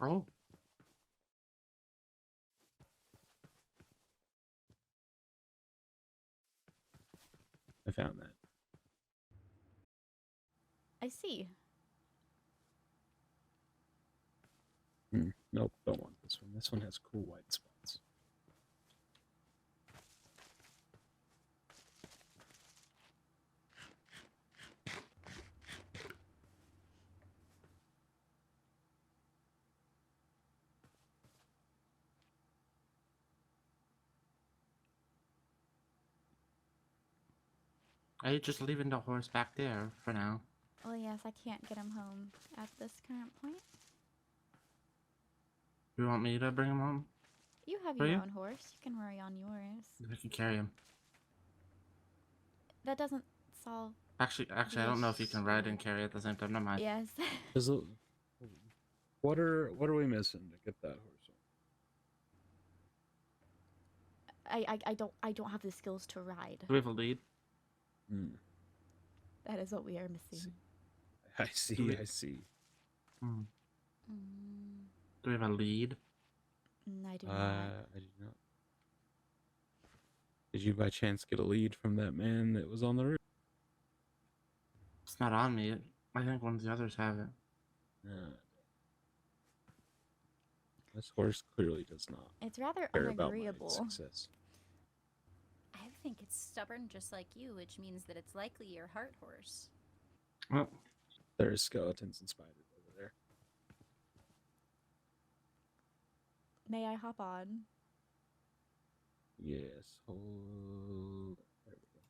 Oh. I found that. I see. Nope, don't want this one. This one has cool white spots. Are you just leaving the horse back there for now? Well, yes, I can't get him home at this current point. You want me to bring him home? You have For your you? own horse. You can worry on yours. We can carry him. That doesn't solve. Actually, I don't know if you can ride and carry at the same time. Never mind. Yes. What are we missing to get that horse home? I don't have the skills to ride. Do we have a lead? That is what we are missing. I see. I see. Do we have a lead? I do not. I do not. Did you by chance get a lead from that man that was on the roof? It's not on me. I think one of the others have it. This horse clearly does not. It's rather care about my unagreeable. success. I think it's stubborn just like you, which means that it's likely your heart horse. Well, there's skeletons and spiders over there. May I hop on? Yes. Hold. There we go.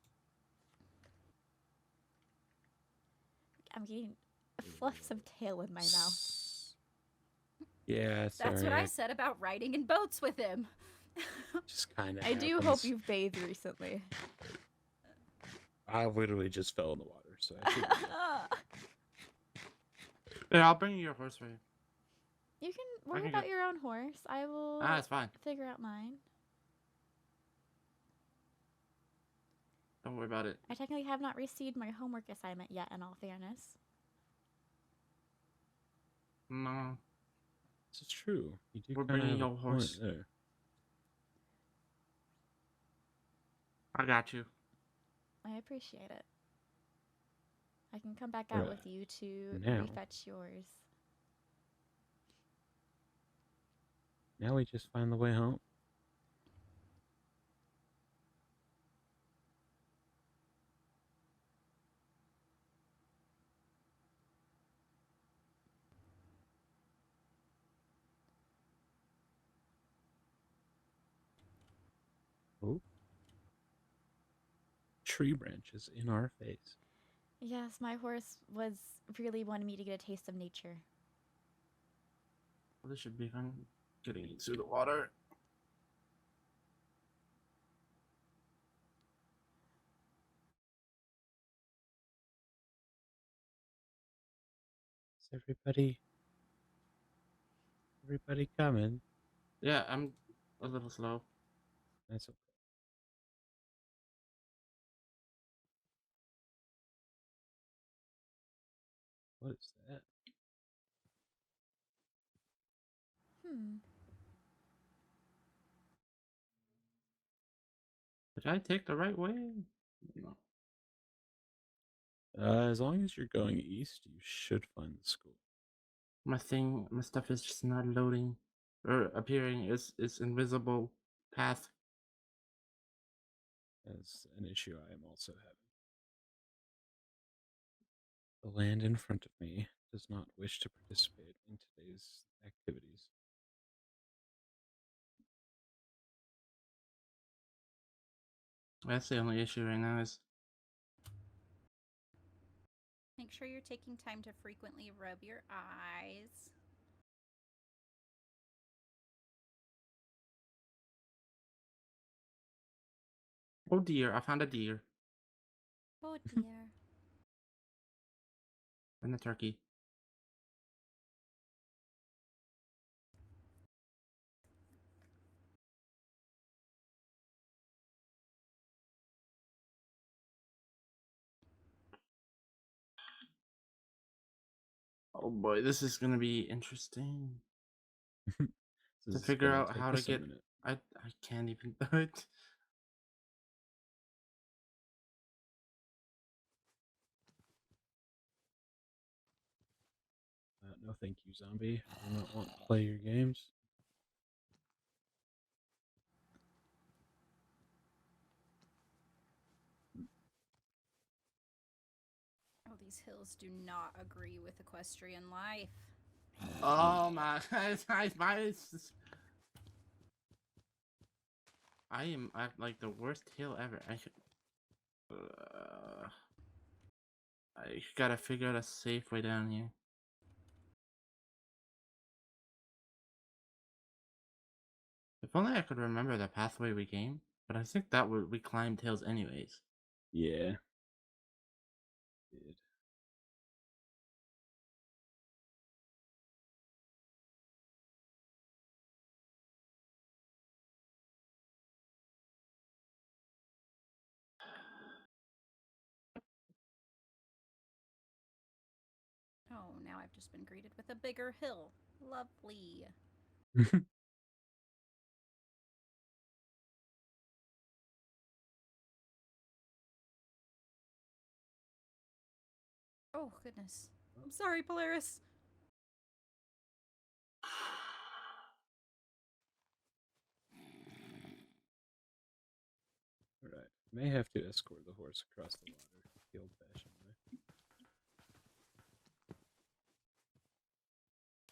I'm getting fluffs of tail in my mouth. Yeah, sorry. That's what I said about riding in boats with him. Just kind of. I do hope you've bathed recently. I literally just fell in the water, so I should. Yeah, I'll bring you your horse for you. You can worry about your own horse. I will. It's fine. Figure out mine. Don't worry about it. I technically have not received my homework assignment yet, in all fairness. No. This is true. You do. We're bringing your horse. There. I got you. I appreciate it. I can come back out with you to refetch yours. Now we just find the way home. Oh. Tree branches in our face. Yes, my horse was really wanting me to get a taste of nature. Well, this should be fun. Getting into the water. Is everybody coming? Yeah, I'm a little slow. That's okay. What is that? Did I take the right way? No. As long as you're going east, you should find the school. My stuff is just not loading or appearing. It's invisible path. That's an issue I am also having. The land in front of me does not wish to participate in today's activities. That's the only issue right now is Make sure you're taking time to frequently rub your eyes. oh dear, I found a deer Oh dear. and a turkey. Oh boy, this is gonna be interesting. To figure out how to get. I can't even do it. No, thank you, zombie. I do not want to play your games. Oh, these hills do not agree with equestrian life. Oh my! I am at like the worst hill ever. I gotta figure out a safe way down here. If only I could remember the pathway we came, but I think that we climbed hills anyways. Yeah. Did. Oh, now I've just been greeted with a bigger hill. Lovely. Oh, goodness. I'm sorry, Polaris. Alright. May have to escort the horse across the water the old-fashioned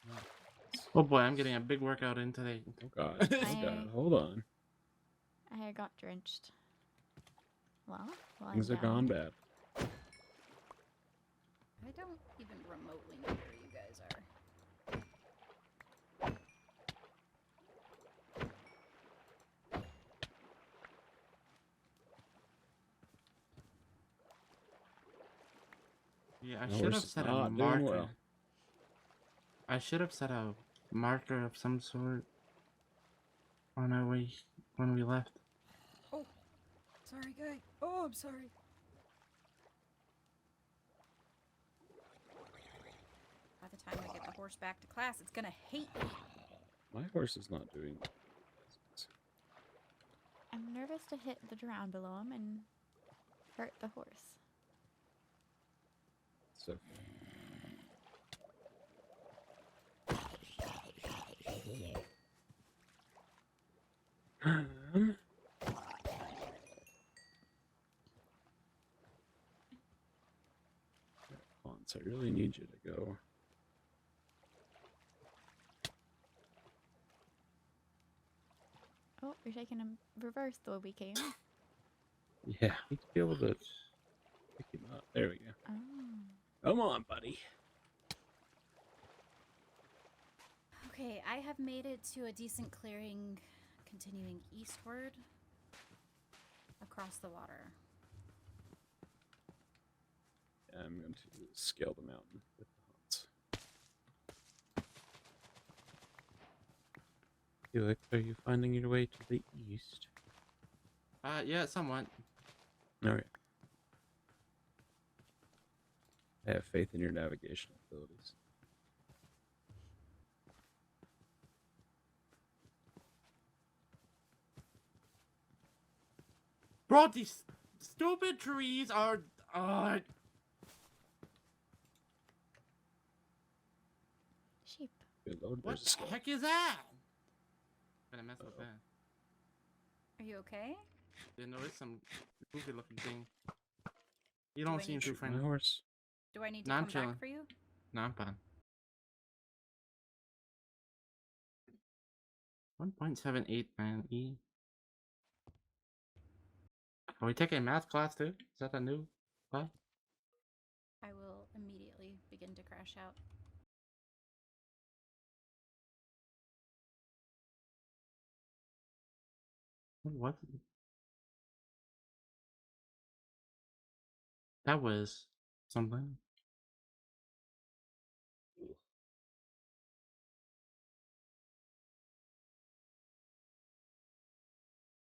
way. Oh boy, I'm getting a big workout in today. Oh god. Oh god. Hold on. I got drenched. Well, Things are gone bad. I don't even remotely know where you guys are. Yeah, I should have set a marker. Well. I should have set a marker of some sort on our way when we left. Oh, sorry, guy. Oh, I'm sorry. By the time I get the horse back to class, it's gonna hate me. My horse is not doing that. I'm nervous to hit the ground below him and hurt the horse. So Hans, I really need you to go. Oh, you're taking him reverse the way we came. Yeah, we need to be able to pick him up. There we go. Oh. Come on, buddy. Okay, I have made it to a decent clearing, continuing eastward across the water. I'm going to scale the mountain with the Hans. Felix, are you finding your way to the east? Yeah, somewhat. Alright. I have faith in your navigational abilities. Bro, these stupid trees are. Sheep. Good lord, What there's a the skeleton. heck is that? Gonna mess with that. Are you okay? Yeah, no, it's some goofy looking thing. You don't seem too Shoot my friendly. horse. Do I need to No, I'm come chilling. back for you? No, I'm fine. 1.78 man E. Are we taking a math class too? Is that a new class? I will immediately begin to crash out. What? That was something.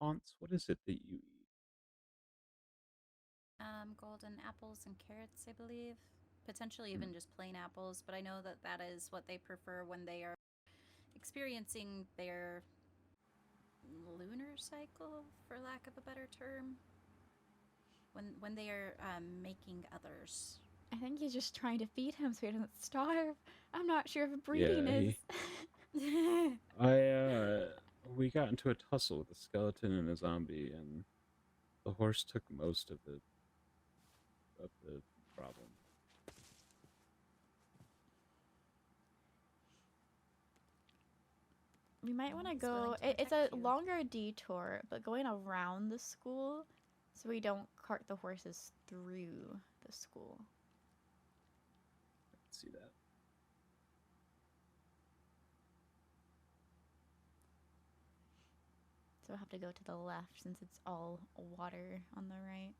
Hans, what is it that you eat? Golden apples and carrots, I believe. Potentially even just plain apples, but I know that that is what they prefer when they are experiencing their lunar cycle, for lack of a better term. When they are making others. I think he's just trying to feed him so he doesn't starve. I'm not sure if breeding is. We got into a tussle with a skeleton and a zombie, and the horse took most of the problem. We might want to go. It's a longer detour, but going around the school so we don't cart the horses through the school. I can see that. So we'll have to go to the left since it's all water on the right.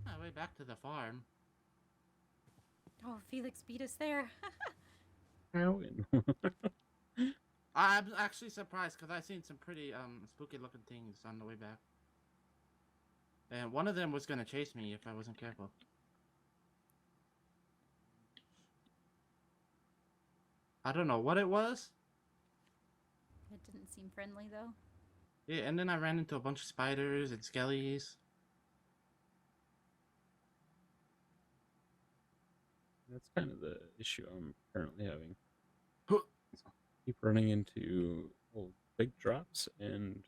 My way back to the farm. Oh, Felix beat us there. I'm actually surprised because I've seen some pretty spooky looking things on the way back. And one of them was gonna chase me if I wasn't careful. I don't know what it was. It didn't seem friendly though. Yeah, and then I ran into a bunch of spiders and skellies. That's kind of the issue I'm currently having. Keep running into big drops and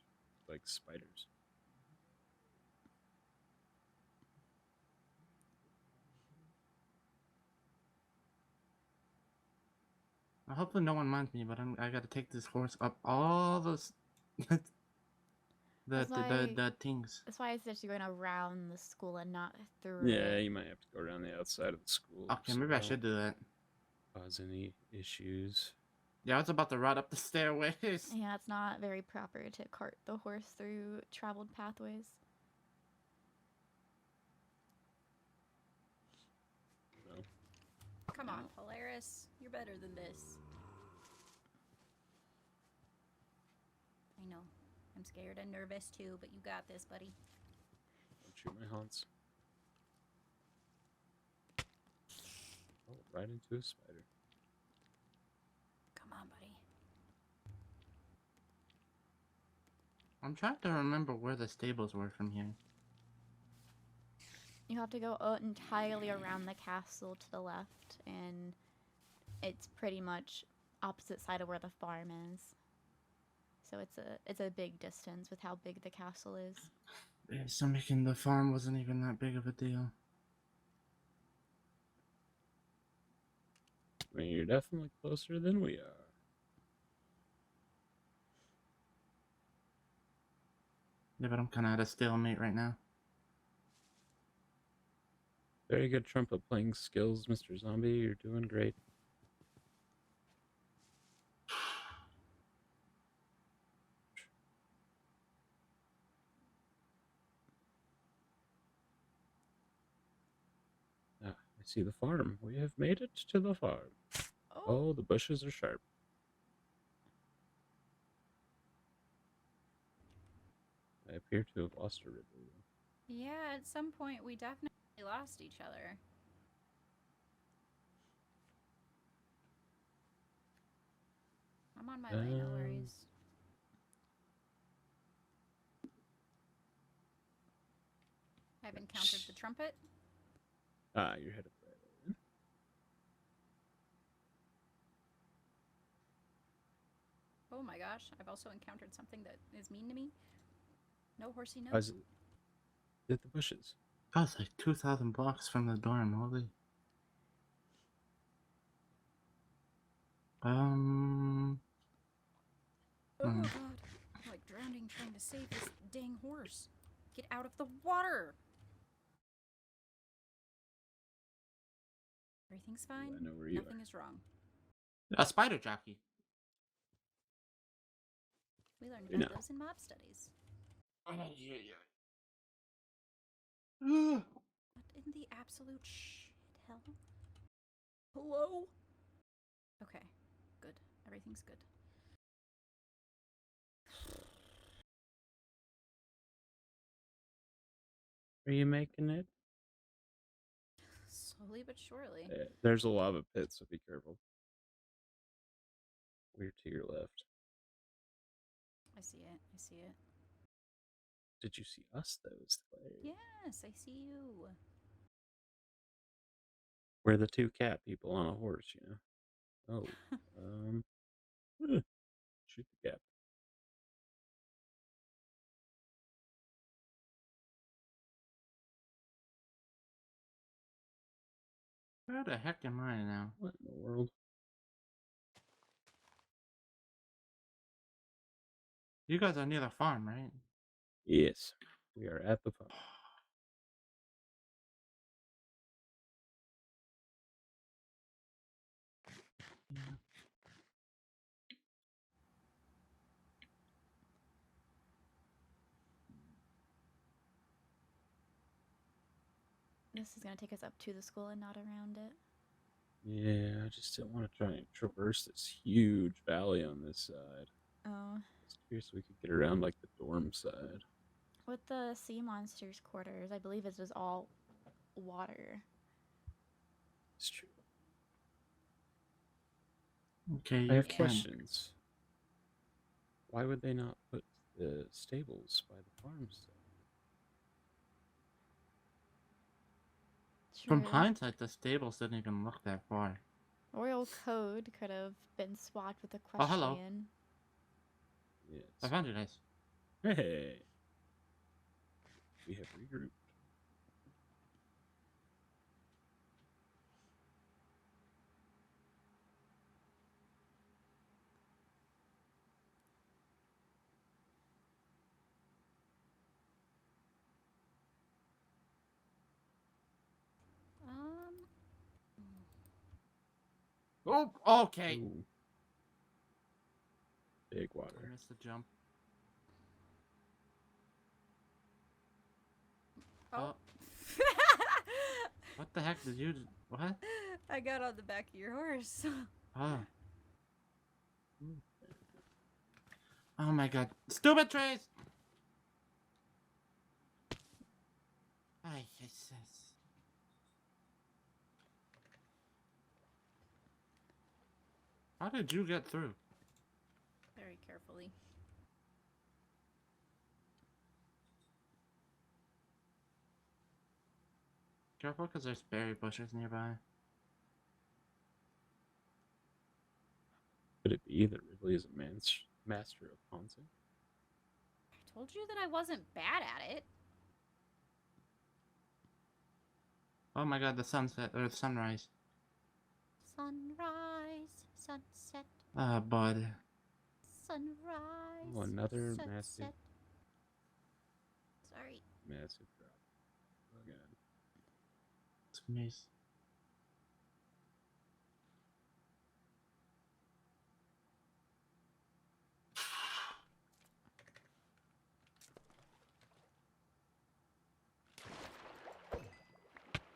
like spiders. Hopefully no one minds me, but I gotta take this horse up all those the things. That's why I suggest you going around the school and not through Yeah, it. you might have to go around the outside of the school. Okay, maybe I should do that. Cause any issues. Yeah, I was about to run up the stairways. Yeah, it's not very proper to cart the horse through traveled pathways. No. Come on, Polaris. You're better than this. I know. I'm scared and nervous too, but you got this, buddy. Don't shoot my haunts. Oh, right into a spider. Come on, buddy. I'm trying to remember where the stables were from here. You have to go entirely around the castle to the left, and it's pretty much opposite side of where the farm is. So it's a big distance with how big the castle is. Yeah, so making the farm wasn't even that big of a deal. I mean, you're definitely closer than we are. Yeah, but I'm kind of at a stalemate right now. Very good trumpet playing skills, Mr. Zombie. You're doing great. Ah, I see the farm. We have made it to the farm. Oh, the bushes are sharp. I appear to have lost a Ridley. Yeah, at some point we definitely lost each other. I'm on my way, no worries. I've encountered the trumpet. Ah, you're headed the right way then. Oh my gosh, I've also encountered something that is mean to me. No horsey, no. How's it? Hit the bushes. That's like 2,000 blocks from the dorm, holy. Oh god. I'm like drowning trying to save this dang horse. Get out of the water! Everything's fine. I know where you Nothing is wrong. A spider jockey. We learned You about know. those in mob studies. What in the absolute shit hell? Hello? Okay, good. Everything's good. Are you making it? Slowly but surely. There's a lava pit, so be careful. We're to your left. I see it. I see it. Did you see us, though? Is the way. Yes, I see you. We're the two cat people on a horse, you know. Oh, shoot the cat. Where the heck am I now? What in the world? You guys are near the farm, right? Yes, we are at the farm. This is going to take us up to the school and not around it. Yeah, I just didn't want to try and traverse this huge valley on this side. Oh. I was curious if we could get around like the dorm side. With the sea monsters quarters, I believe it was all water. It's true. Okay, I have questions. Why would they not put the stables by the farm side? From hindsight, the stables didn't even look that far. Royal Code could have been swapped with Equestrian. Oh, hello. Yes. I found you guys. Hey. We have regrouped. Oh, okay. Ooh. Big water. I missed the jump. Oh. What the heck did you... What? I got on the back of your horse. Oh. Oh my god. Stupid trees! Ay, Jesus. How did you get through? Very carefully. Careful, because there's berry bushes nearby. Could it be that Ridley is a master of ponzing? I told you that I wasn't bad at it. Oh my god, the sunset, or the sunrise. Sunrise, sunset. Ah, bud. Sunrise. Oh, another sunset. massive. Sorry. Massive drop. Oh god. It's amazing.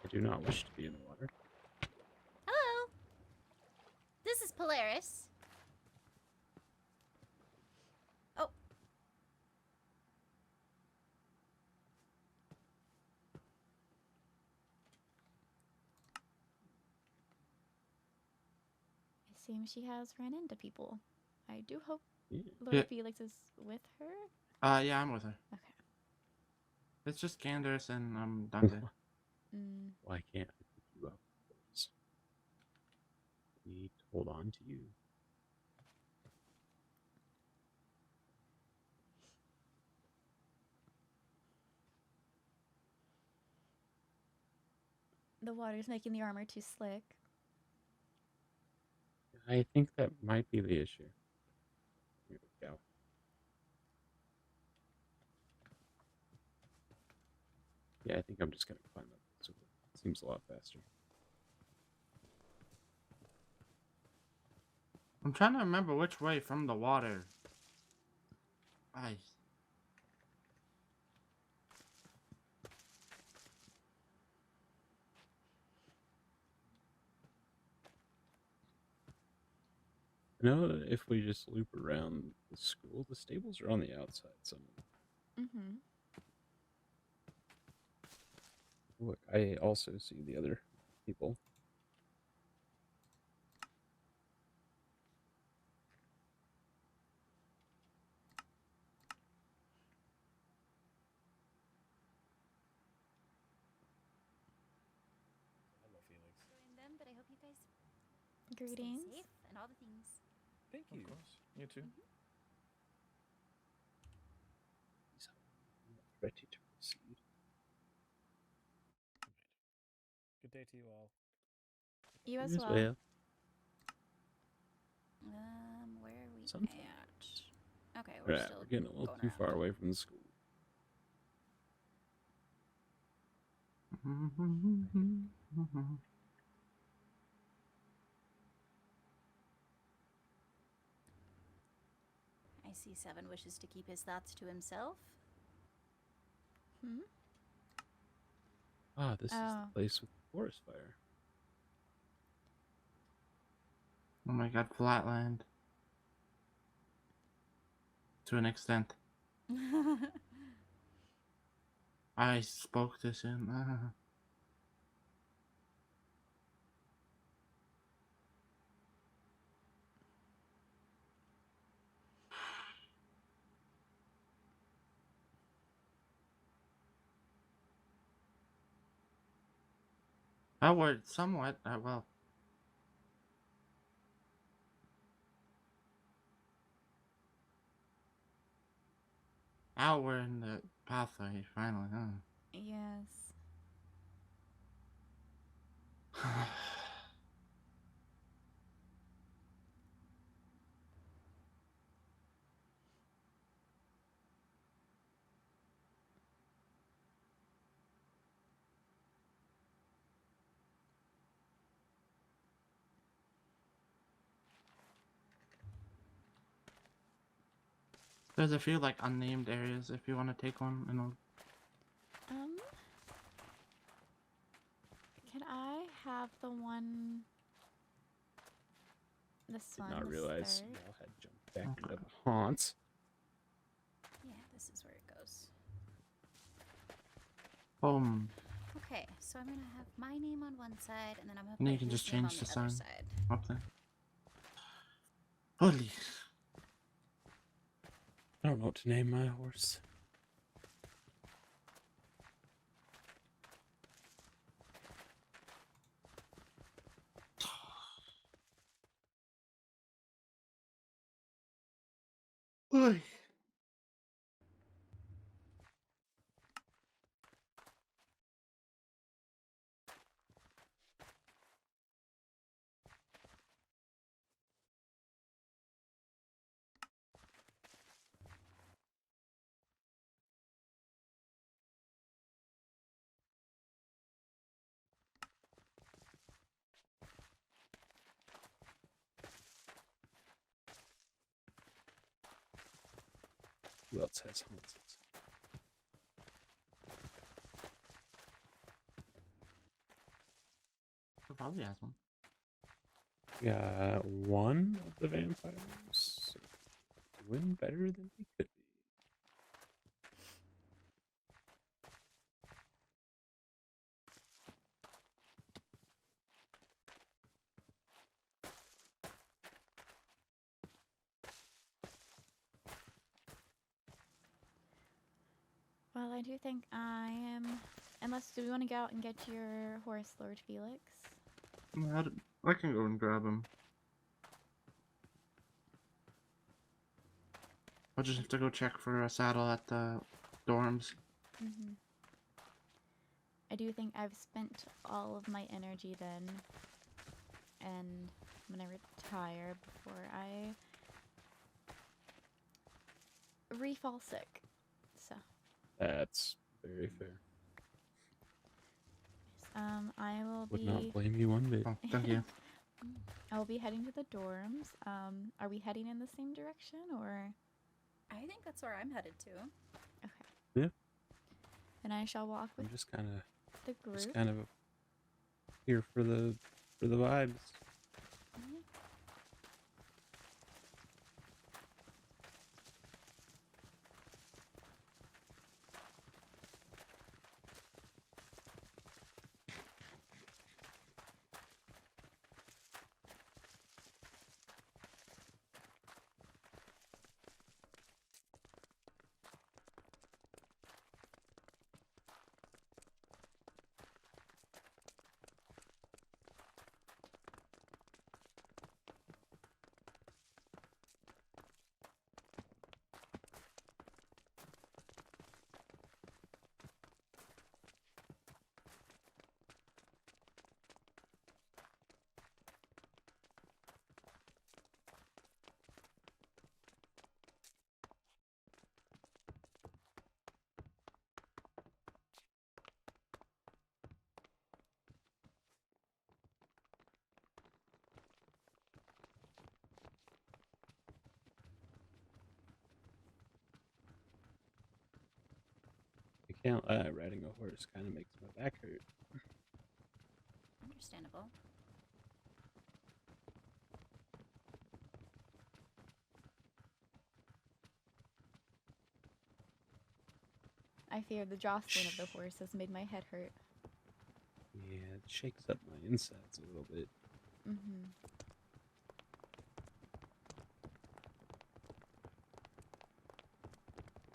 I do not wish to be in the water. Hello. This is Polaris. Oh. seems she has ran into people. I do hope Yeah. Lord Felix is with her. Yeah, I'm with her. Okay. It's just Candace and Dante. Why can't I pick you up? I need to hold on to you. The water's making the armor too slick. I think that might be the issue. Here we go. Yeah, I think I'm just gonna climb up this way. It seems a lot faster. I'm trying to remember which way from the water. Ice. You know, if we just loop around the school, the stables are on the outside somewhere. Look, I also see the other people. Hello, Felix. Join them, but I hope you guys Greetings. stay safe and all the things. Thank you. Of course. You too. Ready to proceed. Good day to you all. You as Yes, well. well. Where are we Something. at? Okay, we're still We're getting a little going too around. far away from the school. I see Seven wishes to keep his thoughts to himself. Ah, this is the place with the forest fire. Oh my god, Flatland. To an extent. I spoke this in. We're somewhat, well. Now we're in the pathway, finally, huh? Yes. There's a few like unnamed areas if you want to take one, Can I have the one? This one. Did not this realize third? y'all had jumped back into the haunts. Yeah, this is where it goes. Boom. Okay, so I'm gonna have my name on one side, and then I'm gonna And put you can his just name on change the the other sign side. up there. Holy. I don't know what to name my horse. Oy. Who else has haunts? Probably has one. Got one of the vampires doing better than he could be. Well, I do think I am. Unless, do we want to go out and get your horse, Lord Felix? I can go and grab him. I'll just have to go check for a saddle at the dorms. Mm-hmm. I do think I've spent all of my energy then, and I'm gonna retire before I re-fall sick. So. That's very fair. I will Would be. not blame you one bit. Oh, thank you. I will be heading to the dorms. Are we heading in the same direction, or? I think that's where I'm headed to. Okay. Yeah. And I shall walk with I'm just kind of the group. Just kind of here for the vibes. Mhm. I can't lie, riding a horse kind of makes my back hurt. Understandable. I fear the jostling of the horse has made my head hurt. Yeah, it shakes up my insides a little bit. Mm-hmm.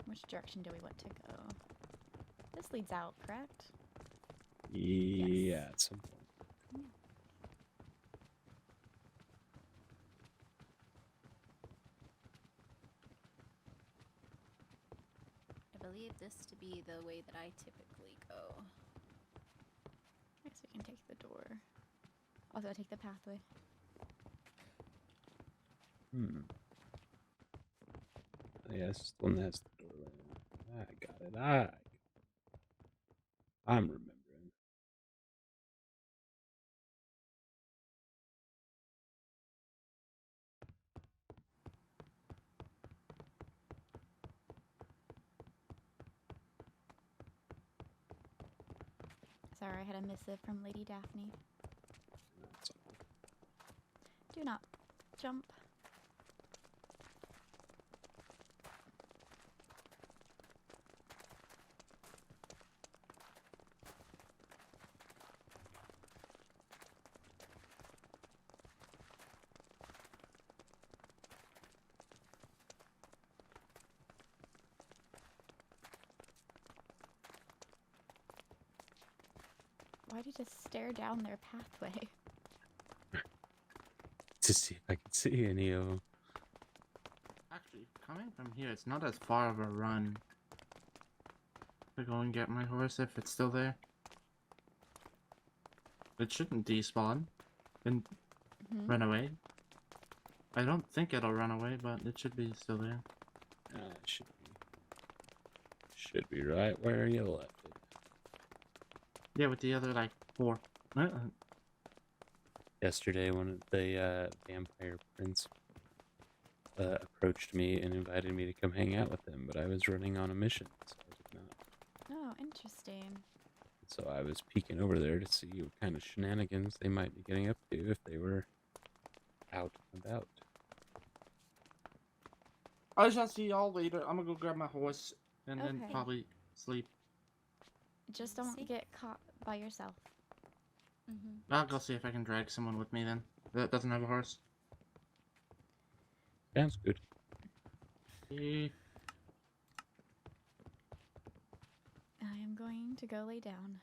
Which direction do we want to go? This leads out, correct? Yeah, at some point. I believe this to be the way that I typically go. I guess we can take the door. Also, take the pathway. Yes, the one that has the doorway. I got it. I'm remembering. Sorry, I had a missive from Lady Daphne. Do not jump. Why'd you just stare down their pathway? To see if I can see any of them. Actually, coming from here, it's not as far of a run to go and get my horse if it's still there. It shouldn't despawn and run away. I don't think it'll run away, but it should be still there. It should be right where you left it. Yeah, with the other, like, 4. Yesterday, one of the vampire prince approached me and invited me to come hang out with him, but I was running on a mission, so I did not. Oh, interesting. So I was peeking over there to see what kind of shenanigans they might be getting up to if they were out and about. I shall see y'all later. I'm gonna go grab my horse and then Okay. probably sleep. Just don't get caught by yourself. I'll go see if I can drag someone with me then that doesn't have a horse. Sounds good. I am going to go lay down.